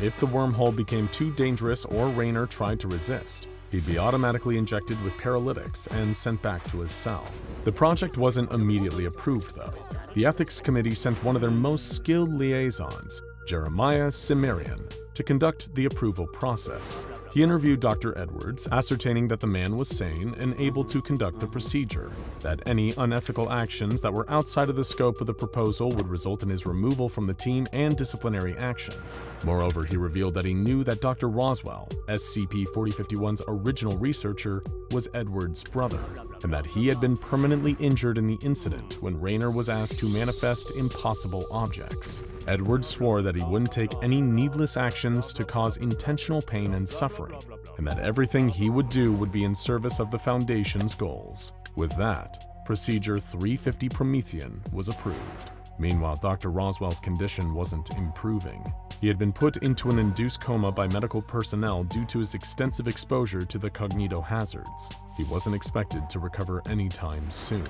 If the wormhole became too dangerous or Raynor tried to resist, he'd be automatically injected with paralytics and sent back to his cell. The project wasn't immediately approved, though. The ethics committee sent one of their most skilled liaisons, Jeremiah Cimmerian, to conduct the approval process. He interviewed Dr. Edwards, ascertaining that the man was sane and able to conduct the procedure, that any unethical actions that were outside of the scope of the proposal would result in his removal from the team and disciplinary action. Moreover, he revealed that he knew that Dr. Roswell, SCP-4051's original researcher, was Edwards' brother, and that he had been permanently injured in the incident when Raynor was asked to manifest impossible objects. Edwards swore that he wouldn't take any needless actions to cause intentional pain and suffering, and that everything he would do would be in service of the Foundation's goals. With that, Procedure 350 Promethean was approved. Meanwhile, Dr. Roswell's condition wasn't improving. He had been put into an induced coma by medical personnel due to his extensive exposure to the cognitohazards. He wasn't expected to recover anytime soon.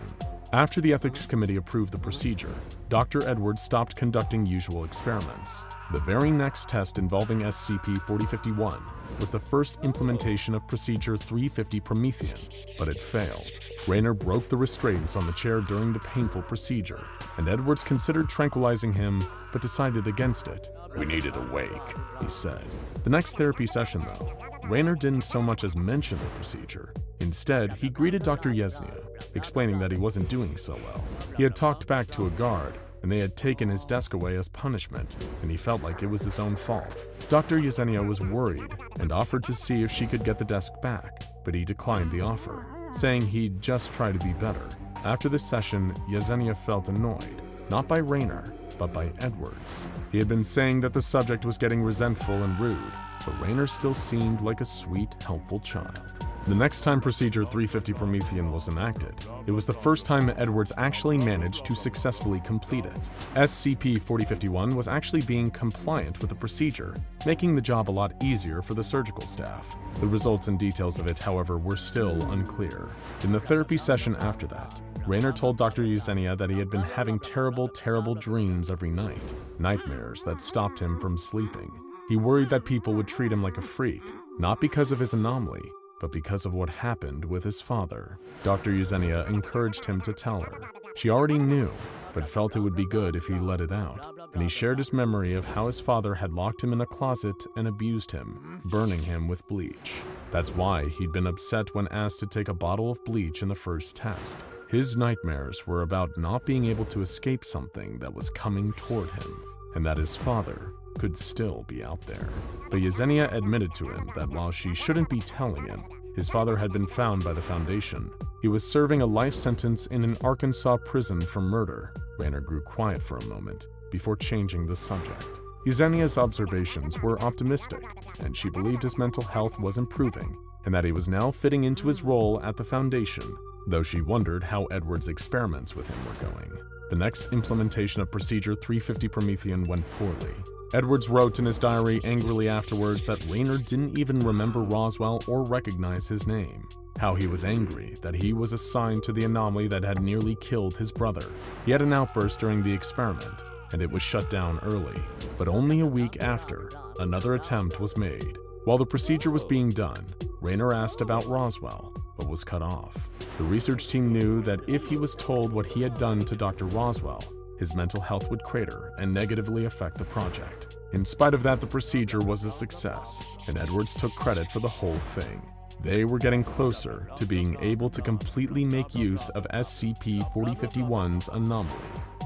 After the ethics committee approved the procedure, Dr. Edwards stopped conducting usual experiments. The very next test involving SCP-4051 was the first implementation of Procedure 350 Promethean, but it failed. Raynor broke the restraints on the chair during the painful procedure, and Edwards considered tranquilizing him, but decided against it. "We need it awake," he said. The next therapy session, though, Raynor didn't so much as mention the procedure. Instead, he greeted Dr. Yesenia, explaining that he wasn't doing so well. He had talked back to a guard, and they had taken his desk away as punishment, and he felt like it was his own fault. Dr. Yesenia was worried and offered to see if she could get the desk back, but he declined the offer, saying he'd just try to be better. After this session, Yesenia felt annoyed, not by Raynor, but by Edwards. He had been saying that the subject was getting resentful and rude, but Raynor still seemed like a sweet, helpful child. The next time Procedure 350 Promethean was enacted, it was the first time Edwards actually managed to successfully complete it. SCP-4051 was actually being compliant with the procedure, making the job a lot easier for the surgical staff. The results and details of it, however, were still unclear. In the therapy session after that, Raynor told Dr. Yesenia that he had been having terrible dreams every night, nightmares that stopped him from sleeping. He worried that people would treat him like a freak, not because of his anomaly, but because of what happened with his father. Dr. Yesenia encouraged him to tell her. She already knew, but felt it would be good if he let it out, and he shared his memory of how his father had locked him in a closet and abused him, burning him with bleach. That's why he'd been upset when asked to take a bottle of bleach in the first test. His nightmares were about not being able to escape something that was coming toward him, and that his father could still be out there. But Yesenia admitted to him that while she shouldn't be telling him, his father had been found by the Foundation. He was serving a life sentence in an Arkansas prison for murder. Raynor grew quiet for a moment before changing the subject. Yesenia's observations were optimistic, and she believed his mental health was improving, and that he was now fitting into his role at the Foundation, though she wondered how Edward's experiments with him were going. The next implementation of Procedure 350 Promethean went poorly. Edwards wrote in his diary angrily afterwards that Raynor didn't even remember Roswell or recognize his name. How he was angry that he was assigned to the anomaly that had nearly killed his brother. He had an outburst during the experiment, and it was shut down early. But only a week after, another attempt was made. While the procedure was being done, Raynor asked about Roswell, but was cut off. The research team knew that if he was told what he had done to Dr. Roswell, his mental health would crater and negatively affect the project. In spite of that, the procedure was a success, and Edwards took credit for the whole thing. They were getting closer to being able to completely make use of SCP-4051's anomaly.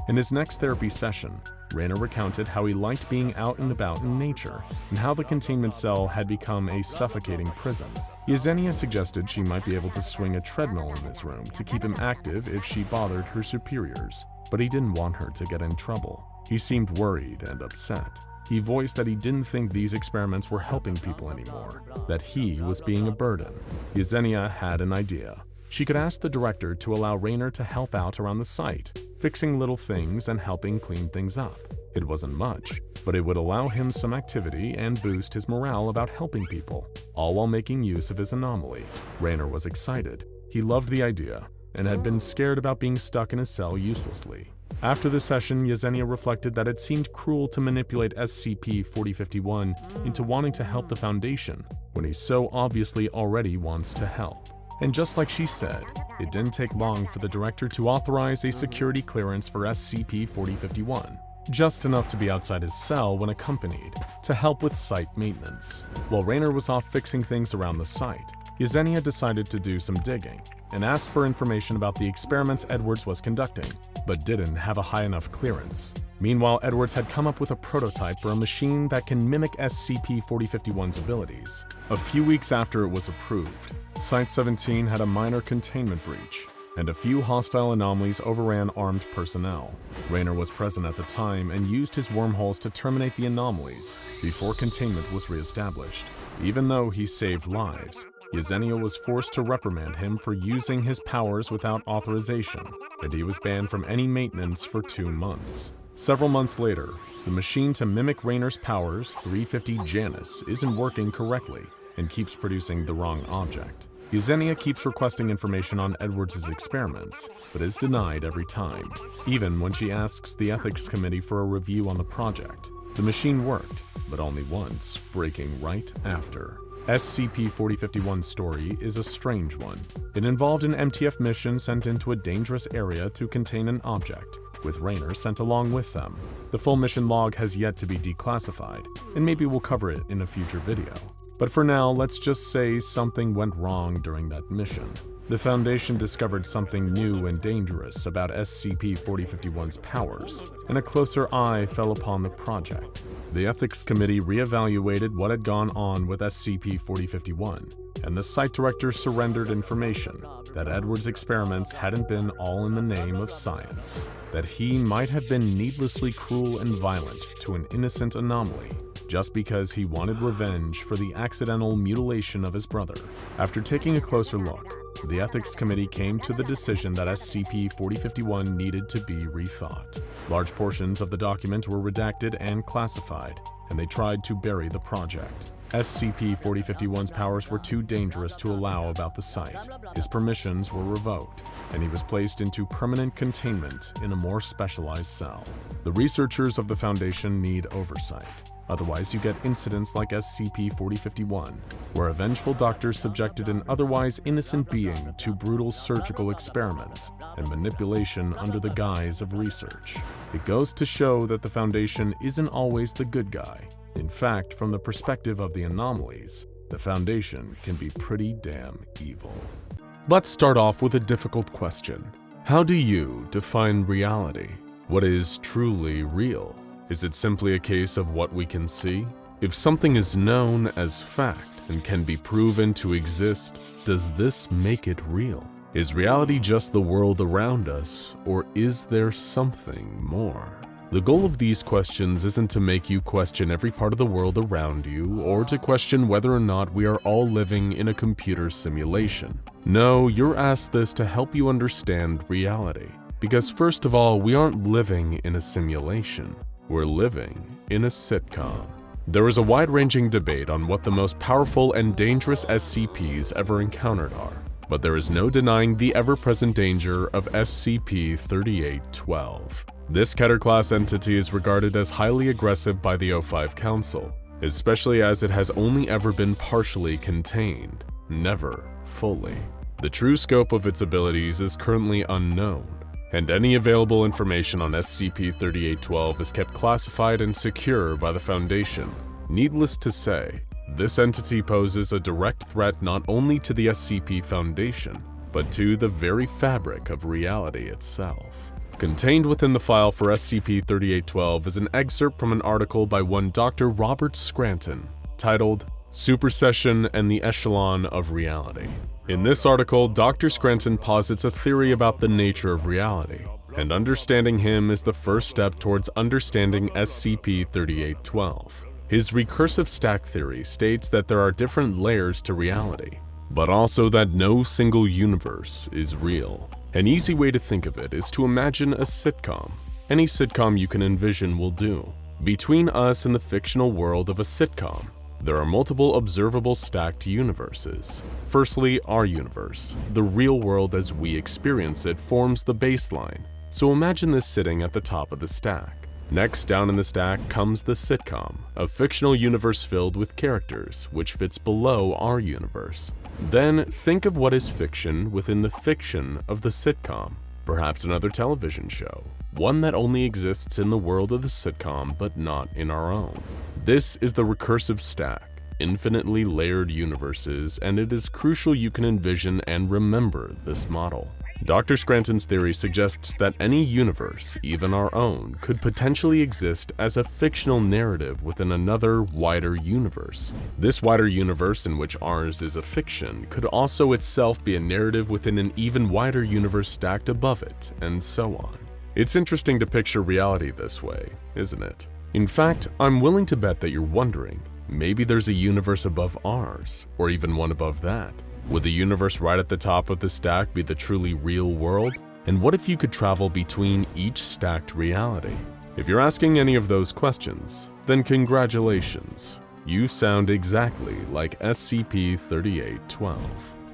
In his next therapy session, Raynor recounted how he liked being out and about in nature, and how the containment cell had become a suffocating prison. Yesenia suggested she might be able to swing a treadmill in his room to keep him active if she bothered her superiors, but he didn't want her to get in trouble. He seemed worried and upset. He voiced that he didn't think these experiments were helping people anymore, that he was being a burden. Yesenia had an idea. She could ask the director to allow Raynor to help out around the site, fixing little things and helping clean things up. It wasn't much, but it would allow him some activity and boost his morale about helping people, all while making use of his anomaly. Raynor was excited. He loved the idea, and had been scared about being stuck in a cell uselessly. After the session, Yesenia reflected that it seemed cruel to manipulate SCP-4051 into wanting to help the Foundation, when he so obviously already wants to help. And just like she said, it didn't take long for the director to authorize a security clearance for SCP-4051, just enough to be outside his cell when accompanied, to help with site maintenance. While Raynor was off fixing things around the site, Yesenia decided to do some digging, and asked for information about the experiments Edwards was conducting, but didn't have a high enough clearance. Meanwhile, Edwards had come up with a prototype for a machine that can mimic SCP-4051's abilities. A few weeks after it was approved, Site-17 had a minor containment breach, and a few hostile anomalies overran armed personnel. Raynor was present at the time and used his wormholes to terminate the anomalies before containment was re-established. Even though he saved lives, Yesenia was forced to reprimand him for using his powers without authorization, and he was banned from any maintenance for 2 months. Several months later, the machine to mimic Raynor's powers, 350 Janus, isn't working correctly and keeps producing the wrong object. Yesenia keeps requesting information on Edwards' experiments, but is denied every time, even when she asks the ethics committee for a review on the project. The machine worked, but only once, breaking right after. SCP-4051's story is a strange one. It involved an MTF mission sent into a dangerous area to contain an object, with Raynor sent along with them. The full mission log has yet to be declassified, and maybe we'll cover it in a future video. But for now, let's just say something went wrong during that mission. The Foundation discovered something new and dangerous about SCP-4051's powers, and a closer eye fell upon the project. The Ethics Committee reevaluated what had gone on with SCP-4051, and the site director surrendered information that Edwards' experiments hadn't been all in the name of science, that he might have been needlessly cruel and violent to an innocent anomaly, just because he wanted revenge for the accidental mutilation of his brother. After taking a closer look, the Ethics Committee came to the decision that SCP-4051 needed to be rethought. Large portions of the document were redacted and classified, and they tried to bury the project. SCP-4051's powers were too dangerous to allow about the site. His permissions were revoked, and he was placed into permanent containment in a more specialized cell. The researchers of the Foundation need oversight. Otherwise, you get incidents like SCP-4051, where a vengeful doctor subjected an otherwise innocent being to brutal surgical experiments and manipulation under the guise of research. It goes to show that the Foundation isn't always the good guy. In fact, from the perspective of the anomalies, the Foundation can be pretty damn evil. Let's start off with a difficult question. How do you define reality? What is truly real? Is it simply a case of what we can see? If something is known as fact and can be proven to exist, does this make it real? Is reality just the world around us, or is there something more? The goal of these questions isn't to make you question every part of the world around you, or to question whether or not we are all living in a computer simulation. No, you're asked this to help you understand reality. Because first of all, we aren't living in a simulation. We're living in a sitcom. There is a wide-ranging debate on what the most powerful and dangerous SCPs ever encountered are, but there is no denying the ever-present danger of SCP-3812. This Keter-class entity is regarded as highly aggressive by the O5 Council, especially as it has only ever been partially contained, never fully. The true scope of its abilities is currently unknown, and any available information on SCP-3812 is kept classified and secure by the Foundation. Needless to say, this entity poses a direct threat not only to the SCP Foundation, but to the very fabric of reality itself. Contained within the file for SCP-3812 is an excerpt from an article by one Dr. Robert Scranton, titled Supersession and the Echelon of Reality. In this article, Dr. Scranton posits a theory about the nature of reality, and understanding him is the first step towards understanding SCP-3812. His recursive stack theory states that there are different layers to reality, but also that no single universe is real. An easy way to think of it is to imagine a sitcom. Any sitcom you can envision will do. Between us and the fictional world of a sitcom, there are multiple observable stacked universes. Firstly, our universe, the real world as we experience it, forms the baseline. So imagine this sitting at the top of the stack. Next, down in the stack comes the sitcom, a fictional universe filled with characters, which fits below our universe. Then, think of what is fiction within the fiction of the sitcom. Perhaps another television show, one that only exists in the world of the sitcom but not in our own. This is the recursive stack, infinitely layered universes, and it is crucial you can envision and remember this model. Dr. Scranton's theory suggests that any universe, even our own, could potentially exist as a fictional narrative within another, wider universe. This wider universe, in which ours is a fiction, could also itself be a narrative within an even wider universe stacked above it, and so on. It's interesting to picture reality this way, isn't it? In fact, I'm willing to bet that you're wondering, maybe there's a universe above ours, or even one above that. Would the universe right at the top of the stack be the truly real world? And what if you could travel between each stacked reality? If you're asking any of those questions, then congratulations. You sound exactly like SCP-3812.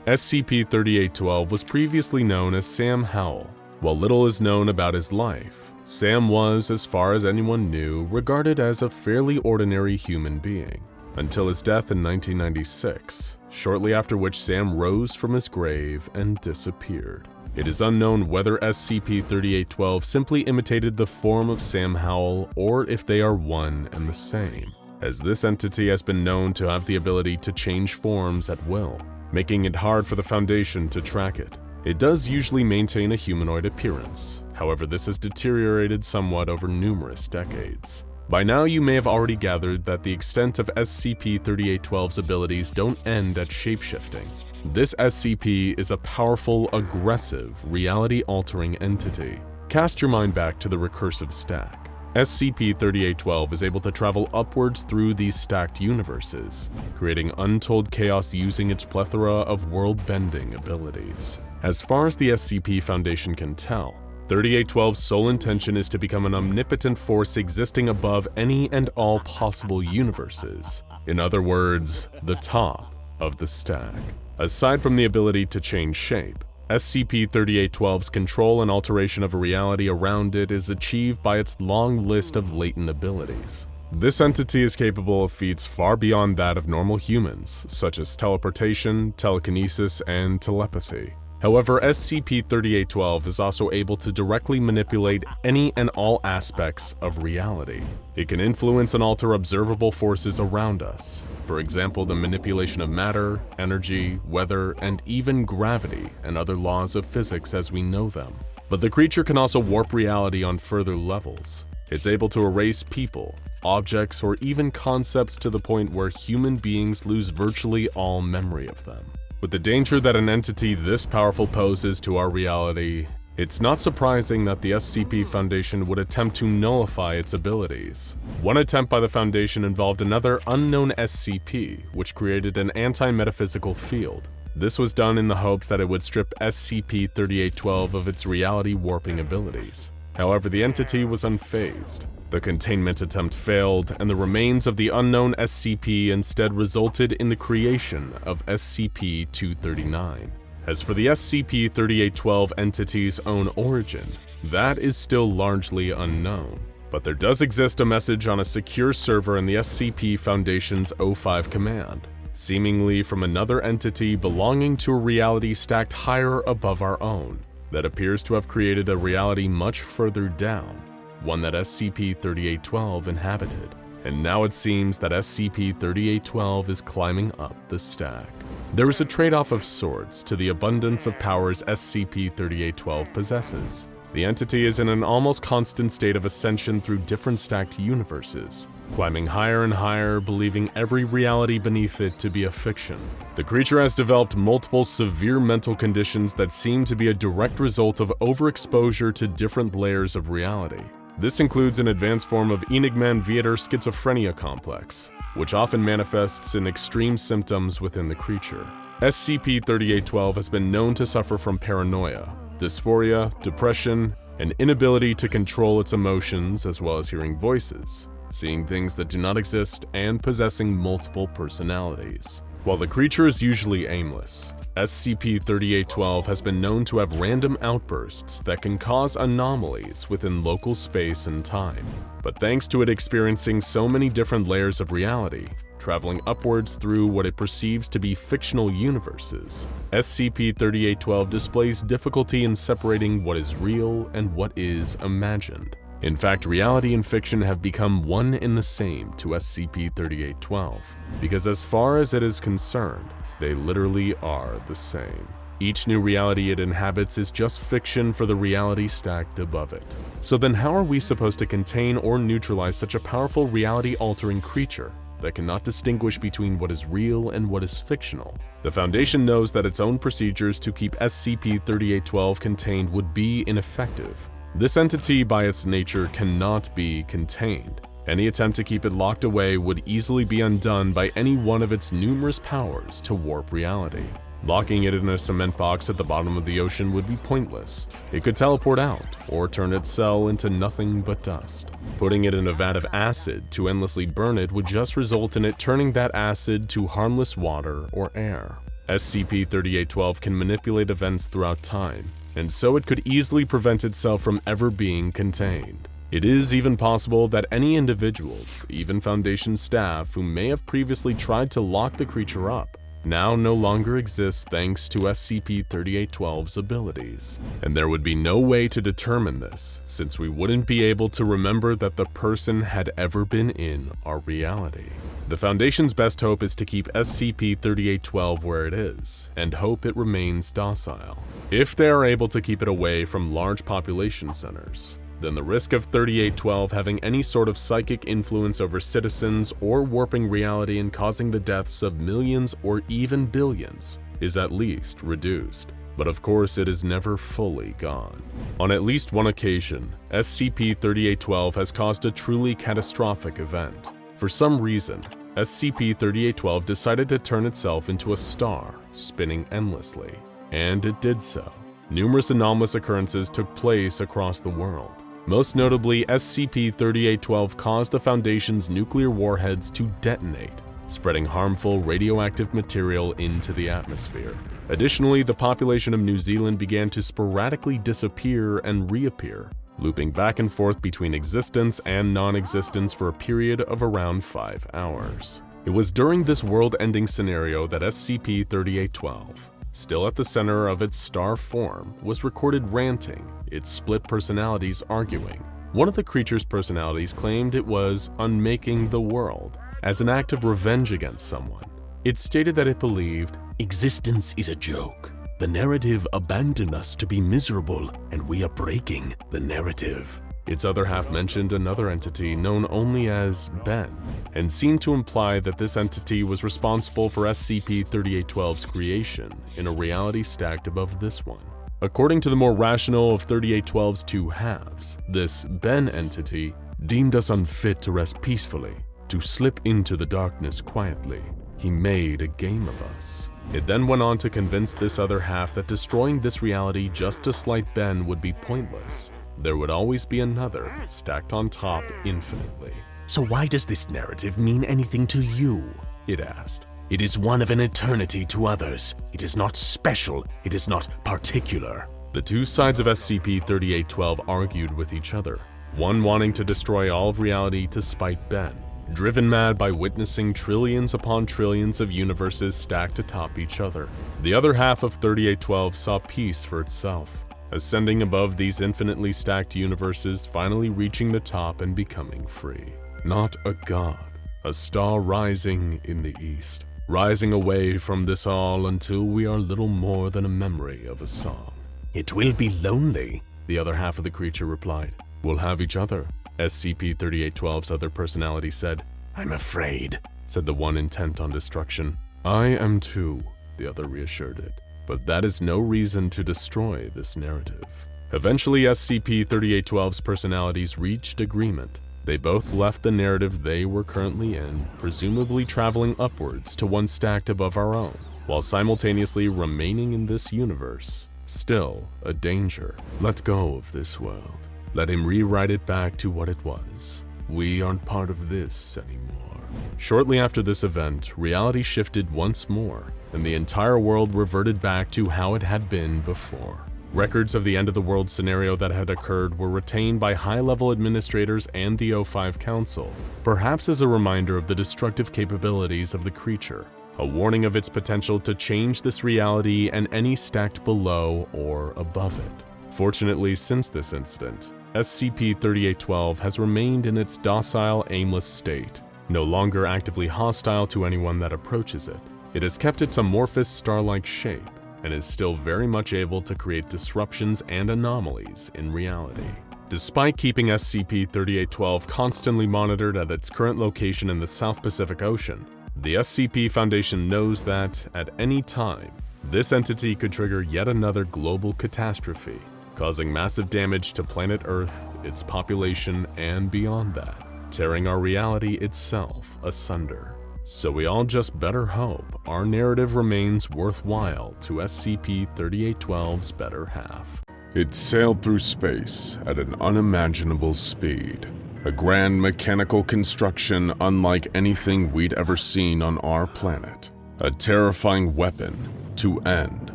SCP-3812 was previously known as Sam Howell. While little is known about his life, Sam was, as far as anyone knew, regarded as a fairly ordinary human being, until his death in 1996, shortly after which Sam rose from his grave and disappeared. It is unknown whether SCP-3812 simply imitated the form of Sam Howell or if they are one and the same, as this entity has been known to have the ability to change forms at will, making it hard for the Foundation to track it. It does usually maintain a humanoid appearance, however this has deteriorated somewhat over numerous decades. By now you may have already gathered that the extent of SCP-3812's abilities don't end at shapeshifting. This SCP is a powerful, aggressive, reality-altering entity. Cast your mind back to the recursive stack. SCP-3812 is able to travel upwards through these stacked universes, creating untold chaos using its plethora of world-bending abilities. As far as the SCP Foundation can tell, 3812's sole intention is to become an omnipotent force existing above any and all possible universes. In other words, the top of the stack. Aside from the ability to change shape, SCP-3812's control and alteration of a reality around it is achieved by its long list of latent abilities. This entity is capable of feats far beyond that of normal humans, such as teleportation, telekinesis, and telepathy. However, SCP-3812 is also able to directly manipulate any and all aspects of reality. It can influence and alter observable forces around us, for example the manipulation of matter, energy, weather, and even gravity and other laws of physics as we know them. But the creature can also warp reality on further levels. It's able to erase people, objects, or even concepts to the point where human beings lose virtually all memory of them. With the danger that an entity this powerful poses to our reality, It's not surprising that the SCP Foundation would attempt to nullify its abilities. One attempt by the Foundation involved another unknown SCP, which created an anti-metaphysical field. This was done in the hopes that it would strip SCP-3812 of its reality warping abilities. However, the entity was unfazed. The containment attempt failed, and the remains of the unknown SCP instead resulted in the creation of SCP-239. As for the SCP-3812 entity's own origin, that is still largely unknown. But there does exist a message on a secure server in the SCP Foundation's O5 command, seemingly from another entity belonging to a reality stacked higher above our own, that appears to have created a reality much further down, one that SCP-3812 inhabited. And now it seems that SCP-3812 is climbing up the stack. There is a trade-off of sorts to the abundance of powers SCP-3812 possesses. The entity is in an almost constant state of ascension through different stacked universes, climbing higher and higher, believing every reality beneath it to be a fiction. The creature has developed multiple severe mental conditions that seem to be a direct result of overexposure to different layers of reality. This includes an advanced form of Enigman-Vieter schizophrenia complex, which often manifests in extreme symptoms within the creature. SCP-3812 has been known to suffer from paranoia, dysphoria, depression, an inability to control its emotions, as well as hearing voices, seeing things that do not exist, and possessing multiple personalities. While the creature is usually aimless, SCP-3812 has been known to have random outbursts that can cause anomalies within local space and time. But thanks to it experiencing so many different layers of reality, traveling upwards through what it perceives to be fictional universes, SCP-3812 displays difficulty in separating what is real and what is imagined. In fact, reality and fiction have become one and the same to SCP-3812, because as far as it is concerned, they literally are the same. Each new reality it inhabits is just fiction for the reality stacked above it. So then how are we supposed to contain or neutralize such a powerful reality-altering creature that cannot distinguish between what is real and what is fictional? The Foundation knows that its own procedures to keep SCP-3812 contained would be ineffective. This entity, by its nature, cannot be contained. Any attempt to keep it locked away would easily be undone by any one of its numerous powers to warp reality. Locking it in a cement box at the bottom of the ocean would be pointless. It could teleport out, or turn its cell into nothing but dust. Putting it in a vat of acid to endlessly burn it would just result in it turning that acid to harmless water or air. SCP-3812 can manipulate events throughout time, and so it could easily prevent itself from ever being contained. It is even possible that any individuals, even Foundation staff who may have previously tried to lock the creature up, now no longer exist thanks to SCP-3812's abilities. And there would be no way to determine this, since we wouldn't be able to remember that the person had ever been in our reality. The Foundation's best hope is to keep SCP-3812 where it is, and hope it remains docile. If they are able to keep it away from large population centers, then the risk of 3812 having any sort of psychic influence over citizens or warping reality and causing the deaths of millions or even billions is at least reduced. But of course, it is never fully gone. On at least one occasion, SCP-3812 has caused a truly catastrophic event. For some reason, SCP-3812 decided to turn itself into a star, spinning endlessly. And it did so. Numerous anomalous occurrences took place across the world. Most notably, SCP-3812 caused the Foundation's nuclear warheads to detonate, spreading harmful radioactive material into the atmosphere. Additionally, the population of New Zealand began to sporadically disappear and reappear, looping back and forth between existence and non-existence for a period of around 5 hours. It was during this world-ending scenario that SCP-3812, still at the center of its star form, was recorded ranting, its split personalities arguing. One of the creature's personalities claimed it was unmaking the world as an act of revenge against someone. It stated that it believed, "Existence is a joke. The narrative abandoned us to be miserable, and we are breaking the narrative." Its other half mentioned another entity known only as Ben, and seemed to imply that this entity was responsible for SCP-3812's creation in a reality stacked above this one. According to the more rational of 3812's two halves, this Ben entity deemed us unfit to rest peacefully, to slip into the darkness quietly. He made a game of us. It then went on to convince this other half that destroying this reality just to slight Ben would be pointless. There would always be another, stacked on top infinitely. So why does this narrative mean anything to you? It asked. It is one of an eternity to others. It is not special. It is not particular. The two sides of SCP-3812 argued with each other, one wanting to destroy all of reality to spite Ben, driven mad by witnessing trillions upon trillions of universes stacked atop each other. The other half of 3812 saw peace for itself, ascending above these infinitely stacked universes, finally reaching the top and becoming free. Not a god, a star rising in the east, rising away from this all until we are little more than a memory of a song. It will be lonely, the other half of the creature replied. We'll have each other, SCP-3812's other personality said. I'm afraid, said the one intent on destruction. I am too, the other reassured it. But that is no reason to destroy this narrative. Eventually, SCP-3812's personalities reached agreement. They both left the narrative they were currently in, presumably traveling upwards to one stacked above our own, while simultaneously remaining in this universe. Still a danger. Let go of this world. Let him rewrite it back to what it was. We aren't part of this anymore. Shortly after this event, reality shifted once more, and the entire world reverted back to how it had been before. Records of the end-of-the-world scenario that had occurred were retained by high-level administrators and the O5 Council, perhaps as a reminder of the destructive capabilities of the creature, a warning of its potential to change this reality and any stacked below or above it. Fortunately, since this incident, SCP-3812 has remained in its docile, aimless state, no longer actively hostile to anyone that approaches it. It has kept its amorphous star-like shape, and is still very much able to create disruptions and anomalies in reality. Despite keeping SCP-3812 constantly monitored at its current location in the South Pacific Ocean, the SCP Foundation knows that, at any time, this entity could trigger yet another global catastrophe, causing massive damage to planet Earth, its population, and beyond that, tearing our reality itself asunder. So we all just better hope our narrative remains worthwhile to SCP-3812's better half. It sailed through space at an unimaginable speed, a grand mechanical construction unlike anything we'd ever seen on our planet, a terrifying weapon to end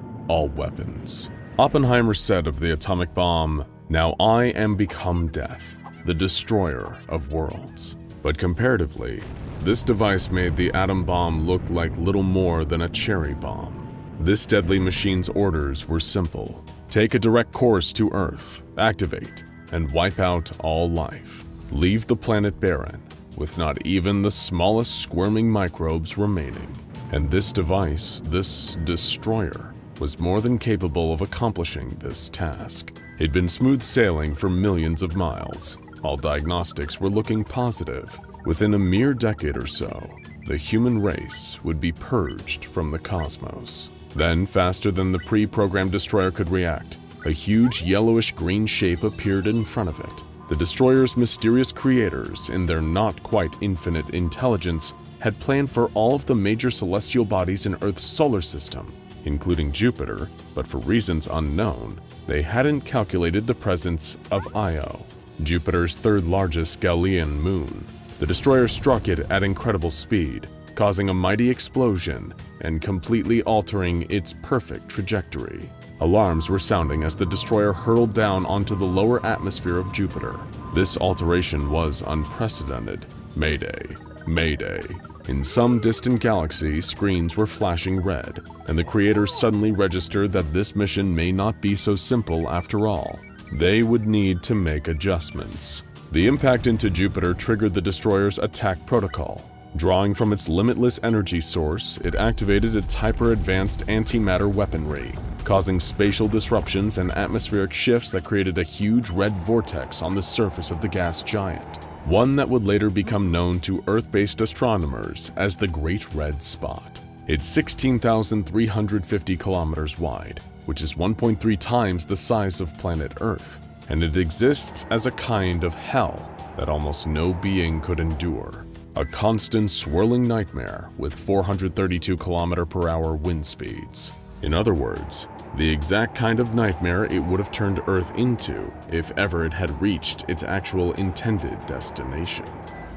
all weapons. Oppenheimer said of the atomic bomb, "Now I am become death, the destroyer of worlds." But comparatively, this device made the atom bomb look like little more than a cherry bomb. This deadly machine's orders were simple. Take a direct course to Earth, activate, and wipe out all life. Leave the planet barren, with not even the smallest squirming microbes remaining. And this device, this destroyer, was more than capable of accomplishing this task. It'd been smooth sailing for millions of miles. All diagnostics were looking positive. Within a mere decade or so, the human race would be purged from the cosmos. Then, faster than the pre-programmed destroyer could react, a huge yellowish-green shape appeared in front of it. The destroyer's mysterious creators, in their not-quite-infinite intelligence, had planned for all of the major celestial bodies in Earth's solar system, including Jupiter, but for reasons unknown, they hadn't calculated the presence of Io, Jupiter's third-largest Galilean moon. The destroyer struck it at incredible speed, causing a mighty explosion and completely altering its perfect trajectory. Alarms were sounding as the destroyer hurtled down onto the lower atmosphere of Jupiter. This alteration was unprecedented. Mayday, Mayday. In some distant galaxy, screens were flashing red, and the creators suddenly registered that this mission may not be so simple after all. They would need to make adjustments. The impact into Jupiter triggered the destroyer's attack protocol. Drawing from its limitless energy source, it activated its hyper-advanced antimatter weaponry, causing spatial disruptions and atmospheric shifts that created a huge red vortex on the surface of the gas giant, one that would later become known to Earth-based astronomers as the Great Red Spot. It's 16,350 kilometers wide, which is 1.3 times the size of planet Earth, and it exists as a kind of hell that almost no being could endure. A constant swirling nightmare with 432 km/h wind speeds. In other words, the exact kind of nightmare it would have turned Earth into if ever it had reached its actual intended destination.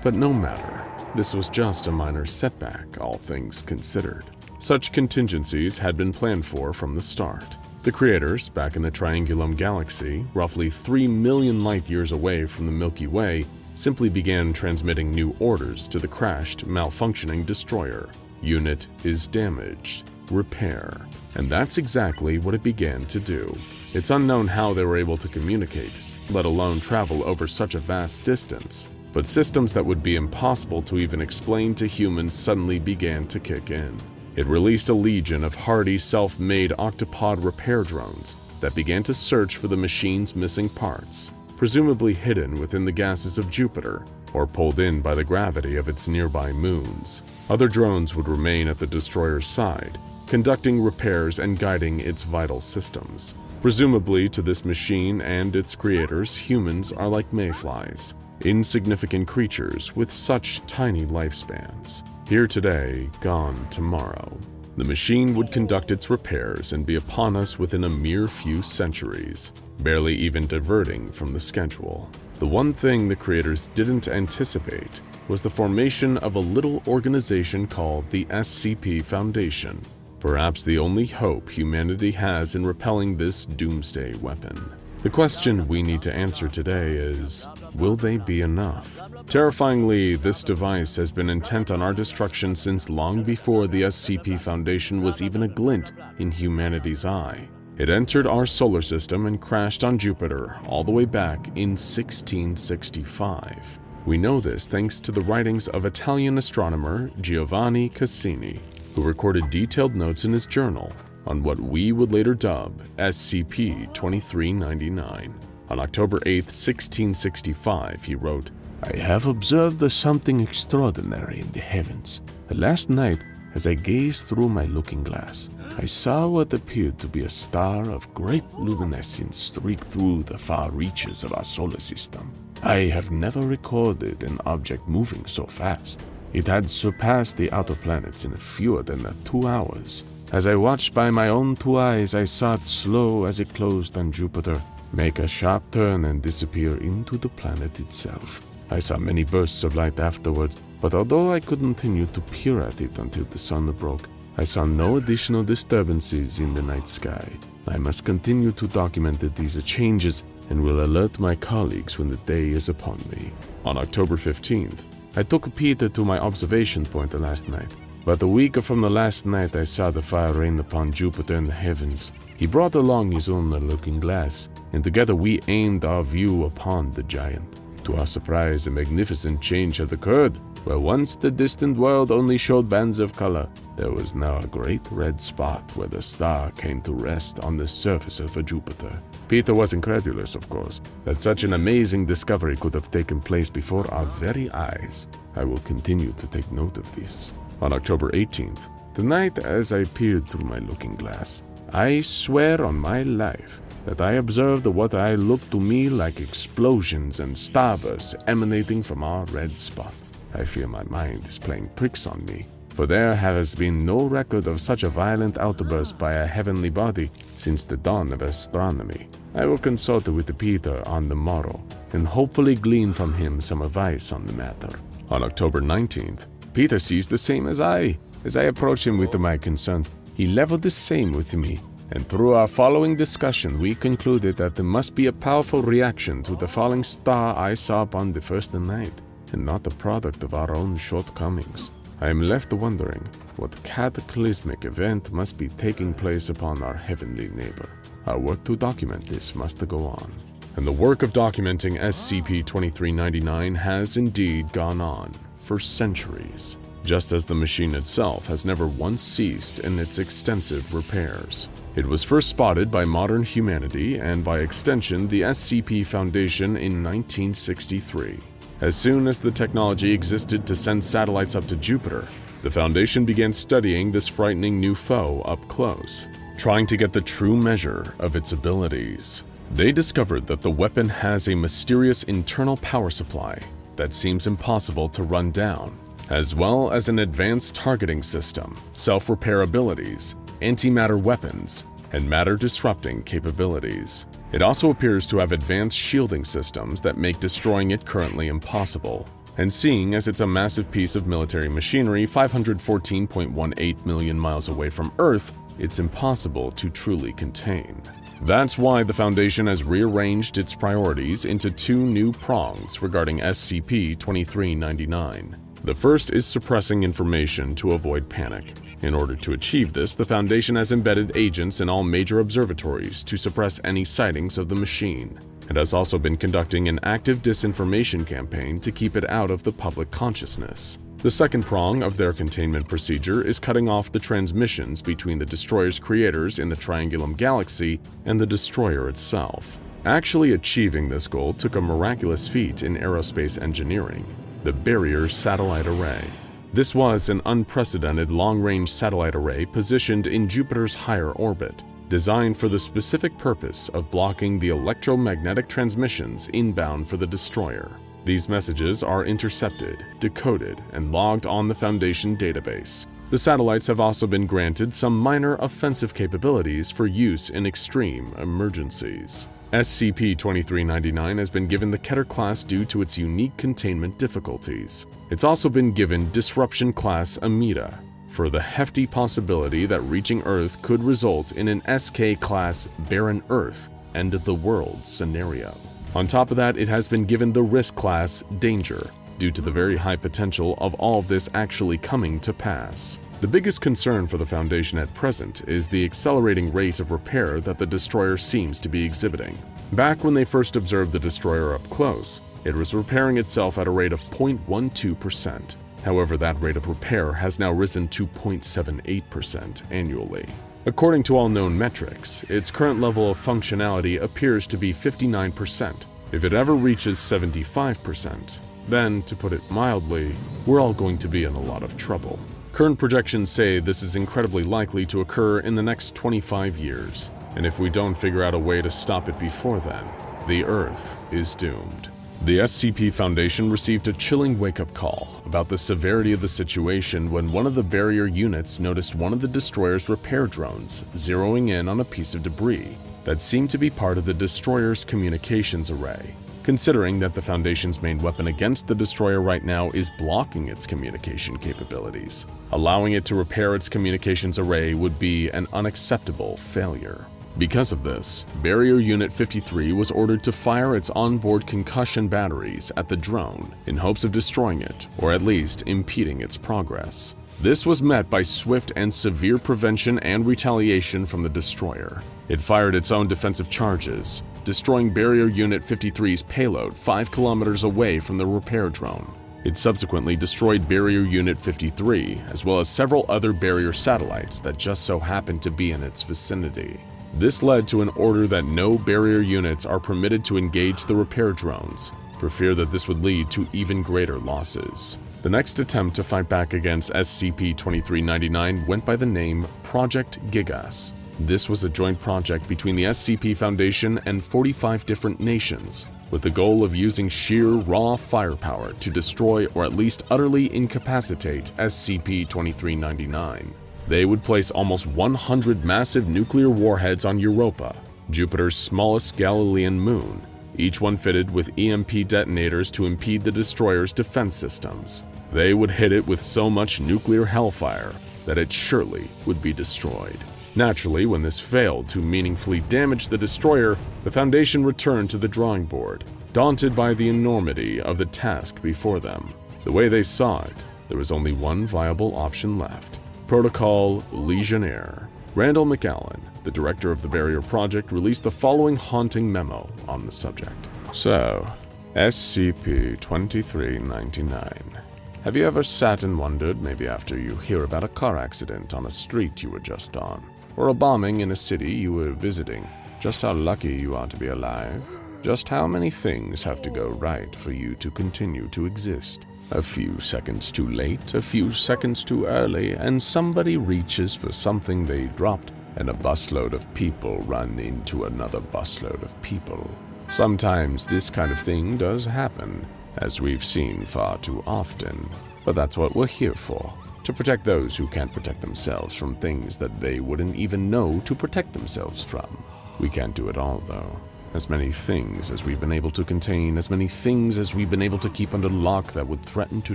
But no matter, this was just a minor setback, all things considered. Such contingencies had been planned for from the start. The creators, back in the Triangulum Galaxy, roughly 3 million light-years away from the Milky Way, simply began transmitting new orders to the crashed, malfunctioning destroyer. Unit is damaged. Repair. And that's exactly what it began to do. It's unknown how they were able to communicate, let alone travel over such a vast distance. But systems that would be impossible to even explain to humans suddenly began to kick in. It released a legion of hardy, self-made octopod repair drones that began to search for the machine's missing parts, presumably hidden within the gases of Jupiter or pulled in by the gravity of its nearby moons. Other drones would remain at the destroyer's side, conducting repairs and guiding its vital systems. Presumably to this machine and its creators, humans are like mayflies, insignificant creatures with such tiny lifespans. Here today, gone tomorrow. The machine would conduct its repairs and be upon us within a mere few centuries, barely even diverting from the schedule. The one thing the creators didn't anticipate was the formation of a little organization called the SCP Foundation, perhaps the only hope humanity has in repelling this doomsday weapon. The question we need to answer today is, will they be enough? Terrifyingly, this device has been intent on our destruction since long before the SCP Foundation was even a glint in humanity's eye. It entered our solar system and crashed on Jupiter all the way back in 1665. We know this thanks to the writings of Italian astronomer Giovanni Cassini, who recorded detailed notes in his journal on what we would later dub SCP-2399. On October 8, 1665, he wrote, "I have observed something extraordinary in the heavens. Last night, as I gazed through my looking glass, I saw what appeared to be a star of great luminescence streak through the far reaches of our solar system. I have never recorded an object moving so fast. It had surpassed the outer planets in fewer than 2 hours. As I watched by my own 2 eyes, I saw it slow as it closed on Jupiter, make a sharp turn and disappear into the planet itself. I saw many bursts of light afterwards, but although I could continue to peer at it until the sun broke, I saw no additional disturbances in the night sky. I must continue to document these changes and will alert my colleagues when the day is upon me." On October 15th, I took Peter to my observation point last night. But a week from the last night I saw the fire rain upon Jupiter in the heavens. He brought along his own looking glass, and together we aimed our view upon the giant. To our surprise, a magnificent change had occurred. Where once the distant world only showed bands of color, there was now a great red spot where the star came to rest on the surface of Jupiter. Peter was incredulous, of course, that such an amazing discovery could have taken place before our very eyes. I will continue to take note of this. On October 18th, tonight as I peered through my looking glass, I swear on my life that I observed what I looked to me like explosions and starbursts emanating from our red spot. I fear my mind is playing tricks on me, for there has been no record of such a violent outburst by a heavenly body since the dawn of astronomy. I will consult with Peter on the morrow and hopefully glean from him some advice on the matter. On October 19th, Peter sees the same as I. As I approach him with my concerns, he leveled the same with me, and through our following discussion, we concluded that there must be a powerful reaction to the falling star I saw upon the first night, and not the product of our own shortcomings. I am left wondering what cataclysmic event must be taking place upon our heavenly neighbor. Our work to document this must go on. And the work of documenting SCP-2399 has indeed gone on for centuries, just as the machine itself has never once ceased in its extensive repairs. It was first spotted by modern humanity and by extension the SCP Foundation in 1963. As soon as the technology existed to send satellites up to Jupiter, the Foundation began studying this frightening new foe up close. trying to get the true measure of its abilities. They discovered that the weapon has a mysterious internal power supply that seems impossible to run down, as well as an advanced targeting system, self-repair abilities, antimatter weapons, and matter-disrupting capabilities. It also appears to have advanced shielding systems that make destroying it currently impossible. And seeing as it's a massive piece of military machinery 514.18 million miles away from Earth, it's impossible to truly contain. That's why the Foundation has rearranged its priorities into two new prongs regarding SCP-2399. The first is suppressing information to avoid panic. In order to achieve this, the Foundation has embedded agents in all major observatories to suppress any sightings of the machine. It has also been conducting an active disinformation campaign to keep it out of the public consciousness. The second prong of their containment procedure is cutting off the transmissions between the destroyer's creators in the Triangulum Galaxy and the destroyer itself. Actually achieving this goal took a miraculous feat in aerospace engineering: the Barrier Satellite Array. This was an unprecedented long-range satellite array positioned in Jupiter's higher orbit, designed for the specific purpose of blocking the electromagnetic transmissions inbound for the destroyer. These messages are intercepted, decoded, and logged on the Foundation database. The satellites have also been granted some minor offensive capabilities for use in extreme emergencies. SCP-2399 has been given the Keter class due to its unique containment difficulties. It's also been given Disruption class Amida for the hefty possibility that reaching Earth could result in an SK class Barren Earth, end of the world scenario. On top of that, it has been given the Risk class Danger due to the very high potential of all of this actually coming to pass. The biggest concern for the Foundation at present is the accelerating rate of repair that the destroyer seems to be exhibiting. Back when they first observed the destroyer up close, it was repairing itself at a rate of 0.12%. However, that rate of repair has now risen to 0.78% annually. According to all known metrics, its current level of functionality appears to be 59%. If it ever reaches 75%, then, to put it mildly, we're all going to be in a lot of trouble. Current projections say this is incredibly likely to occur in the next 25 years, and if we don't figure out a way to stop it before then, the Earth is doomed. The SCP Foundation received a chilling wake-up call about the severity of the situation when one of the barrier units noticed one of the destroyer's repair drones zeroing in on a piece of debris that seemed to be part of the destroyer's communications array. Considering that the Foundation's main weapon against the destroyer right now is blocking its communication capabilities, allowing it to repair its communications array would be an unacceptable failure. Because of this, Barrier Unit 53 was ordered to fire its onboard concussion batteries at the drone in hopes of destroying it, or at least impeding its progress. This was met by swift and severe prevention and retaliation from the destroyer. It fired its own defensive charges, destroying Barrier Unit 53's payload 5 kilometers away from the repair drone. It subsequently destroyed Barrier Unit 53, as well as several other barrier satellites that just so happened to be in its vicinity. This led to an order that no barrier units are permitted to engage the repair drones, for fear that this would lead to even greater losses. The next attempt to fight back against SCP-2399 went by the name Project Gigas. This was a joint project between the SCP Foundation and 45 different nations, with the goal of using sheer raw firepower to destroy or at least utterly incapacitate SCP-2399. They would place almost 100 massive nuclear warheads on Europa, Jupiter's smallest Galilean moon, each one fitted with EMP detonators to impede the destroyer's defense systems. They would hit it with so much nuclear hellfire that it surely would be destroyed. Naturally, when this failed to meaningfully damage the destroyer, the Foundation returned to the drawing board, daunted by the enormity of the task before them. The way they saw it, there was only one viable option left: Protocol Legionnaire. Randall McAllen, the director of the Barrier Project, released the following haunting memo on the subject. So, SCP-2399. Have you ever sat and wondered, maybe after you hear about a car accident on a street you were just on, or a bombing in a city you were visiting, just how lucky you are to be alive? Just how many things have to go right for you to continue to exist? A few seconds too late, a few seconds too early, and somebody reaches for something they dropped and a busload of people run into another busload of people. Sometimes this kind of thing does happen, as we've seen far too often, but that's what we're here for, to protect those who can't protect themselves from things that they wouldn't even know to protect themselves from. We can't do it all, though. As many things as we've been able to contain, as many things as we've been able to keep under lock that would threaten to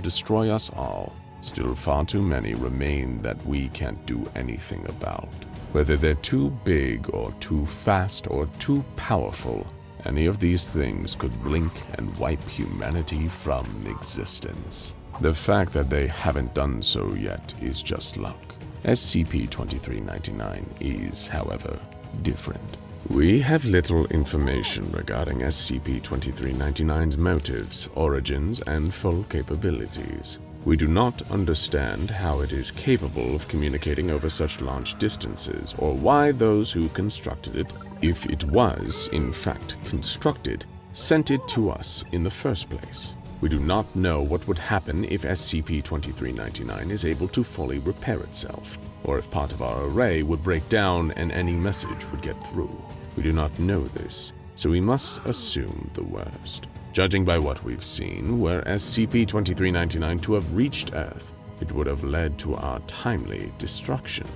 destroy us all, still far too many remain that we can't do anything about. Whether they're too big or too fast or too powerful, any of these things could blink and wipe humanity from existence. The fact that they haven't done so yet is just luck. SCP-2399 is, however, different. We have little information regarding SCP-2399's motives, origins, and full capabilities. We do not understand how it is capable of communicating over such large distances, or why those who constructed it, if it was, in fact, constructed, sent it to us in the first place. We do not know what would happen if SCP-2399 is able to fully repair itself, or if part of our array would break down and any message would get through. We do not know this, so we must assume the worst. Judging by what we've seen, were SCP-2399 to have reached Earth, it would have led to our timely destruction.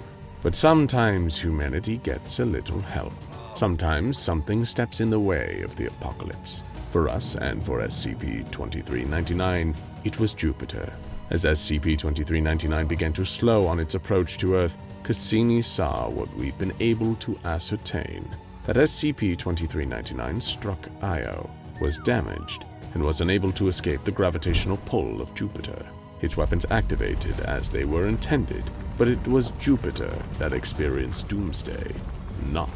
But sometimes humanity gets a little help. Sometimes something steps in the way of the apocalypse. For us and for SCP-2399, it was Jupiter. As SCP-2399 began to slow on its approach to Earth, Cassini saw what we've been able to ascertain, that SCP-2399 struck Io, was damaged, and was unable to escape the gravitational pull of Jupiter. Its weapons activated as they were intended, but it was Jupiter that experienced doomsday, not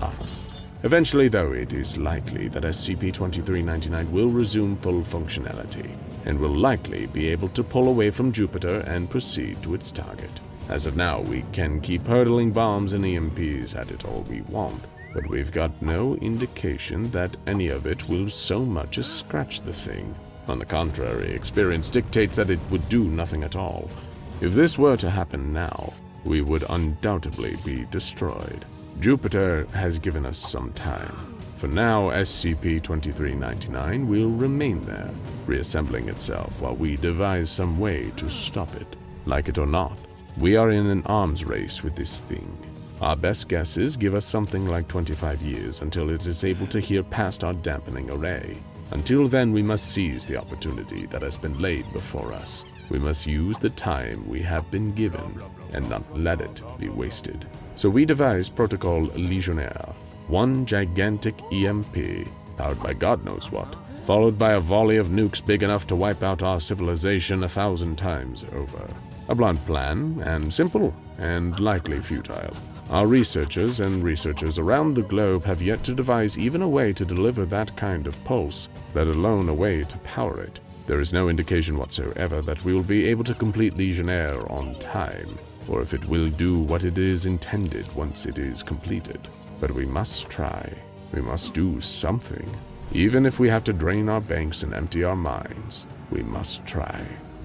us. Eventually, though, it is likely that SCP-2399 will resume full functionality, and will likely be able to pull away from Jupiter and proceed to its target. As of now, we can keep hurtling bombs and EMPs at it all we want, but we've got no indication that any of it will so much as scratch the thing. On the contrary, experience dictates that it would do nothing at all. If this were to happen now, we would undoubtedly be destroyed. Jupiter has given us some time. For now, SCP-2399 will remain there, reassembling itself while we devise some way to stop it. Like it or not, we are in an arms race with this thing. Our best guesses give us something like 25 years until it is able to hear past our dampening array. Until then, we must seize the opportunity that has been laid before us. We must use the time we have been given and not let it be wasted. So we devised Protocol Legionnaire, one gigantic EMP, powered by God knows what, followed by a volley of nukes big enough to wipe out our civilization 1,000 times over. A blunt plan, and simple, and likely futile. Our researchers around the globe have yet to devise even a way to deliver that kind of pulse, let alone a way to power it. There is no indication whatsoever that we will be able to complete Legionnaire on time, or if it will do what it is intended once it is completed. But we must try. We must do something. Even if we have to drain our banks and empty our minds, we must try.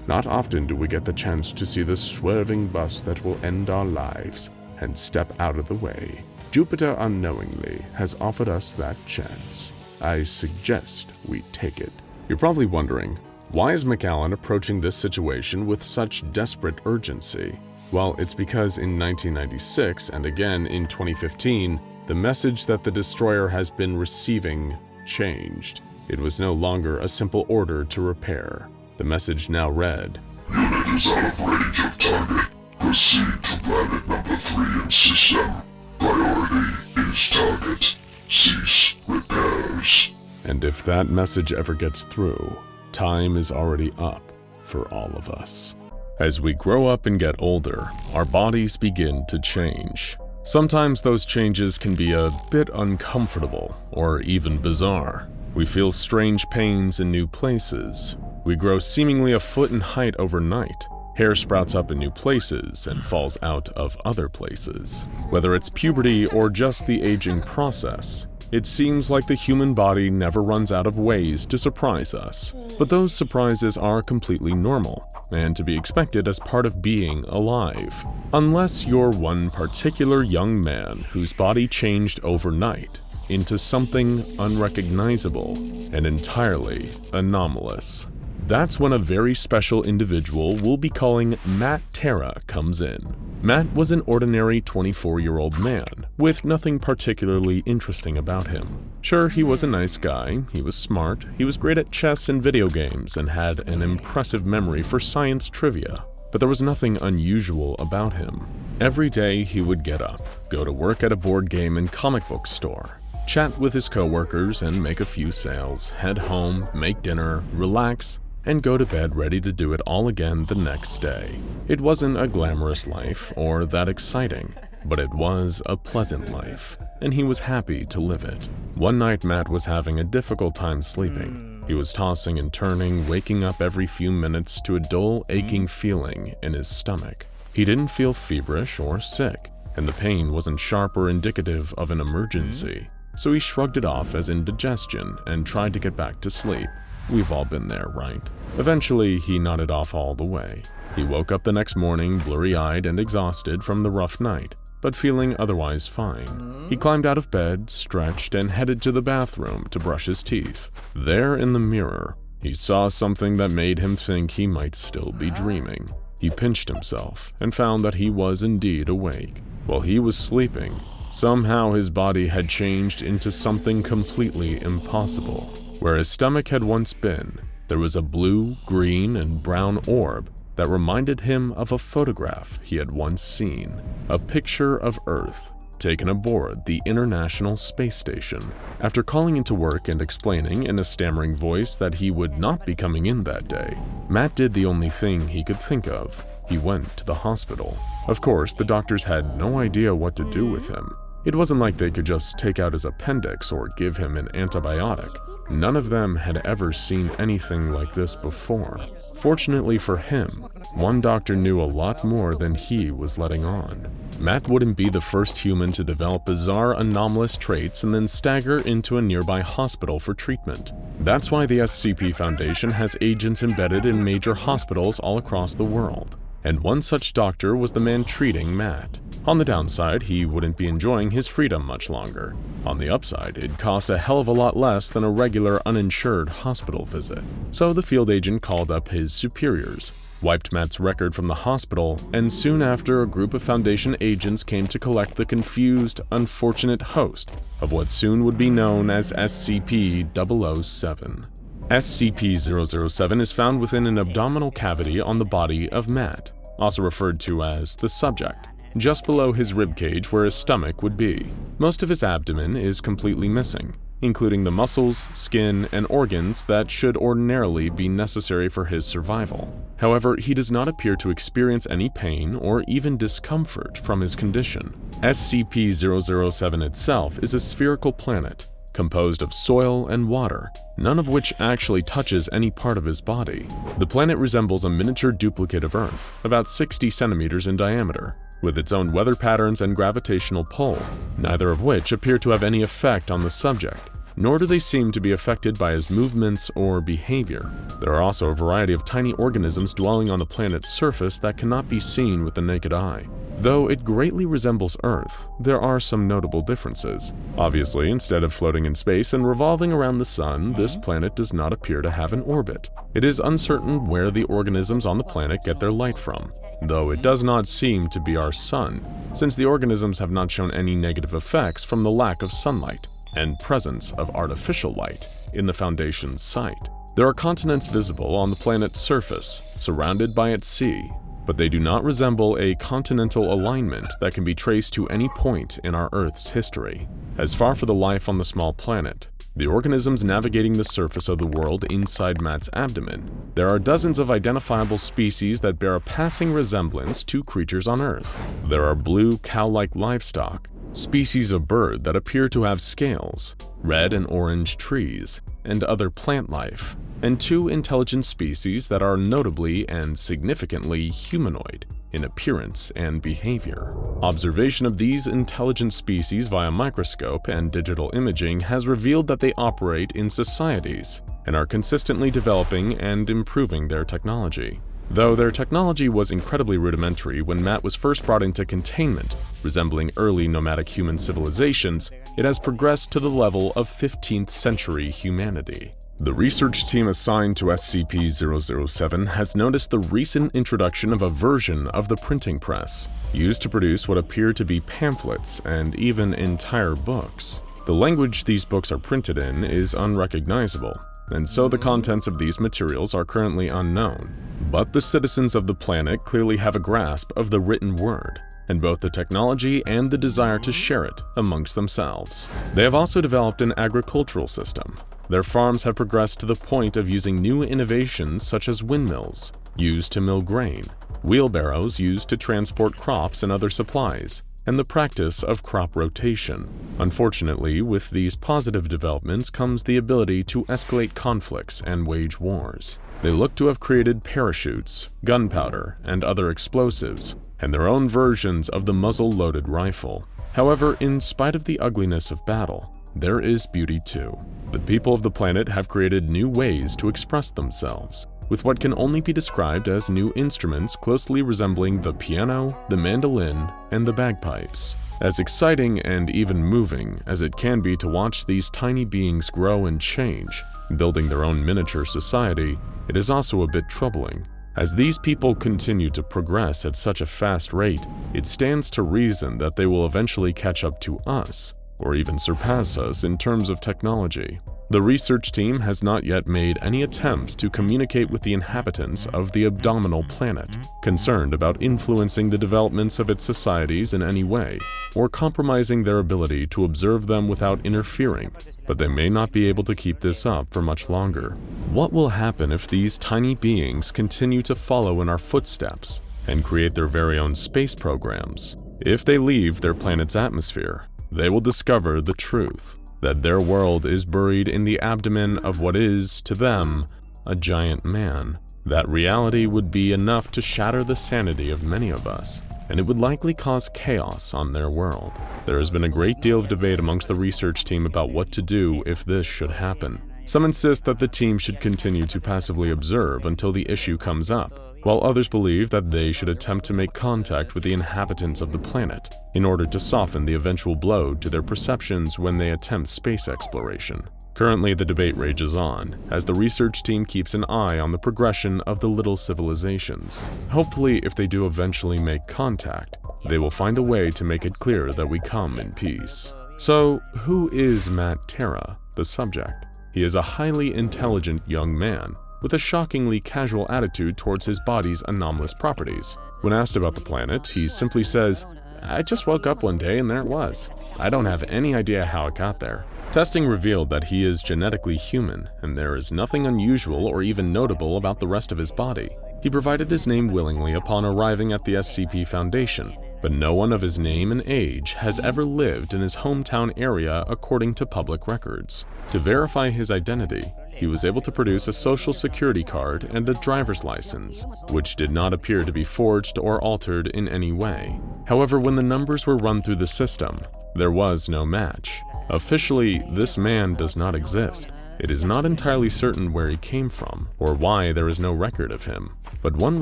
Not often do we get the chance to see the swerving bus that will end our lives and step out of the way. Jupiter unknowingly has offered us that chance. I suggest we take it. You're probably wondering, why is McAllen approaching this situation with such desperate urgency? Well, it's because in 1996 and again in 2015, the message that the destroyer has been receiving changed. It was no longer a simple order to repair. The message now read, "Unit is out of range of target. Proceed to planet number 3 in system. Priority is target. Cease repairs." And if that message ever gets through, time is already up for all of us. As we grow up and get older, our bodies begin to change. Sometimes those changes can be a bit uncomfortable or even bizarre. We feel strange pains in new places. We grow seemingly a foot in height overnight. Hair sprouts up in new places and falls out of other places. Whether it's puberty or just the aging process, It seems like the human body never runs out of ways to surprise us, but those surprises are completely normal and to be expected as part of being alive. Unless you're one particular young man whose body changed overnight into something unrecognizable and entirely anomalous. That's when a very special individual we'll be calling Matt Terra comes in. Matt was an ordinary 24-year-old man, with nothing particularly interesting about him. Sure, he was a nice guy, he was smart, he was great at chess and video games, and had an impressive memory for science trivia, but there was nothing unusual about him. Every day he would get up, go to work at a board game and comic book store, chat with his coworkers and make a few sales, head home, make dinner, relax, and go to bed ready to do it all again the next day. It wasn't a glamorous life or that exciting, but it was a pleasant life, and he was happy to live it. One night Matt was having a difficult time sleeping. He was tossing and turning, waking up every few minutes to a dull, aching feeling in his stomach. He didn't feel feverish or sick, and the pain wasn't sharp or indicative of an emergency, so he shrugged it off as indigestion and tried to get back to sleep. We've all been there, right? Eventually, he nodded off all the way. He woke up the next morning blurry-eyed and exhausted from the rough night, but feeling otherwise fine. He climbed out of bed, stretched, and headed to the bathroom to brush his teeth. There in the mirror, he saw something that made him think he might still be dreaming. He pinched himself and found that he was indeed awake. While he was sleeping, somehow his body had changed into something completely impossible. Where his stomach had once been, there was a blue, green, and brown orb that reminded him of a photograph he had once seen, a picture of Earth taken aboard the International Space Station. After calling into work and explaining in a stammering voice that he would not be coming in that day, Matt did the only thing he could think of. He went to the hospital. Of course, the doctors had no idea what to do with him. It wasn't like they could just take out his appendix or give him an antibiotic. None of them had ever seen anything like this before. Fortunately for him, one doctor knew a lot more than he was letting on. Matt wouldn't be the first human to develop bizarre anomalous traits and then stagger into a nearby hospital for treatment. That's why the SCP Foundation has agents embedded in major hospitals all across the world. And one such doctor was the man treating Matt. On the downside, he wouldn't be enjoying his freedom much longer. On the upside, it'd cost a hell of a lot less than a regular uninsured hospital visit. So the field agent called up his superiors, wiped Matt's record from the hospital, and soon after a group of Foundation agents came to collect the confused, unfortunate host of what soon would be known as SCP-007. SCP-007 is found within an abdominal cavity on the body of Matt, also referred to as the subject, just below his ribcage where his stomach would be. Most of his abdomen is completely missing, including the muscles, skin, and organs that should ordinarily be necessary for his survival. However, he does not appear to experience any pain or even discomfort from his condition. SCP-007 itself is a spherical planet, composed of soil and water, none of which actually touches any part of his body. The planet resembles a miniature duplicate of Earth, about 60 centimeters in diameter, with its own weather patterns and gravitational pull, neither of which appear to have any effect on the subject, nor do they seem to be affected by his movements or behavior. There are also a variety of tiny organisms dwelling on the planet's surface that cannot be seen with the naked eye. Though it greatly resembles Earth, there are some notable differences. Obviously, instead of floating in space and revolving around the sun, this planet does not appear to have an orbit. It is uncertain where the organisms on the planet get their light from, though it does not seem to be our sun, since the organisms have not shown any negative effects from the lack of sunlight and presence of artificial light in the Foundation's site. There are continents visible on the planet's surface, surrounded by its sea, but they do not resemble a continental alignment that can be traced to any point in our Earth's history. As far for the life on the small planet, the organisms navigating the surface of the world inside Matt's abdomen, there are dozens of identifiable species that bear a passing resemblance to creatures on Earth. There are blue cow-like livestock, species of bird that appear to have scales, red and orange trees, and other plant life, and two intelligent species that are notably and significantly humanoid, in appearance and behavior. Observation of these intelligent species via microscope and digital imaging has revealed that they operate in societies and are consistently developing and improving their technology. Though their technology was incredibly rudimentary when Matt was first brought into containment, resembling early nomadic human civilizations, it has progressed to the level of 15th century humanity. The research team assigned to SCP-007 has noticed the recent introduction of a version of the printing press, used to produce what appear to be pamphlets and even entire books. The language these books are printed in is unrecognizable, and so the contents of these materials are currently unknown. But the citizens of the planet clearly have a grasp of the written word, and both the technology and the desire to share it amongst themselves. They have also developed an agricultural system. Their farms have progressed to the point of using new innovations such as windmills, used to mill grain, wheelbarrows used to transport crops and other supplies, and the practice of crop rotation. Unfortunately, with these positive developments comes the ability to escalate conflicts and wage wars. They look to have created parachutes, gunpowder, and other explosives, and their own versions of the muzzle-loaded rifle. However, in spite of the ugliness of battle, there is beauty too. The people of the planet have created new ways to express themselves, with what can only be described as new instruments closely resembling the piano, the mandolin, and the bagpipes. As exciting and even moving as it can be to watch these tiny beings grow and change, building their own miniature society, it is also a bit troubling. As these people continue to progress at such a fast rate, it stands to reason that they will eventually catch up to us, or even surpass us in terms of technology. The research team has not yet made any attempts to communicate with the inhabitants of the Abdominal planet, concerned about influencing the developments of its societies in any way, or compromising their ability to observe them without interfering, but they may not be able to keep this up for much longer. What will happen if these tiny beings continue to follow in our footsteps and create their very own space programs? If they leave their planet's atmosphere, they will discover the truth, that their world is buried in the abdomen of what is, to them, a giant man. That reality would be enough to shatter the sanity of many of us, and it would likely cause chaos on their world. There has been a great deal of debate amongst the research team about what to do if this should happen. Some insist that the team should continue to passively observe until the issue comes up, while others believe that they should attempt to make contact with the inhabitants of the planet in order to soften the eventual blow to their perceptions when they attempt space exploration. Currently, the debate rages on, as the research team keeps an eye on the progression of the little civilizations. Hopefully, if they do eventually make contact, they will find a way to make it clear that we come in peace. So, who is Matt Terra, the subject? He is a highly intelligent young man, with a shockingly casual attitude towards his body's anomalous properties. When asked about the planet, he simply says, "I just woke up one day and there it was. I don't have any idea how it got there." Testing revealed that he is genetically human, and there is nothing unusual or even notable about the rest of his body. He provided his name willingly upon arriving at the SCP Foundation, but no one of his name and age has ever lived in his hometown area according to public records. To verify his identity, he was able to produce a social security card and a driver's license, which did not appear to be forged or altered in any way. However, when the numbers were run through the system, there was no match. Officially, this man does not exist. It is not entirely certain where he came from, or why there is no record of him, but one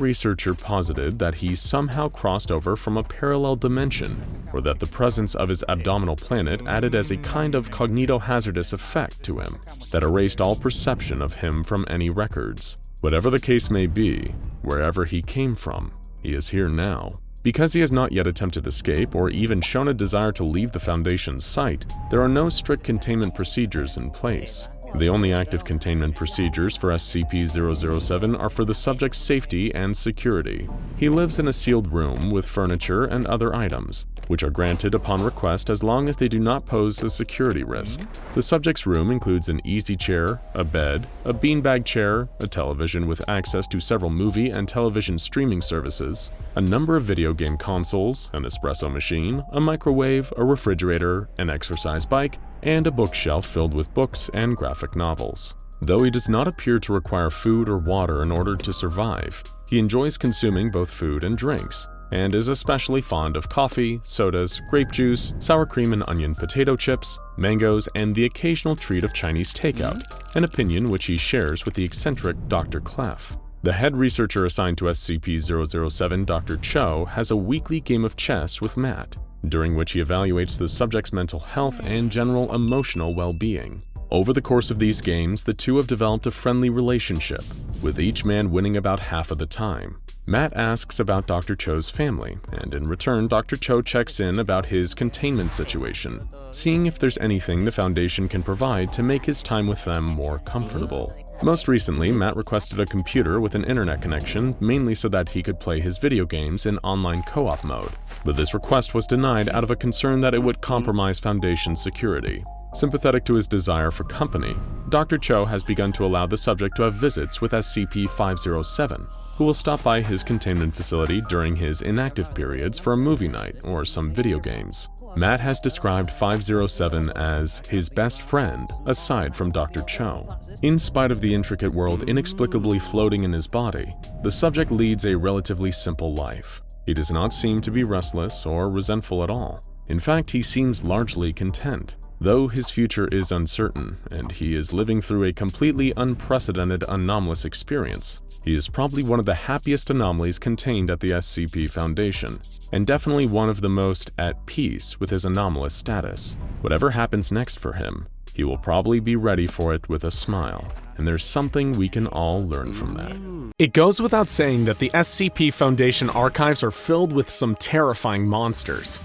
researcher posited that he somehow crossed over from a parallel dimension, or that the presence of his abdominal planet added as a kind of cognitohazardous effect to him that erased all perception of him from any records. Whatever the case may be, wherever he came from, he is here now. Because he has not yet attempted escape or even shown a desire to leave the Foundation's site, there are no strict containment procedures in place. The only active containment procedures for SCP-007 are for the subject's safety and security. He lives in a sealed room with furniture and other items, which are granted upon request as long as they do not pose a security risk. The subject's room includes an easy chair, a bed, a beanbag chair, a television with access to several movie and television streaming services, a number of video game consoles, an espresso machine, a microwave, a refrigerator, an exercise bike, and a bookshelf filled with books and graphic novels. Though he does not appear to require food or water in order to survive, he enjoys consuming both food and drinks, and is especially fond of coffee, sodas, grape juice, sour cream and onion potato chips, mangoes, and the occasional treat of Chinese takeout, an opinion which he shares with the eccentric Dr. Clef. The head researcher assigned to SCP-007, Dr. Cho, has a weekly game of chess with Matt, during which he evaluates the subject's mental health and general emotional well-being. Over the course of these games, the two have developed a friendly relationship, with each man winning about half of the time. Matt asks about Dr. Cho's family, and in return, Dr. Cho checks in about his containment situation, seeing if there's anything the Foundation can provide to make his time with them more comfortable. Most recently, Matt requested a computer with an internet connection, mainly so that he could play his video games in online co-op mode, but this request was denied out of a concern that it would compromise Foundation security. Sympathetic to his desire for company, Dr. Cho has begun to allow the subject to have visits with SCP-507, who will stop by his containment facility during his inactive periods for a movie night or some video games. Matt has described 507 as his best friend aside from Dr. Cho. In spite of the intricate world inexplicably floating in his body, the subject leads a relatively simple life. He does not seem to be restless or resentful at all. In fact, he seems largely content. Though his future is uncertain, and he is living through a completely unprecedented anomalous experience, he is probably one of the happiest anomalies contained at the SCP Foundation, and definitely one of the most at peace with his anomalous status. Whatever happens next for him, he will probably be ready for it with a smile, and there's something we can all learn from that. It goes without saying that the SCP Foundation archives are filled with some terrifying monsters.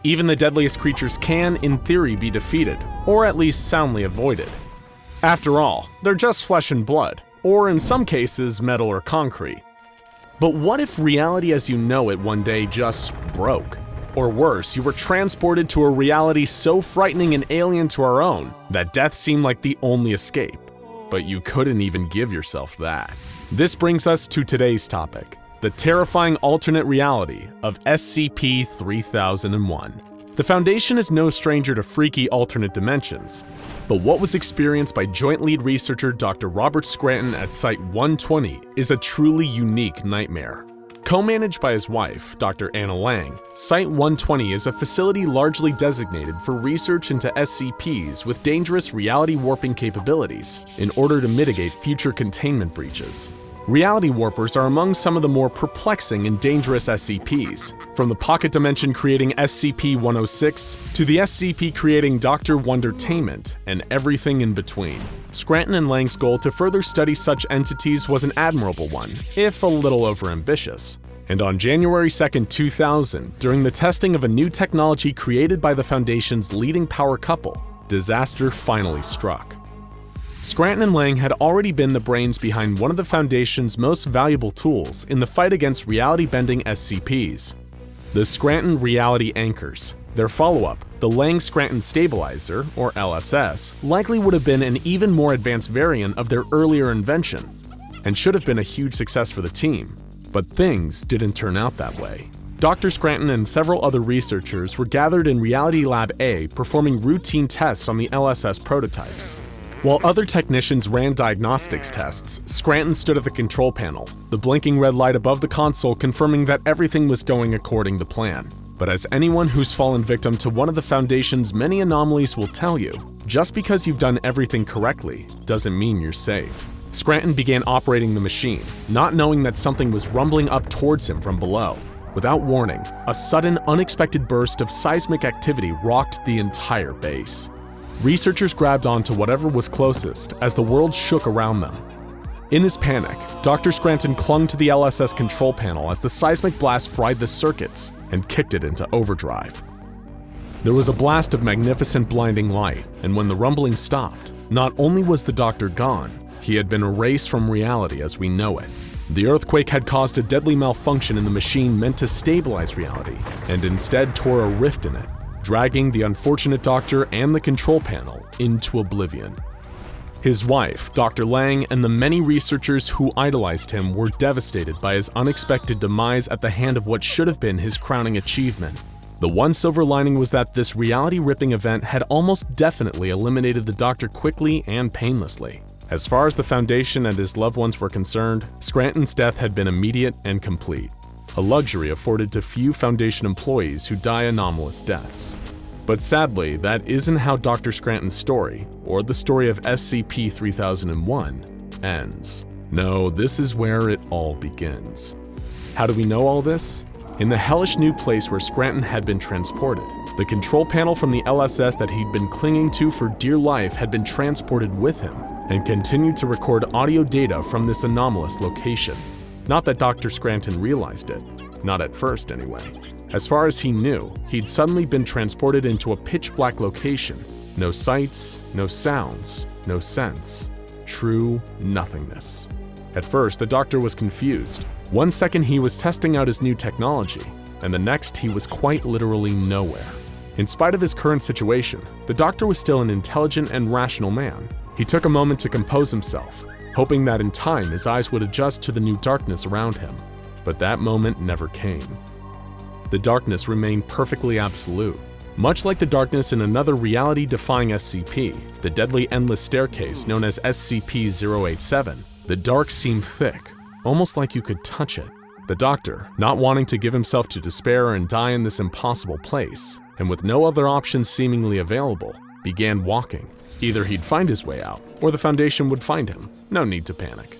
Even the deadliest creatures can, in theory, be defeated, or at least soundly avoided. After all, they're just flesh and blood, or in some cases, metal or concrete. But what if reality as you know it one day just broke? Or worse, you were transported to a reality so frightening and alien to our own that death seemed like the only escape. But you couldn't even give yourself that. This brings us to today's topic. The terrifying alternate reality of SCP-3001. The Foundation is no stranger to freaky alternate dimensions, but what was experienced by Joint Lead Researcher Dr. Robert Scranton at Site-120 is a truly unique nightmare. Co-managed by his wife, Dr. Anna Lang, Site-120 is a facility largely designated for research into SCPs with dangerous reality warping capabilities in order to mitigate future containment breaches. Reality warpers are among some of the more perplexing and dangerous SCPs, from the pocket dimension creating SCP-106 to the SCP creating Dr. Wondertainment and everything in between. Scranton and Lang's goal to further study such entities was an admirable one, if a little overambitious. And on January 2, 2000, during the testing of a new technology created by the Foundation's leading power couple, disaster finally struck. Scranton and Lang had already been the brains behind one of the Foundation's most valuable tools in the fight against reality-bending SCPs, the Scranton Reality Anchors. Their follow-up, the Lang-Scranton Stabilizer, or LSS, likely would have been an even more advanced variant of their earlier invention, and should have been a huge success for the team. But things didn't turn out that way. Dr. Scranton and several other researchers were gathered in Reality Lab A performing routine tests on the LSS prototypes. While other technicians ran diagnostics tests, Scranton stood at the control panel, the blinking red light above the console confirming that everything was going according to plan. But as anyone who's fallen victim to one of the Foundation's many anomalies will tell you, just because you've done everything correctly doesn't mean you're safe. Scranton began operating the machine, not knowing that something was rumbling up towards him from below. Without warning, a sudden, unexpected burst of seismic activity rocked the entire base. Researchers grabbed onto whatever was closest as the world shook around them. In his panic, Dr. Scranton clung to the LSS control panel as the seismic blast fried the circuits and kicked it into overdrive. There was a blast of magnificent blinding light, and when the rumbling stopped, not only was the doctor gone, he had been erased from reality as we know it. The earthquake had caused a deadly malfunction in the machine meant to stabilize reality, and instead tore a rift in it, dragging the unfortunate doctor and the control panel into oblivion. His wife, Dr. Lang, and the many researchers who idolized him were devastated by his unexpected demise at the hand of what should have been his crowning achievement. The one silver lining was that this reality-ripping event had almost definitely eliminated the doctor quickly and painlessly. As far as the Foundation and his loved ones were concerned, Scranton's death had been immediate and complete. a luxury afforded to few Foundation employees who die anomalous deaths. But sadly, that isn't how Dr. Scranton's story, or the story of SCP-3001, ends. No, this is where it all begins. How do we know all this? In the hellish new place where Scranton had been transported, the control panel from the LSS that he'd been clinging to for dear life had been transported with him and continued to record audio data from this anomalous location. Not that Dr. Scranton realized it, not at first anyway. As far as he knew, he'd suddenly been transported into a pitch-black location. No sights, no sounds, no sense. True nothingness. At first, the doctor was confused. One second he was testing out his new technology, and the next he was quite literally nowhere. In spite of his current situation, the doctor was still an intelligent and rational man. He took a moment to compose himself, hoping that in time his eyes would adjust to the new darkness around him. But that moment never came. The darkness remained perfectly absolute. Much like the darkness in another reality-defying SCP, the deadly endless staircase known as SCP-087, the dark seemed thick, almost like you could touch it. The doctor, not wanting to give himself to despair and die in this impossible place, and with no other options seemingly available, began walking. Either he'd find his way out, or the Foundation would find him. No need to panic.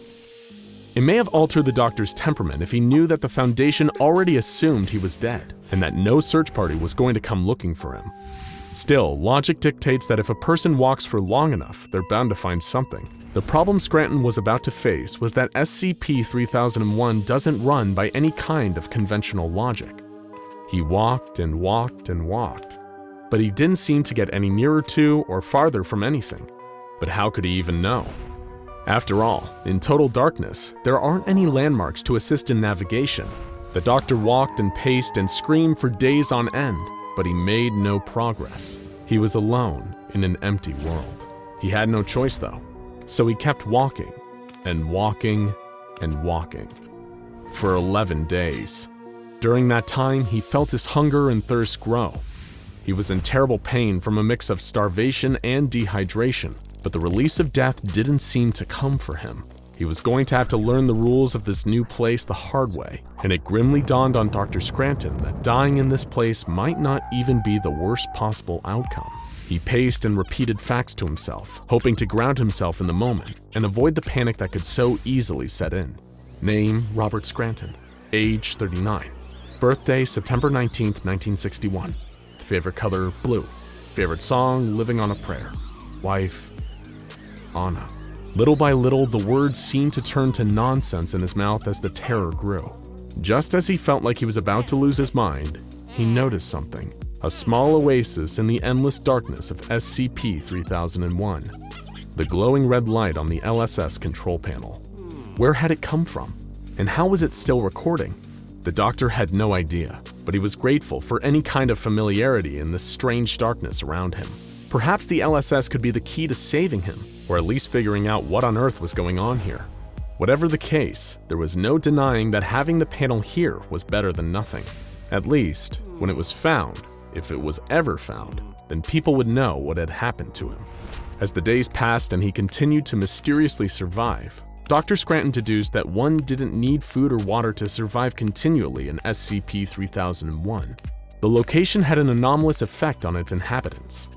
It may have altered the doctor's temperament if he knew that the Foundation already assumed he was dead, and that no search party was going to come looking for him. Still, logic dictates that if a person walks for long enough, they're bound to find something. The problem Scranton was about to face was that SCP-3001 doesn't run by any kind of conventional logic. He walked and walked and walked, but he didn't seem to get any nearer to or farther from anything. But how could he even know? After all, in total darkness, there aren't any landmarks to assist in navigation. The doctor walked and paced and screamed for days on end, but he made no progress. He was alone in an empty world. He had no choice though. So he kept walking, and walking, and walking. For 11 days. During that time, he felt his hunger and thirst grow. He was in terrible pain from a mix of starvation and dehydration, but the release of death didn't seem to come for him. He was going to have to learn the rules of this new place the hard way, and it grimly dawned on Dr. Scranton that dying in this place might not even be the worst possible outcome. He paced and repeated facts to himself, hoping to ground himself in the moment and avoid the panic that could so easily set in. Name, Robert Scranton. Age, 39. Birthday, September 19th, 1961. Favorite color, blue. Favorite song, Living on a Prayer. Wife, Anna. Little by little, the words seemed to turn to nonsense in his mouth as the terror grew. Just as he felt like he was about to lose his mind, he noticed something. A small oasis in the endless darkness of SCP-3001. The glowing red light on the LSS control panel. Where had it come from? And how was it still recording? The doctor had no idea, but he was grateful for any kind of familiarity in the strange darkness around him. Perhaps the LSS could be the key to saving him, or at least figuring out what on earth was going on here. Whatever the case, there was no denying that having the panel here was better than nothing. At least, when it was found, if it was ever found, then people would know what had happened to him. As the days passed and he continued to mysteriously survive, Dr. Scranton deduced that one didn't need food or water to survive continually in SCP-3001. The location had an anomalous effect on its inhabitants.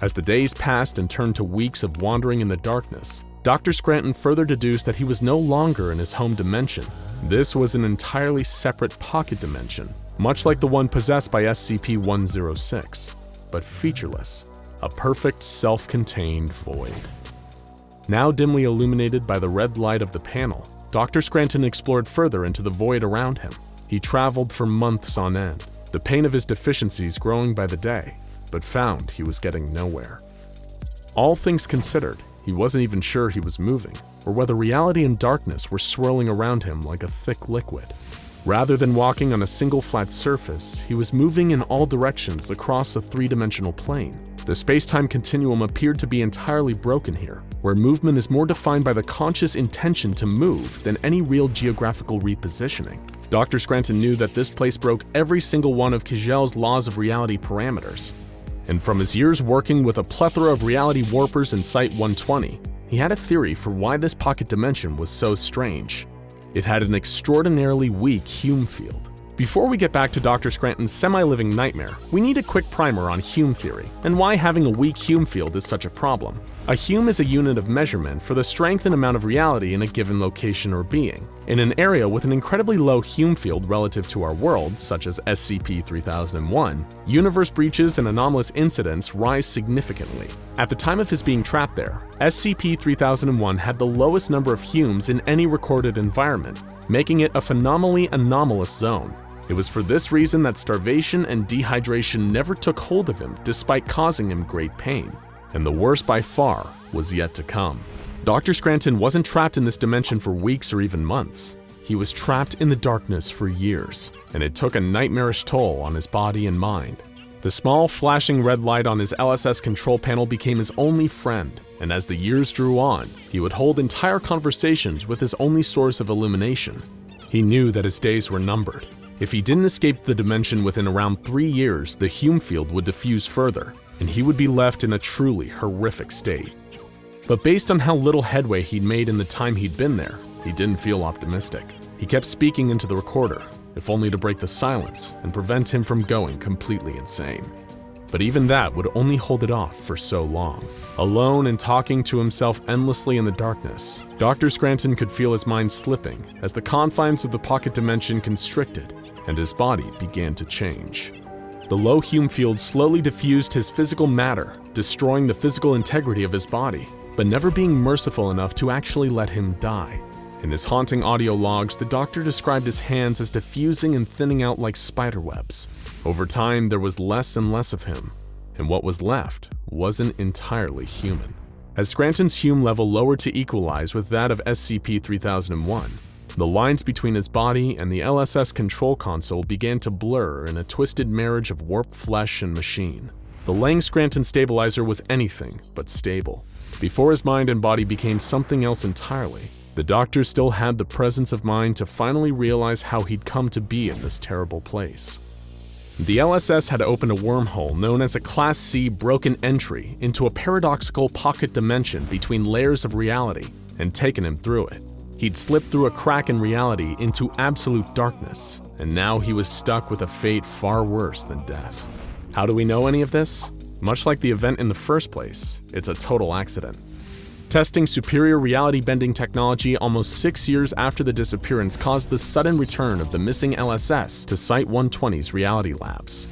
As the days passed and turned to weeks of wandering in the darkness, Dr. Scranton further deduced that he was no longer in his home dimension. This was an entirely separate pocket dimension, much like the one possessed by SCP-106, but featureless, a perfect self-contained void. Now dimly illuminated by the red light of the panel, Dr. Scranton explored further into the void around him. He traveled for months on end, the pain of his deficiencies growing by the day, but found he was getting nowhere. All things considered, he wasn't even sure he was moving, or whether reality and darkness were swirling around him like a thick liquid. Rather than walking on a single flat surface, he was moving in all directions across a three-dimensional plane. The space-time continuum appeared to be entirely broken here, where movement is more defined by the conscious intention to move than any real geographical repositioning. Dr. Scranton knew that this place broke every single one of Kegel's laws of reality parameters. And from his years working with a plethora of reality warpers in Site-120, he had a theory for why this pocket dimension was so strange. It had an extraordinarily weak Hume field. Before we get back to Dr. Scranton's semi-living nightmare, we need a quick primer on Hume theory and why having a weak Hume field is such a problem. A Hume is a unit of measurement for the strength and amount of reality in a given location or being. In an area with an incredibly low Hume field relative to our world, such as SCP-3001, universe breaches and anomalous incidents rise significantly. At the time of his being trapped there, SCP-3001 had the lowest number of Humes in any recorded environment, making it a phenomenally anomalous zone. It was for this reason that starvation and dehydration never took hold of him, despite causing him great pain. And the worst by far was yet to come. Dr. Scranton wasn't trapped in this dimension for weeks or even months. He was trapped in the darkness for years, and it took a nightmarish toll on his body and mind. The small flashing red light on his LSS control panel became his only friend, and as the years drew on, he would hold entire conversations with his only source of illumination. He knew that his days were numbered. If he didn't escape the dimension within around 3 years, the Hume field would diffuse further, and he would be left in a truly horrific state. But based on how little headway he'd made in the time he'd been there, he didn't feel optimistic. He kept speaking into the recorder, if only to break the silence and prevent him from going completely insane. But even that would only hold it off for so long. Alone and talking to himself endlessly in the darkness, Dr. Scranton could feel his mind slipping as the confines of the pocket dimension constricted and his body began to change. The low Hume field slowly diffused his physical matter, destroying the physical integrity of his body, but never being merciful enough to actually let him die. In his haunting audio logs, the doctor described his hands as diffusing and thinning out like spiderwebs. Over time, there was less and less of him, and what was left wasn't entirely human. As Scranton's Hume level lowered to equalize with that of SCP-3001, the lines between his body and the LSS control console began to blur in a twisted marriage of warped flesh and machine. The Lang Scranton stabilizer was anything but stable. Before his mind and body became something else entirely, the doctor still had the presence of mind to finally realize how he'd come to be in this terrible place. The LSS had opened a wormhole known as a Class C broken entry into a paradoxical pocket dimension between layers of reality and taken him through it. He'd slipped through a crack in reality into absolute darkness, and now he was stuck with a fate far worse than death. How do we know any of this? Much like the event in the first place, it's a total accident. Testing superior reality-bending technology almost 6 years after the disappearance caused the sudden return of the missing LSS to Site-120's reality labs.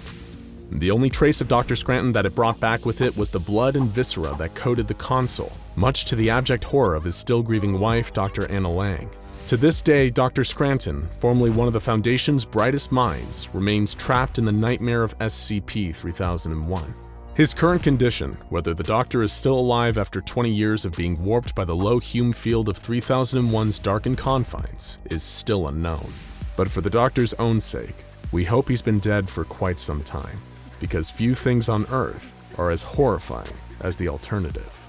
The only trace of Dr. Scranton that it brought back with it was the blood and viscera that coated the console, much to the abject horror of his still-grieving wife, Dr. Anna Lang. To this day, Dr. Scranton, formerly one of the Foundation's brightest minds, remains trapped in the nightmare of SCP-3001. His current condition, whether the Doctor is still alive after 20 years of being warped by the low Hume field of 3001's darkened confines, is still unknown. But for the Doctor's own sake, we hope he's been dead for quite some time, because few things on Earth are as horrifying as the alternative.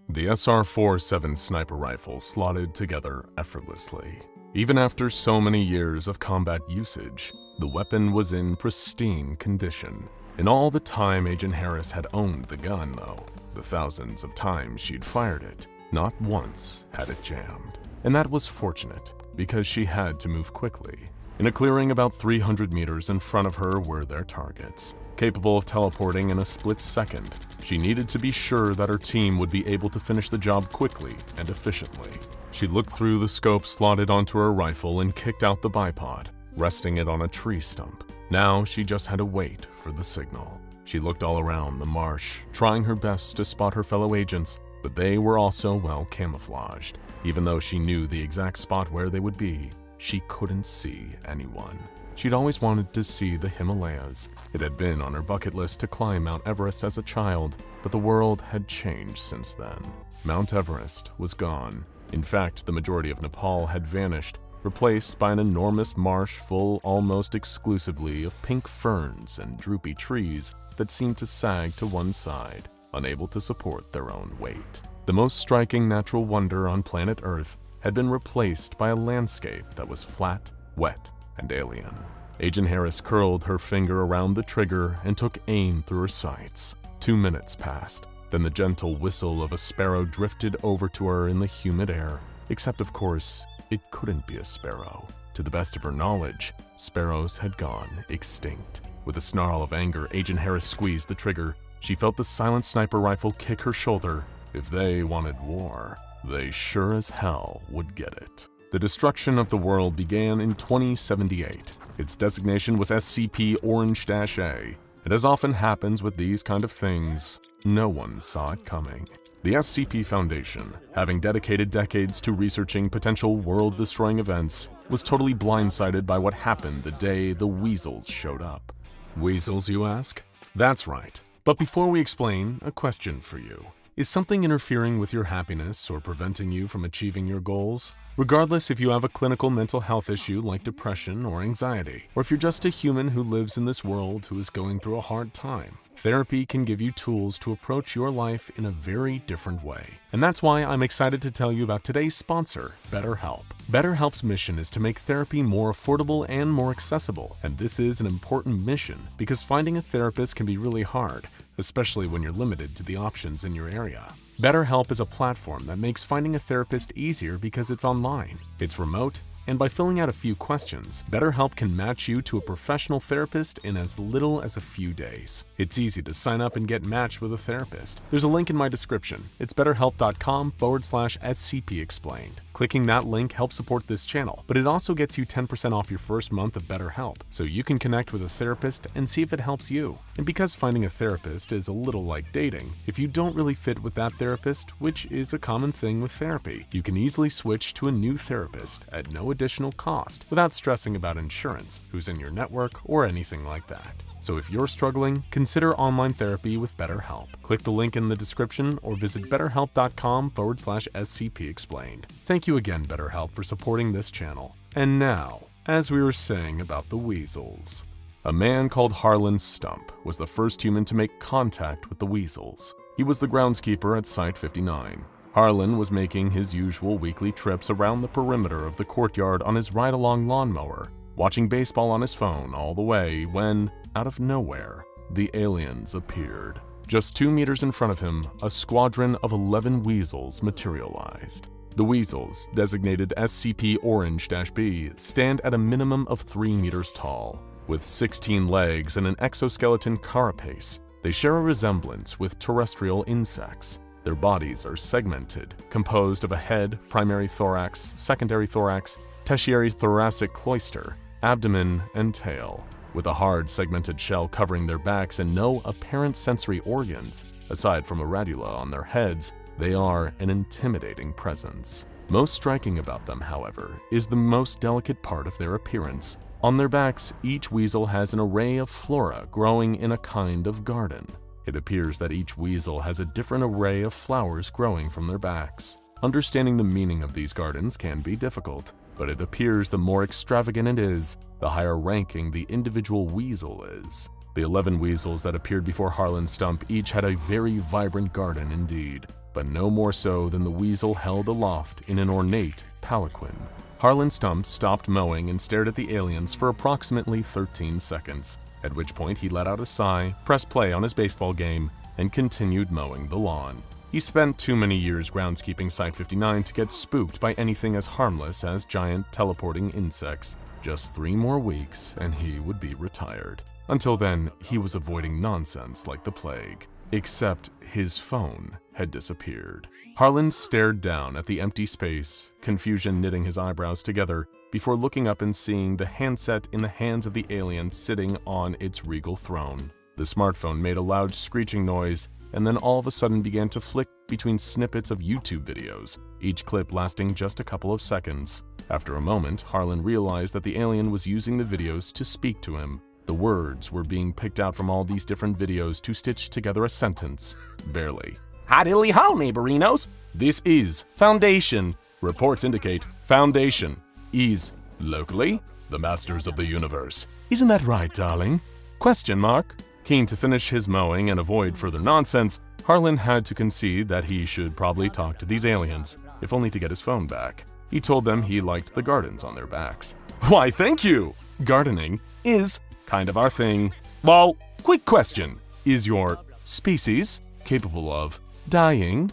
The SR-47 sniper rifle slotted together effortlessly. Even after so many years of combat usage, the weapon was in pristine condition. In all the time Agent Harris had owned the gun, though, the thousands of times she'd fired it, not once had it jammed. And that was fortunate, because she had to move quickly. In a clearing about 300 meters in front of her were their targets. Capable of teleporting in a split second, she needed to be sure that her team would be able to finish the job quickly and efficiently. She looked through the scope slotted onto her rifle and kicked out the bipod, resting it on a tree stump. Now she just had to wait for the signal. She looked all around the marsh, trying her best to spot her fellow agents, but they were also well camouflaged. Even though she knew the exact spot where they would be, she couldn't see anyone. She'd always wanted to see the Himalayas. It had been on her bucket list to climb Mount Everest as a child, but the world had changed since then. Mount Everest was gone. In fact, the majority of Nepal had vanished, replaced by an enormous marsh full almost exclusively of pink ferns and droopy trees that seemed to sag to one side, unable to support their own weight. The most striking natural wonder on planet Earth had been replaced by a landscape that was flat, wet, and alien. Agent Harris curled her finger around the trigger and took aim through her sights. 2 minutes passed. Then the gentle whistle of a sparrow drifted over to her in the humid air, except of course, it couldn't be a sparrow. To the best of her knowledge, sparrows had gone extinct. With a snarl of anger, Agent Harris squeezed the trigger. She felt the silent sniper rifle kick her shoulder. If they wanted war, they sure as hell would get it. The destruction of the world began in 2078. Its designation was SCP-179A. And as often happens with these kind of things, no one saw it coming. The SCP Foundation, having dedicated decades to researching potential world-destroying events, was totally blindsided by what happened the day the weasels showed up. Weasels, you ask? That's right. But before we explain, a question for you. Is something interfering with your happiness or preventing you from achieving your goals? Regardless if you have a clinical mental health issue like depression or anxiety, or if you're just a human who lives in this world who is going through a hard time, therapy can give you tools to approach your life in a very different way. And that's why I'm excited to tell you about today's sponsor, BetterHelp. BetterHelp's mission is to make therapy more affordable and more accessible, and this is an important mission because finding a therapist can be really hard, especially when you're limited to the options in your area. BetterHelp is a platform that makes finding a therapist easier because it's online, it's remote, and by filling out a few questions, BetterHelp can match you to a professional therapist in as little as a few days. It's easy to sign up and get matched with a therapist. There's a link in my description. It's betterhelp.com/SCP Explained. Clicking that link helps support this channel, but it also gets you 10% off your first month of BetterHelp, so you can connect with a therapist and see if it helps you. And because finding a therapist is a little like dating, if you don't really fit with that therapist, which is a common thing with therapy, you can easily switch to a new therapist at no additional cost without stressing about insurance, who's in your network, or anything like that. So if you're struggling, consider online therapy with BetterHelp. Click the link in the description or visit betterhelp.com/SCP Explained. Thank you again, BetterHelp, for supporting this channel. And now, as we were saying about the weasels, a man called Harlan Stump was the first human to make contact with the weasels. He was the groundskeeper at Site 59. Harlan was making his usual weekly trips around the perimeter of the courtyard on his ride-along lawnmower, watching baseball on his phone all the way when, out of nowhere, the aliens appeared. Just 2 meters in front of him, a squadron of 11 weasels materialized. The weasels, designated SCP-Orange-B, stand at a minimum of 3 meters tall. With 16 legs and an exoskeleton carapace, they share a resemblance with terrestrial insects. Their bodies are segmented, composed of a head, primary thorax, secondary thorax, tertiary thoracic cloister, abdomen, and tail. With a hard segmented shell covering their backs and no apparent sensory organs, aside from a radula on their heads, they are an intimidating presence. Most striking about them, however, is the most delicate part of their appearance. On their backs, each weasel has an array of flora growing in a kind of garden. It appears that each weasel has a different array of flowers growing from their backs. Understanding the meaning of these gardens can be difficult, but it appears the more extravagant it is, the higher ranking the individual weasel is. The 11 weasels that appeared before Harlan Stump each had a very vibrant garden indeed, but no more so than the weasel held aloft in an ornate palanquin. Harlan Stump stopped mowing and stared at the aliens for approximately 13 seconds, at which point he let out a sigh, pressed play on his baseball game, and continued mowing the lawn. He spent too many years groundskeeping Site 59 to get spooked by anything as harmless as giant teleporting insects. Just 3 more weeks and he would be retired. Until then, he was avoiding nonsense like the plague. Except his phone had disappeared. Harlan stared down at the empty space, confusion knitting his eyebrows together, before looking up and seeing the handset in the hands of the alien sitting on its regal throne. The smartphone made a loud screeching noise, and then all of a sudden began to flick between snippets of YouTube videos, each clip lasting just a couple of seconds. After a moment, Harlan realized that the alien was using the videos to speak to him. The words were being picked out from all these different videos to stitch together a sentence. Barely. Hi diddly ho, neighborinos! This is Foundation. Reports indicate Foundation is, locally, the masters of the universe. Isn't that right, darling? Question mark. Keen to finish his mowing and avoid further nonsense, Harlan had to concede that he should probably talk to these aliens, if only to get his phone back. He told them he liked the gardens on their backs. Why, thank you! Gardening is kind of our thing. Well, quick question. Is your species capable of dying?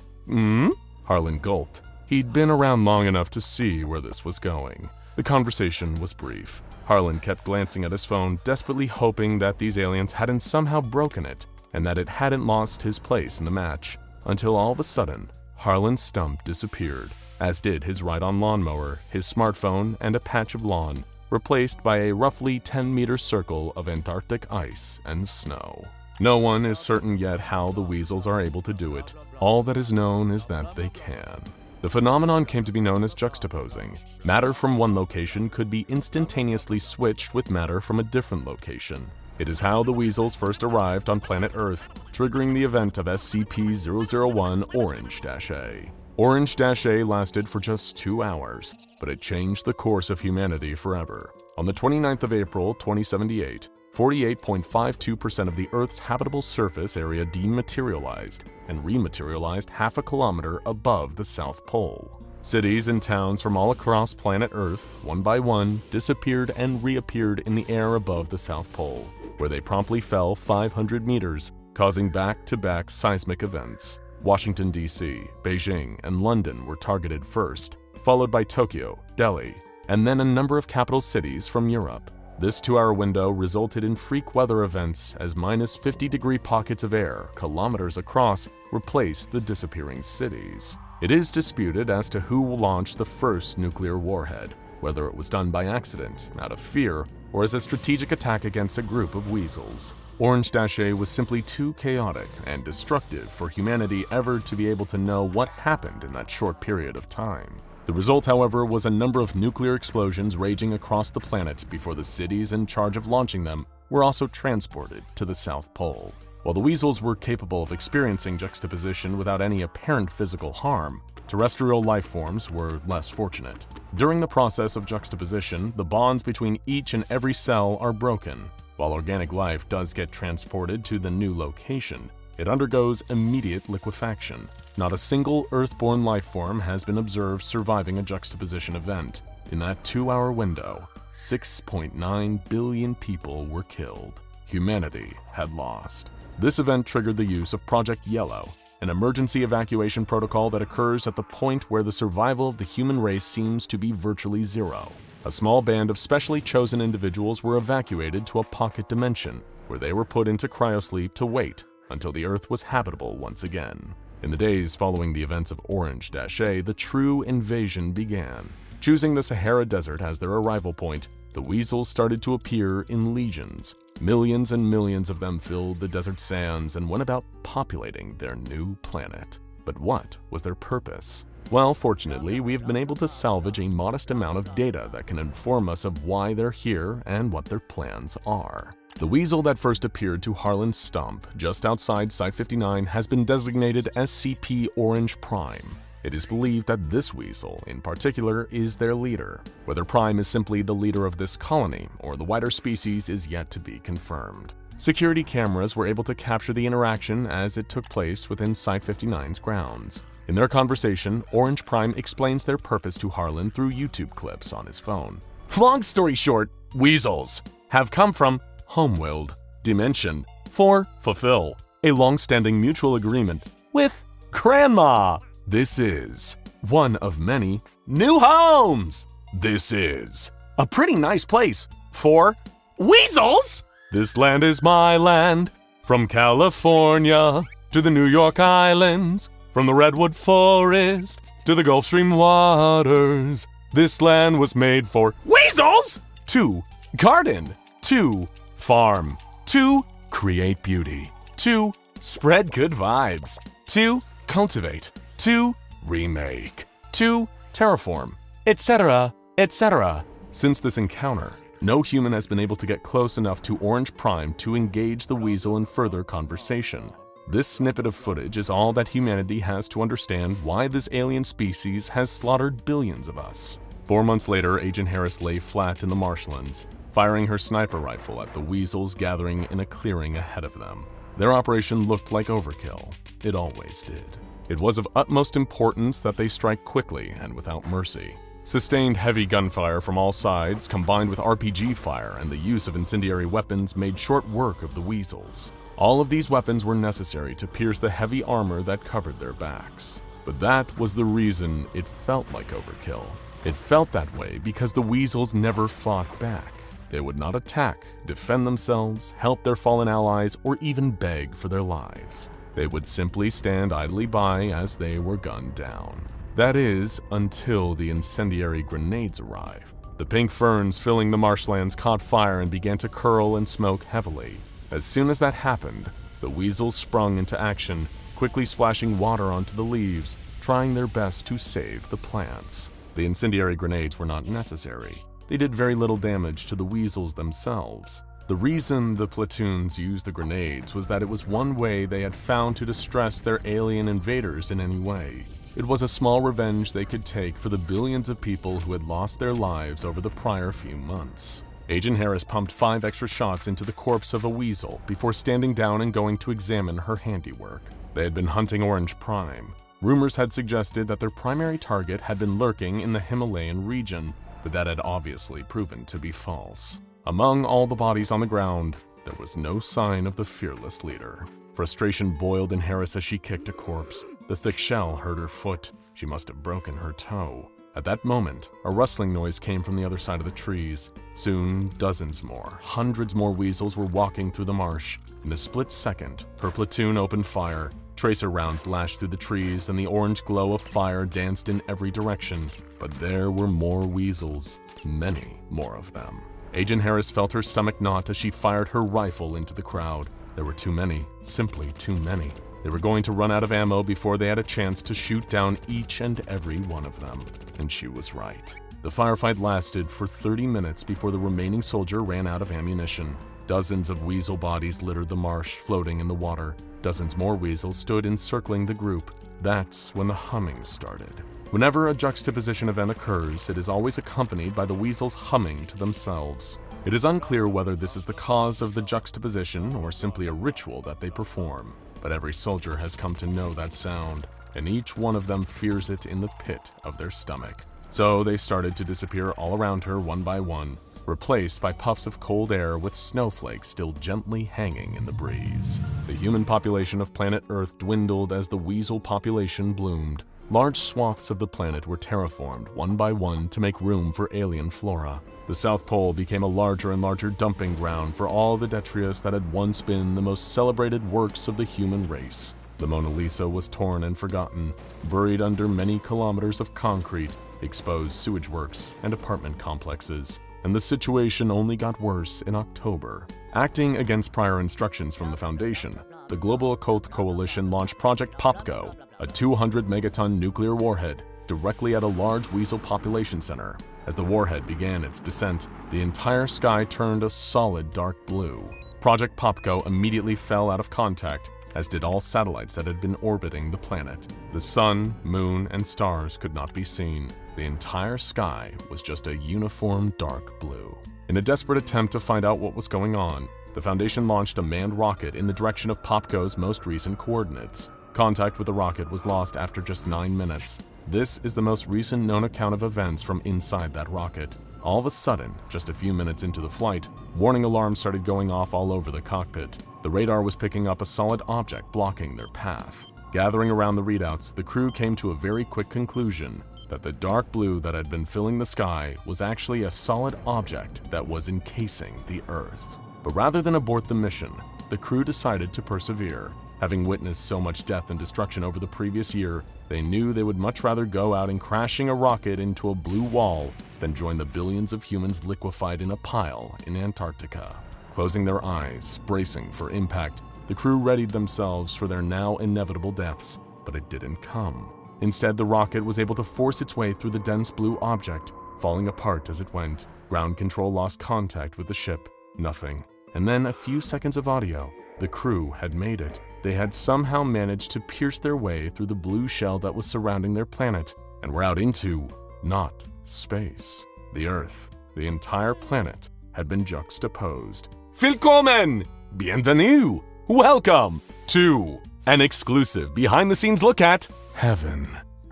Harlan gulped. He'd been around long enough to see where this was going. The conversation was brief. Harlan kept glancing at his phone, desperately hoping that these aliens hadn't somehow broken it and that it hadn't lost his place in the match, until all of a sudden, Harlan's stump disappeared, as did his ride-on lawnmower, his smartphone, and a patch of lawn, replaced by a roughly 10-meter circle of Antarctic ice and snow. No one is certain yet how the weasels are able to do it. All that is known is that they can. The phenomenon came to be known as juxtaposing. Matter from one location could be instantaneously switched with matter from a different location. It is how the weasels first arrived on planet Earth, triggering the event of SCP-001 Orange-A. Orange-A lasted for just 2 hours, but it changed the course of humanity forever. On the 29th of April, 2078, 48.52% of the Earth's habitable surface area dematerialized and rematerialized half a kilometer above the South Pole. Cities and towns from all across planet Earth, one by one, disappeared and reappeared in the air above the South Pole, where they promptly fell 500 meters, causing back-to-back seismic events. Washington, D.C., Beijing, and London were targeted first, followed by Tokyo, Delhi, and then a number of capital cities from Europe. This 2-hour window resulted in freak weather events as minus 50-degree pockets of air, kilometers across, replaced the disappearing cities. It is disputed as to who launched the first nuclear warhead, whether it was done by accident, out of fear, or as a strategic attack against a group of weasels. Orange-A was simply too chaotic and destructive for humanity ever to be able to know what happened in that short period of time. The result, however, was a number of nuclear explosions raging across the planet before the cities in charge of launching them were also transported to the South Pole. While the weasels were capable of experiencing juxtaposition without any apparent physical harm, terrestrial life forms were less fortunate. During the process of juxtaposition, the bonds between each and every cell are broken. While organic life does get transported to the new location, it undergoes immediate liquefaction. Not a single Earth-born life form has been observed surviving a juxtaposition event. In that 2-hour window, 6.9 billion people were killed. Humanity had lost. This event triggered the use of Project Yellow, an emergency evacuation protocol that occurs at the point where the survival of the human race seems to be virtually zero. A small band of specially chosen individuals were evacuated to a pocket dimension, where they were put into cryosleep to wait until the Earth was habitable once again. In the days following the events of Orange-A, the true invasion began. Choosing the Sahara Desert as their arrival point, the weasels started to appear in legions. Millions and millions of them filled the desert sands and went about populating their new planet. But what was their purpose? Well, fortunately, we have been able to salvage a modest amount of data that can inform us of why they're here and what their plans are. The weasel that first appeared to Harlan's stump just outside Site-59 has been designated SCP Orange Prime. It is believed that this weasel, in particular, is their leader. Whether Prime is simply the leader of this colony or the wider species is yet to be confirmed. Security cameras were able to capture the interaction as it took place within Site-59's grounds. In their conversation, Orange Prime explains their purpose to Harlan through YouTube clips on his phone. Long story short, weasels have come from Homeworld Dimension for fulfill a long-standing mutual agreement with Grandma. This is one of many new homes. This is a pretty nice place for weasels. This land is my land, from California to the New York Islands, from the Redwood Forest to the Gulf Stream waters. This land was made for weasels to garden, to farm, to create beauty, to spread good vibes, to cultivate, to remake, to terraform, etc., etc. Since this encounter, no human has been able to get close enough to Orange Prime to engage the weasel in further conversation. This snippet of footage is all that humanity has to understand why this alien species has slaughtered billions of us. 4 months later, Agent Harris lay flat in the marshlands, firing her sniper rifle at the weasels gathering in a clearing ahead of them. Their operation looked like overkill. It always did. It was of utmost importance that they strike quickly and without mercy. Sustained heavy gunfire from all sides, combined with RPG fire and the use of incendiary weapons, made short work of the weasels. All of these weapons were necessary to pierce the heavy armor that covered their backs. But that was the reason it felt like overkill. It felt that way because the weasels never fought back. They would not attack, defend themselves, help their fallen allies, or even beg for their lives. They would simply stand idly by as they were gunned down. That is, until the incendiary grenades arrived. The pink ferns filling the marshlands caught fire and began to curl and smoke heavily. As soon as that happened, the weasels sprung into action, quickly splashing water onto the leaves, trying their best to save the plants. The incendiary grenades were not necessary. They did very little damage to the weasels themselves. The reason the platoons used the grenades was that it was one way they had found to distress their alien invaders in any way. It was a small revenge they could take for the billions of people who had lost their lives over the prior few months. Agent Harris pumped 5 extra shots into the corpse of a weasel before standing down and going to examine her handiwork. They had been hunting Orange Prime. Rumors had suggested that their primary target had been lurking in the Himalayan region, but that had obviously proven to be false. Among all the bodies on the ground, there was no sign of the fearless leader. Frustration boiled in Harris as she kicked a corpse. The thick shell hurt her foot. She must have broken her toe. At that moment, a rustling noise came from the other side of the trees. Soon, dozens more, hundreds more weasels were walking through the marsh. In a split second, her platoon opened fire. Tracer rounds lashed through the trees, and the orange glow of fire danced in every direction. But there were more weasels, many more of them. Agent Harris felt her stomach knot as she fired her rifle into the crowd. There were too many, simply too many. They were going to run out of ammo before they had a chance to shoot down each and every one of them. And she was right. The firefight lasted for 30 minutes before the remaining soldier ran out of ammunition. Dozens of weasel bodies littered the marsh, floating in the water. Dozens more weasels stood encircling the group. That's when the humming started. Whenever a juxtaposition event occurs, it is always accompanied by the weasels humming to themselves. It is unclear whether this is the cause of the juxtaposition or simply a ritual that they perform, but every soldier has come to know that sound, and each one of them fears it in the pit of their stomach. So they started to disappear all around her one by one, replaced by puffs of cold air with snowflakes still gently hanging in the breeze. The human population of planet Earth dwindled as the weasel population bloomed. Large swaths of the planet were terraformed one by one to make room for alien flora. The South Pole became a larger and larger dumping ground for all the detritus that had once been the most celebrated works of the human race. The Mona Lisa was torn and forgotten, buried under many kilometers of concrete, exposed sewage works, and apartment complexes. And the situation only got worse in October. Acting against prior instructions from the Foundation, the Global Occult Coalition launched Project Popgo, a 200-megaton nuclear warhead, directly at a large weasel population center. As the warhead began its descent, the entire sky turned a solid dark blue. Project Popgo immediately fell out of contact, as did all satellites that had been orbiting the planet. The sun, moon, and stars could not be seen. The entire sky was just a uniform dark blue. In a desperate attempt to find out what was going on, the Foundation launched a manned rocket in the direction of Popgo's most recent coordinates. Contact with the rocket was lost after just 9 minutes. This is the most recent known account of events from inside that rocket. All of a sudden, just a few minutes into the flight, warning alarms started going off all over the cockpit. The radar was picking up a solid object blocking their path. Gathering around the readouts, the crew came to a very quick conclusion that the dark blue that had been filling the sky was actually a solid object that was encasing the Earth. But rather than abort the mission, the crew decided to persevere. Having witnessed so much death and destruction over the previous year, they knew they would much rather go out and crashing a rocket into a blue wall than join the billions of humans liquefied in a pile in Antarctica. Closing their eyes, bracing for impact, the crew readied themselves for their now inevitable deaths, but it didn't come. Instead, the rocket was able to force its way through the dense blue object, falling apart as it went. Ground control lost contact with the ship. Nothing. And then a few seconds of audio. The crew had made it. They had somehow managed to pierce their way through the blue shell that was surrounding their planet, and were out into, not space, the Earth. The entire planet had been juxtaposed. Willkommen! Bienvenue! Welcome to an exclusive behind-the-scenes look at Heaven.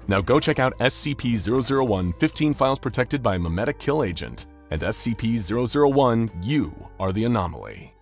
Now go check out SCP-001, 15 files protected by Memetic Kill Agent, and SCP-001, You Are the Anomaly.